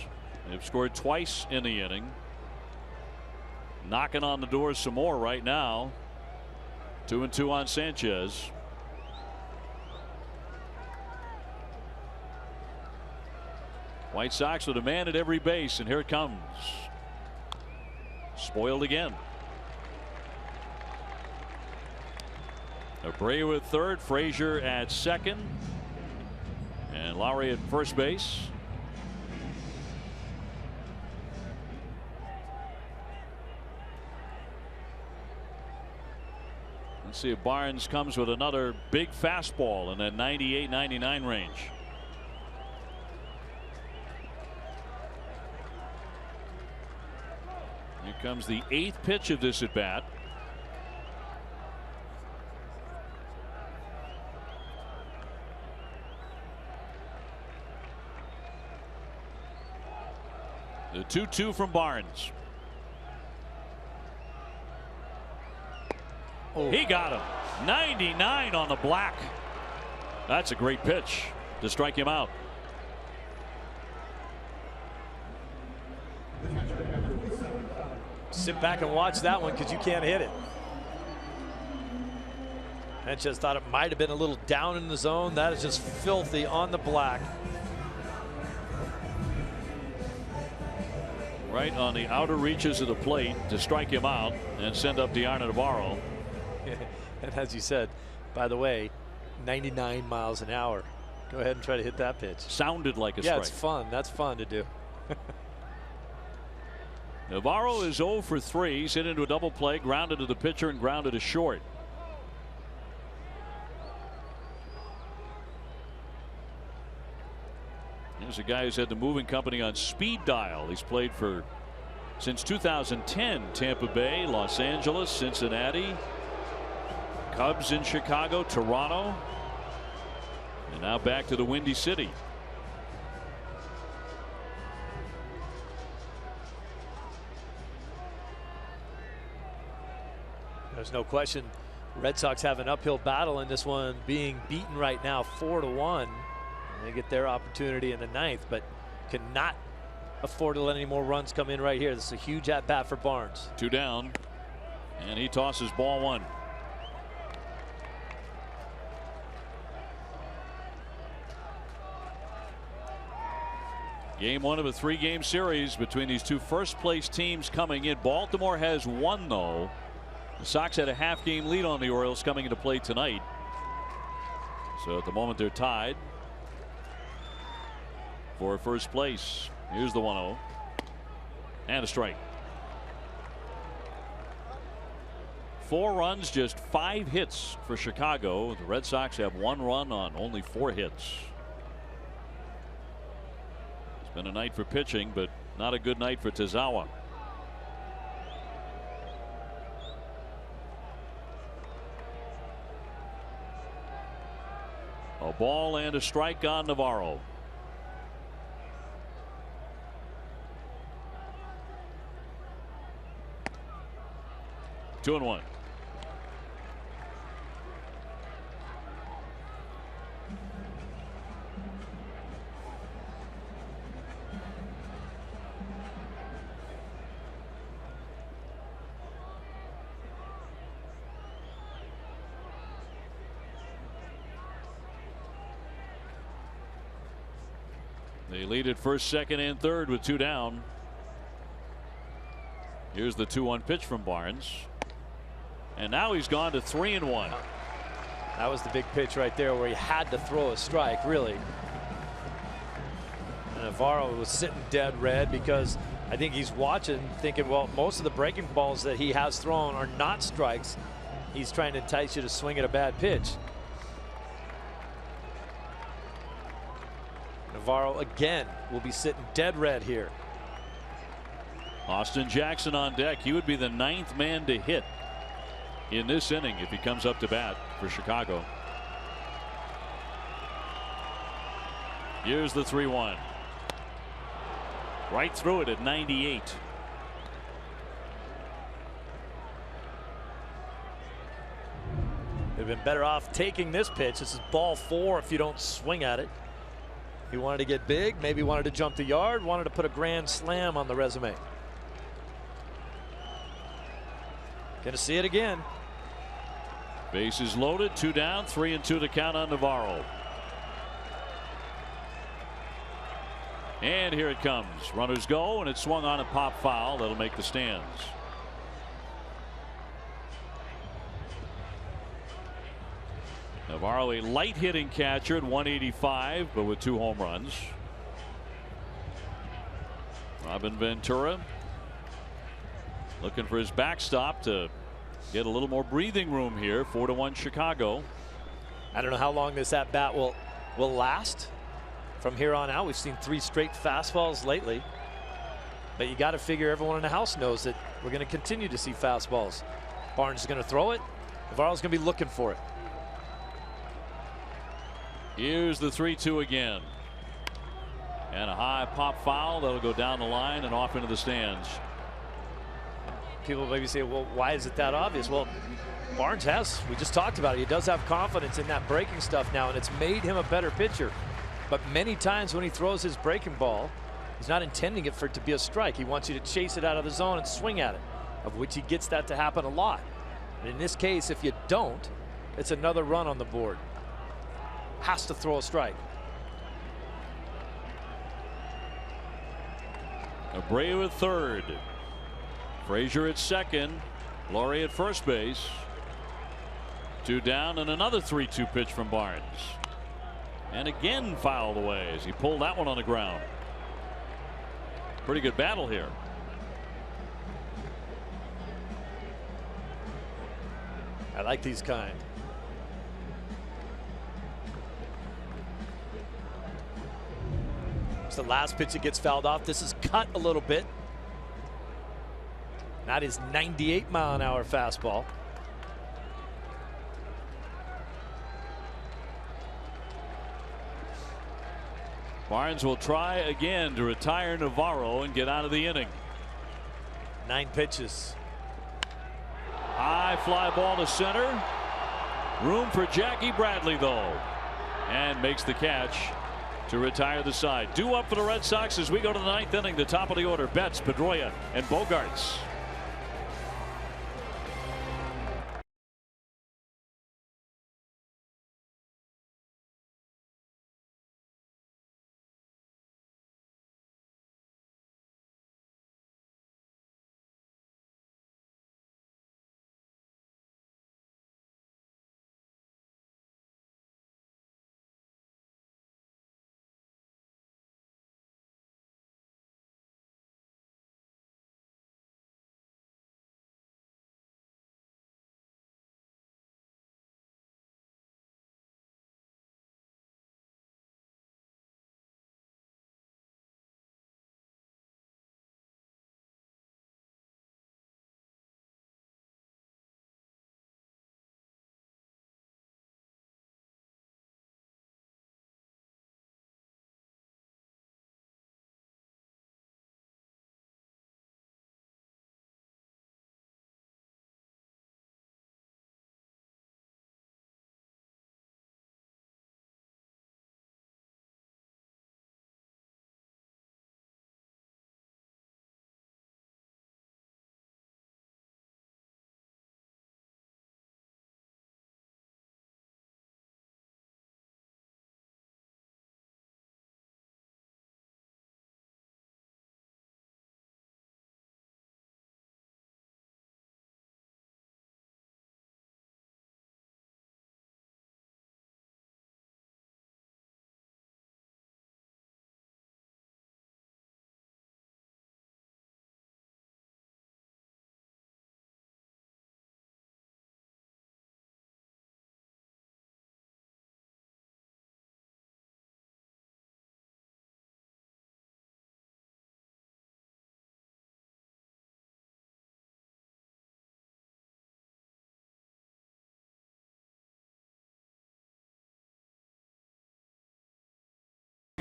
They've scored twice in the inning. Knocking on the doors some more right now. 2-2 on Sanchez. White Sox with a man at every base, and here it comes. Spoiled again. Abreu at third, Frazier at second, and Lowry at first base. Let's see if Barnes comes with another big fastball in that 98-99 range. Here comes the 8th pitch of this at bat. The 2-2 from Barnes. Oh. He got him. 99 on the black. That's a great pitch to strike him out.
Sit back and watch that one because you can't hit it. I just thought it might have been a little down in the zone. That is just filthy on the black.
Right on the outer reaches of the plate to strike him out and send up Diarna Navarro.
And as you said, by the way, 99 miles an hour. Go ahead and try to hit that pitch.
Sounded like a
strike.
Yeah,
it's fun. That's fun to do.
Navarro is 0 for 3. He's hit into a double play, grounded to the pitcher and grounded to short. Here's a guy who's had the moving company on speed dial. He's played for since 2010 Tampa Bay, Los Angeles, Cincinnati, Cubs in Chicago, Toronto, and now back to the Windy City.
There's no question Red Sox have an uphill battle in this one, being beaten right now 4-1. They get their opportunity in the 9th, but cannot afford to let any more runs come in right here. This is a huge at bat for Barnes.
2 down, and he tosses ball 1. Game 1 of a 3-game series between these two first place teams coming in. Baltimore has won, though. The Sox had a half-game lead on the Orioles coming into play tonight. So at the moment they're tied for first place. Here's the 1-0 and a strike. 4 runs, just 5 hits for Chicago. The Red Sox have 1 run on only 4 hits. It's been a night for pitching, but not a good night for Tazawa. A ball and a strike on Navarro. Two and 1. They lead at first, second, and third with 2 down. Here's the 2-1 pitch from Barnes. And now he's gone to 3 and 1.
That was the big pitch right there where he had to throw a strike, really. And Navarro was sitting dead red because I think he's watching, thinking, well, most of the breaking balls that he has thrown are not strikes. He's trying to entice you to swing at a bad pitch. Navarro again will be sitting dead red here.
Austin Jackson on deck. He would be the 9th man to hit in this inning if he comes up to bat for Chicago. Here's the 3-1. Right through it at 98.
They've been better off taking this pitch. This is ball 4 if you don't swing at it. He wanted to get big, maybe wanted to jump the yard, wanted to put a grand slam on the resume. Gonna see it again.
Bases loaded, 2 down, 3 and 2 to count on Navarro. And here it comes. Runners go, and it's swung on a pop foul. That'll make the stands. Navarro, a light hitting catcher at 185, but with 2 home runs. Robin Ventura looking for his backstop to get a little more breathing room here. 4-1 Chicago.
I don't know how long this at bat will last from here on out. We've seen 3 straight fastballs lately, but you got to figure everyone in the house knows that we're going to continue to see fastballs. Barnes is going to throw it. Navarro's going to be looking for it.
Here's the 3-2 again. And a high pop foul that'll go down the line and off into the stands.
People maybe say, well, why is it that obvious? Well, Barnes has, we just talked about it. He does have confidence in that breaking stuff now, and it's made him a better pitcher. But many times when he throws his breaking ball, he's not intending it for it to be a strike. He wants you to chase it out of the zone and swing at it, of which he gets that to happen a lot. And in this case, if you don't, it's another run on the board. Has to throw a strike.
Abreu at third. Frazier at second. Laurie at first base. 2 down and another 3-2 pitch from Barnes. And again fouled away as he pulled that one on the ground. Pretty good battle here.
I like these kind. It's the last pitch that gets fouled off. This is cut a little bit. That is 98-mile-an-hour fastball.
Barnes will try again to retire Navarro and get out of the inning.
9 pitches.
High fly ball to center. Room for Jackie Bradley though, and makes the catch to retire the side. Due up for the Red Sox as we go to the 9th inning. The top of the order: Betts, Pedroia, and Bogaerts.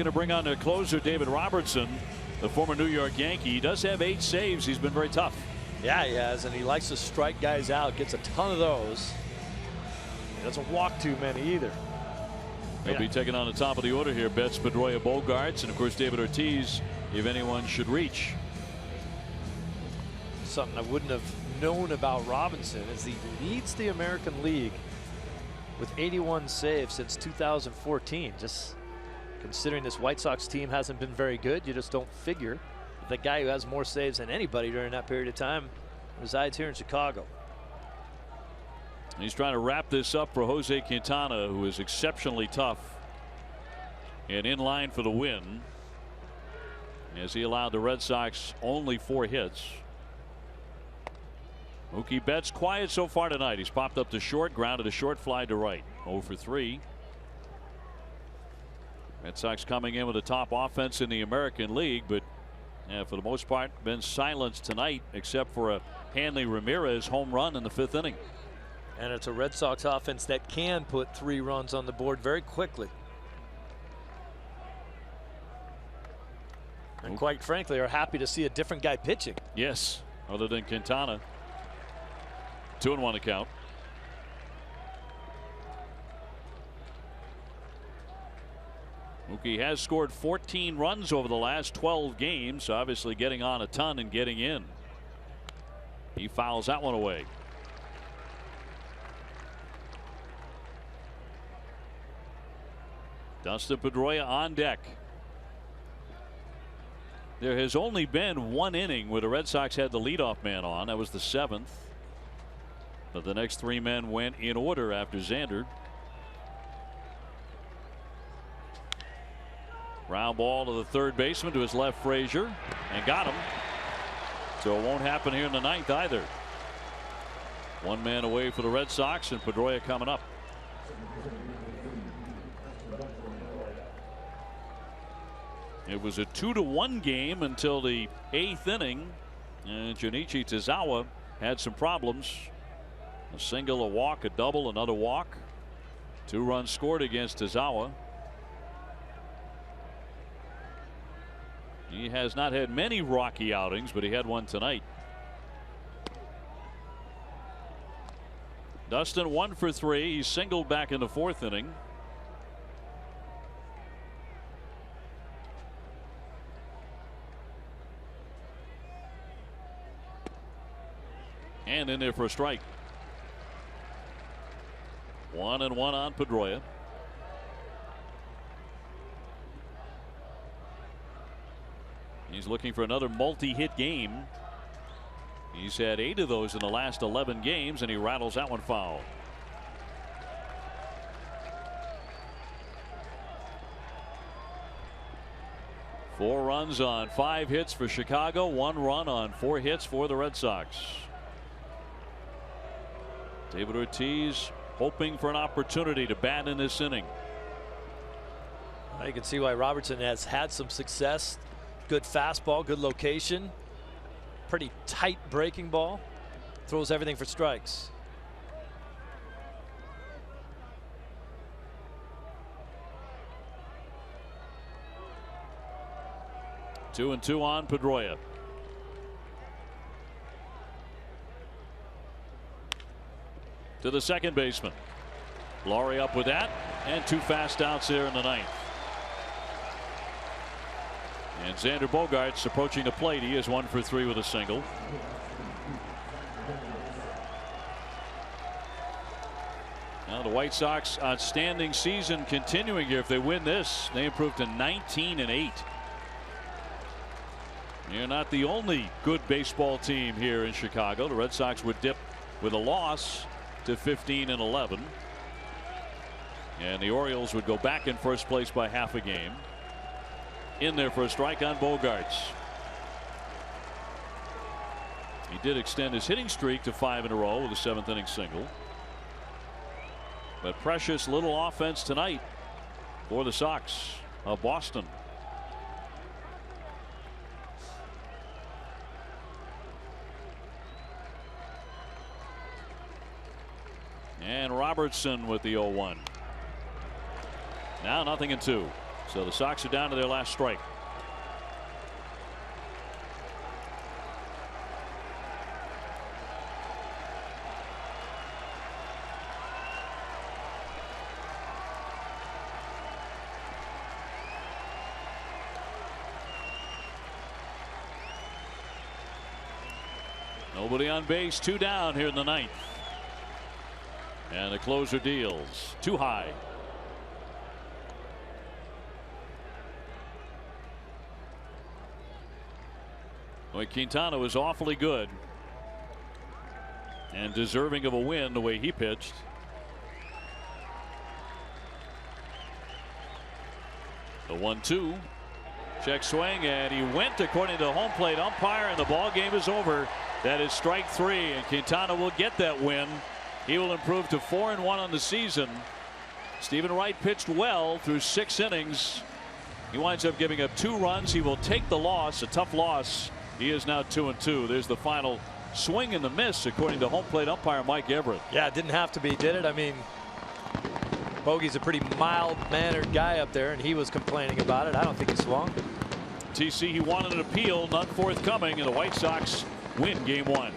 going to bring on their closer, David Robertson, the former New York Yankee. He does have 8 saves. He's been very tough.
Yeah, he has, and he likes to strike guys out. Gets a ton of those. He doesn't walk too many either.
He'll be taking on the top of the order here. Betts, Pedroia, Bogarts, and of course David Ortiz, if anyone should reach.
Something I wouldn't have known about Robinson is he leads the American League with 81 saves since 2014. Just considering this White Sox team hasn't been very good, you just don't figure the guy who has more saves than anybody during that period of time resides here in Chicago.
He's trying to wrap this up for Jose Quintana, who is exceptionally tough and in line for the win, as he allowed the Red Sox only 4 hits. Mookie Betts quiet so far tonight. He's popped up to short, grounded a short fly to right. 0 for 3. Red Sox coming in with a top offense in the American League, but for the most part been silenced tonight, except for a Hanley Ramirez home run in the 5th inning.
And it's a Red Sox offense that can put 3 runs on the board very quickly. And quite frankly, are happy to see a different guy pitching.
Yes, other than Quintana. 2-1 to count. Mookie has scored 14 runs over the last 12 games, so obviously getting on a ton and getting in. He fouls that one away. Dustin Pedroia on deck. There has only been 1 inning where the Red Sox had the leadoff man on. That was the 7th. But the next 3 men went in order after Xander. Ground ball to the third baseman, to his left, Frazier, and got him. So it won't happen here in the 9th either. 1 man away for the Red Sox, and Pedroia coming up. It was a 2-1 game until the 8th inning, and Junichi Tazawa had some problems. A single, a walk, a double, another walk. 2 runs scored against Tazawa. He has not had many rocky outings, but he had one tonight. Dustin 1 for 3. He singled back in the 4th inning. And in there for a strike. 1-1 on Pedroia. He's looking for another multi-hit game. He's had 8 of those in the last 11 games, and he rattles that one foul. Four runs on 5 hits for Chicago, 1 run on 4 hits for the Red Sox. David Ortiz hoping for an opportunity to bat in this inning.
You can see why Robertson has had some success. Good fastball, good location, pretty tight breaking ball, throws everything for strikes.
Two and two on Pedroia. To the second baseman. Laurie up with that, and 2 fast outs there in the 9th. And Xander Bogaerts approaching the plate. He is 1 for 3 with a single. Now the White Sox outstanding season continuing here. If they win this, they improve to 19-8. You're not the only good baseball team here in Chicago. The Red Sox would dip with a loss to 15-11. And the Orioles would go back in first place by half a game. In there for a strike on Bogaerts. He did extend his hitting streak to 5 in a row with a 7th inning single. But precious little offense tonight for the Sox of Boston. And Robertson with the 0-1. Now 0-2. So the Sox are down to their last strike. Nobody on base, 2 down here in the 9th. And the closer deals. Too high. Boy, Quintana was awfully good and deserving of a win the way he pitched. The 1-2. Check swing, and he went according to the home plate umpire, and the ball game is over. That is strike 3, and Quintana will get that win. He will improve to 4-1 on the season. Stephen Wright pitched well through 6 innings. He winds up giving up 2 runs. He will take the loss, a tough loss. He is now 2-2. There's the final swing and the miss, according to home plate umpire Mike Everett.
Yeah, it didn't have to be, did it? I mean, Bogey's a pretty mild-mannered guy up there, and he was complaining about it. I don't think he swung.
TC, he wanted an appeal, none forthcoming, and the White Sox win game 1.